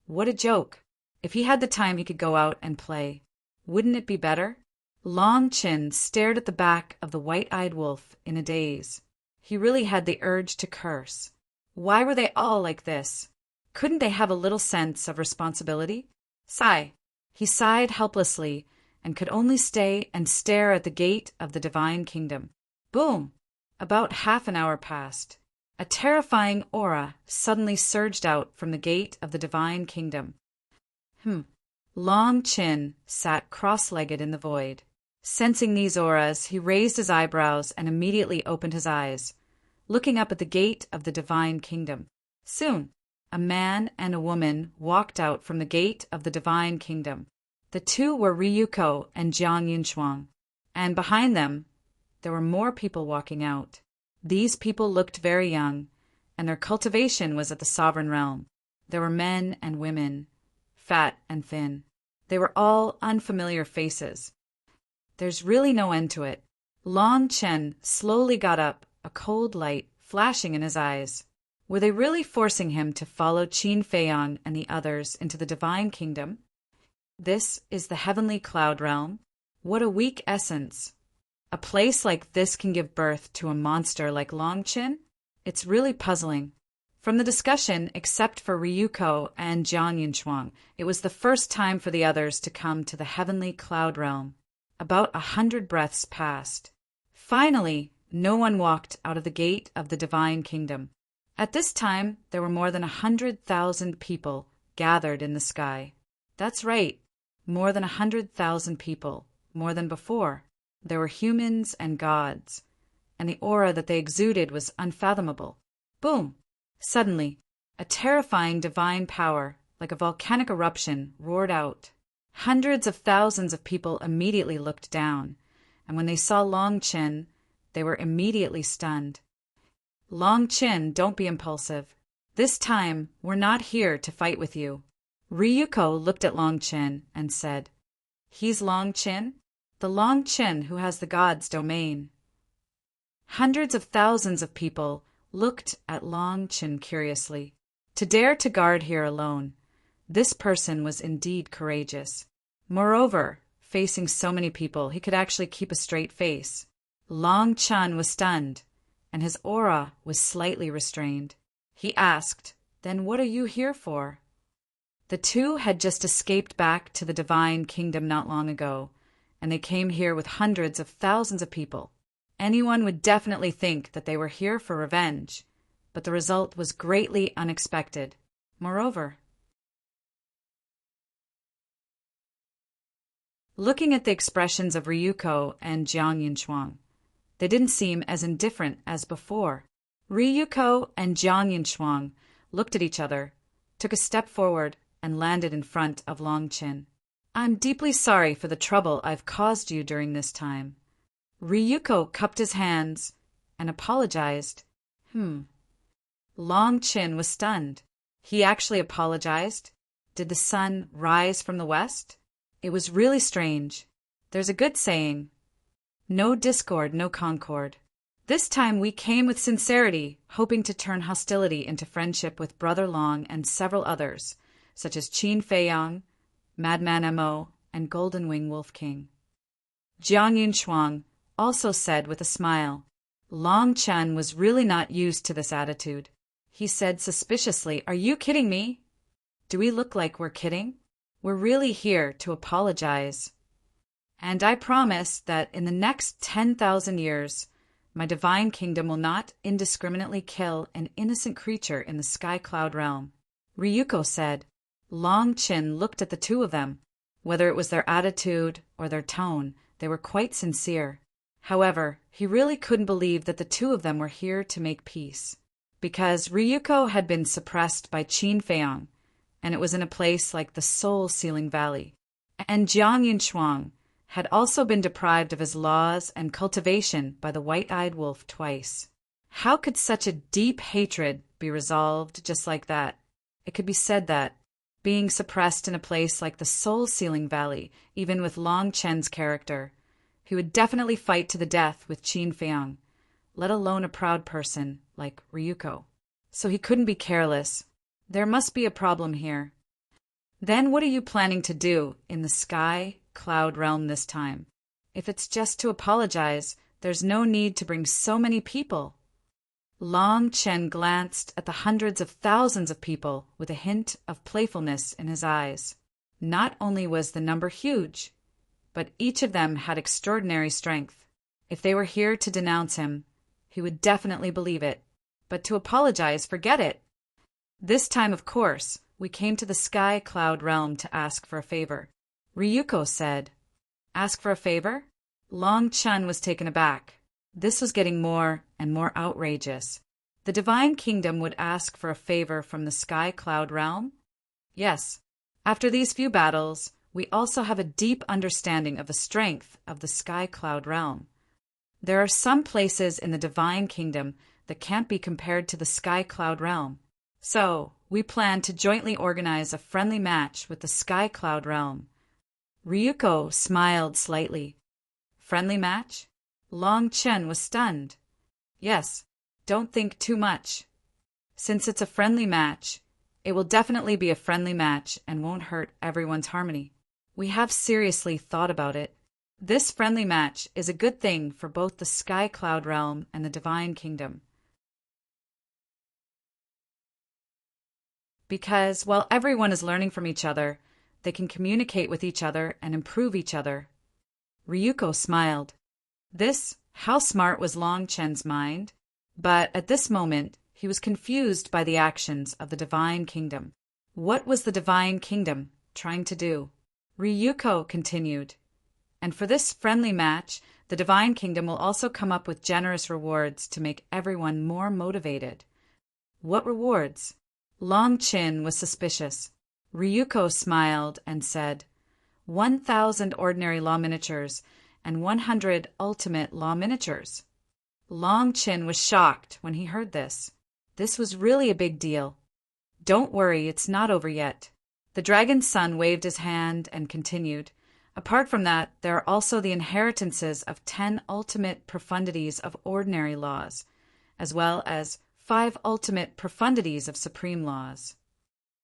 What a joke. If he had the time, he could go out and play. Wouldn't it be better? Long Chin stared at the back of the White-Eyed Wolf in a daze. He really had the urge to curse. Why were they all like this? Couldn't they have a little sense of responsibility? Sigh. He sighed helplessly and could only stay and stare at the gate of the divine kingdom. Boom! About half an hour passed. A terrifying aura suddenly surged out from the gate of the divine kingdom. Long Chin sat cross-legged in the void. Sensing these auras, he raised his eyebrows and immediately opened his eyes, looking up at the gate of the divine kingdom. Soon, a man and a woman walked out from the gate of the divine kingdom. The two were Ryuko and Jiang Yunshuang, and behind them, there were more people walking out. These people looked very young, and their cultivation was at the sovereign realm. There were men and women, fat and thin. They were all unfamiliar faces. There's really no end to it. Long Chen slowly got up, a cold light flashing in his eyes. Were they really forcing him to follow Qin Feiyang and the others into the divine kingdom? This is the heavenly cloud realm. What a weak essence. A place like this can give birth to a monster like Long Chin? It's really puzzling. From the discussion, except for Ryuko and Jiang Yunshuang, it was the first time for the others to come to the heavenly cloud realm. About 100 breaths passed. Finally, no one walked out of the gate of the divine kingdom. At this time, there were more than 100,000 people gathered in the sky. That's right, More than 100,000 people, more than before. There were humans and gods, and the aura that they exuded was unfathomable. Boom! Suddenly, a terrifying divine power, like a volcanic eruption, roared out. Hundreds of thousands of people immediately looked down, and when they saw Long Chen, they were immediately stunned. Long Chen, don't be impulsive. This time, we're not here to fight with you. Ryuko looked at Long Chen and said, He's Long Chen? The Long Chen who has the god's domain. Hundreds of thousands of people looked at Long Chen curiously. To dare to guard here alone, this person was indeed courageous. Moreover, facing so many people, he could actually keep a straight face. Long Chen was stunned, and his aura was slightly restrained. He asked, Then what are you here for? The two had just escaped back to the divine kingdom not long ago, and they came here with hundreds of thousands of people. Anyone would definitely think that they were here for revenge, but the result was greatly unexpected. Moreover, looking at the expressions of Ryuko and Jiang Yinchuang, they didn't seem as indifferent as before. Ryuko and Jiang Yinchuang looked at each other, took a step forward, and landed in front of Long Chen. I'm deeply sorry for the trouble I've caused you during this time. Ryuko cupped his hands and apologized. Long Chen was stunned. He actually apologized? Did the sun rise from the west? It was really strange. There's a good saying, no discord, no concord. This time we came with sincerity, hoping to turn hostility into friendship with Brother Long and several others, such as Qin Feiyang, Madman Mo, and Golden Wing Wolf King. Jiang Yunchuang also said with a smile, Long Chen was really not used to this attitude. He said suspiciously, Are you kidding me? Do we look like we're kidding? We're really here to apologize. And I promise that in the next 10,000 years, my divine kingdom will not indiscriminately kill an innocent creature in the sky cloud realm. Ryuko said. Long Chen looked at the two of them. Whether it was their attitude or their tone, they were quite sincere. However, he really couldn't believe that the two of them were here to make peace. Because Ryuko had been suppressed by Qin Feiyang, and it was in a place like the Soul-Sealing Valley. And Jiang Yunchuang had also been deprived of his laws and cultivation by the white-eyed wolf twice. How could such a deep hatred be resolved just like that? It could be said that, being suppressed in a place like the Soul-Sealing Valley, even with Long Chen's character, he would definitely fight to the death with Qin Feiyang, let alone a proud person like Ryuko. So he couldn't be careless. There must be a problem here. Then what are you planning to do in the sky cloud realm this time? If it's just to apologize, there's no need to bring so many people. Long Chen glanced at the hundreds of thousands of people with a hint of playfulness in his eyes. Not only was the number huge, but each of them had extraordinary strength. If they were here to denounce him, he would definitely believe it. But to apologize, forget it. This time, of course, we came to the sky cloud realm to ask for a favor. Ryuko said. Ask for a favor? Long Chen was taken aback. This was getting more and more outrageous. The divine kingdom would ask for a favor from the sky cloud realm? Yes. After these few battles, we also have a deep understanding of the strength of the sky cloud realm. There are some places in the divine kingdom that can't be compared to the sky cloud realm. So, we plan to jointly organize a friendly match with the sky cloud realm. Ryuko smiled slightly. Friendly match? Long Chen was stunned. Yes, don't think too much. Since it's a friendly match, it will definitely be a friendly match and won't hurt everyone's harmony. We have seriously thought about it. This friendly match is a good thing for both the sky cloud realm and the divine kingdom. Because while everyone is learning from each other, they can communicate with each other and improve each other. Ryuko smiled. How smart was Long Chen's mind? But at this moment, he was confused by the actions of the divine kingdom. What was the divine kingdom trying to do? Ryuko continued. And for this friendly match, the Divine Kingdom will also come up with generous rewards to make everyone more motivated. What rewards? Long Chin was suspicious. Ryuko smiled and said, 1,000 ordinary law miniatures and 100 ultimate law miniatures. Long Chin was shocked when he heard this. This was really a big deal. Don't worry, it's not over yet. The dragon's son waved his hand and continued. Apart from that, there are also the inheritances of 10 ultimate profundities of ordinary laws, as well as 5 ultimate profundities of supreme laws.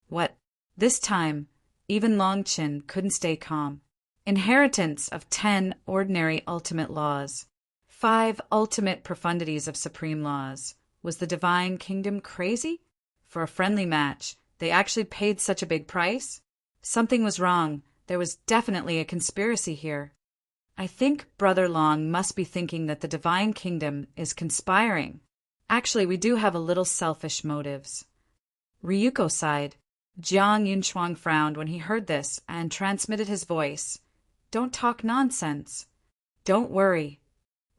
What? This time, even Long Chin couldn't stay calm. Inheritance of 10 ordinary ultimate laws, 5 ultimate profundities of supreme laws. Was the Divine Kingdom crazy? For a friendly match, they actually paid such a big price? Something was wrong. There was definitely a conspiracy here. I think Brother Long must be thinking that the Divine Kingdom is conspiring. Actually, we do have a little selfish motives. Ryuko sighed. Jiang Yunchuang frowned when he heard this and transmitted his voice. Don't talk nonsense. Don't worry.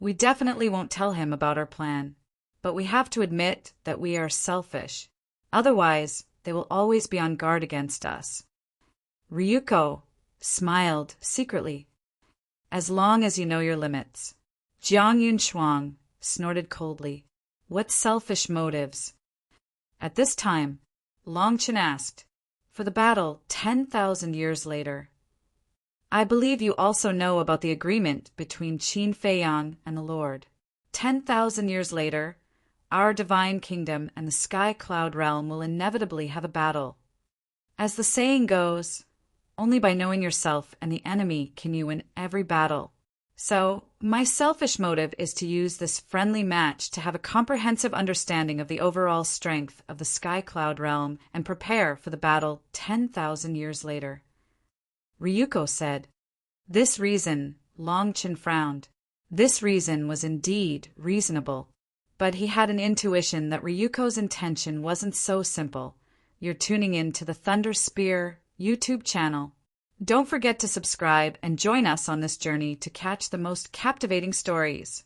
We definitely won't tell him about our plan. But we have to admit that we are selfish. Otherwise, they will always be on guard against us. Ryuko smiled secretly. As long as you know your limits. Jiang Yunchuang snorted coldly. What selfish motives? At this time, Long Chin asked, for the battle 10,000 years later. I believe you also know about the agreement between Qin Feiyang and the Lord. 10,000 years later, our Divine Kingdom and the Sky Cloud Realm will inevitably have a battle. As the saying goes, only by knowing yourself and the enemy can you win every battle. So, my selfish motive is to use this friendly match to have a comprehensive understanding of the overall strength of the Sky Cloud Realm and prepare for the battle 10,000 years later. Ryuko said. This reason, Long Chin frowned. This reason was indeed reasonable. But he had an intuition that Ryuko's intention wasn't so simple. You're tuning in to the Thunder Spear YouTube channel. Don't forget to subscribe and join us on this journey to catch the most captivating stories.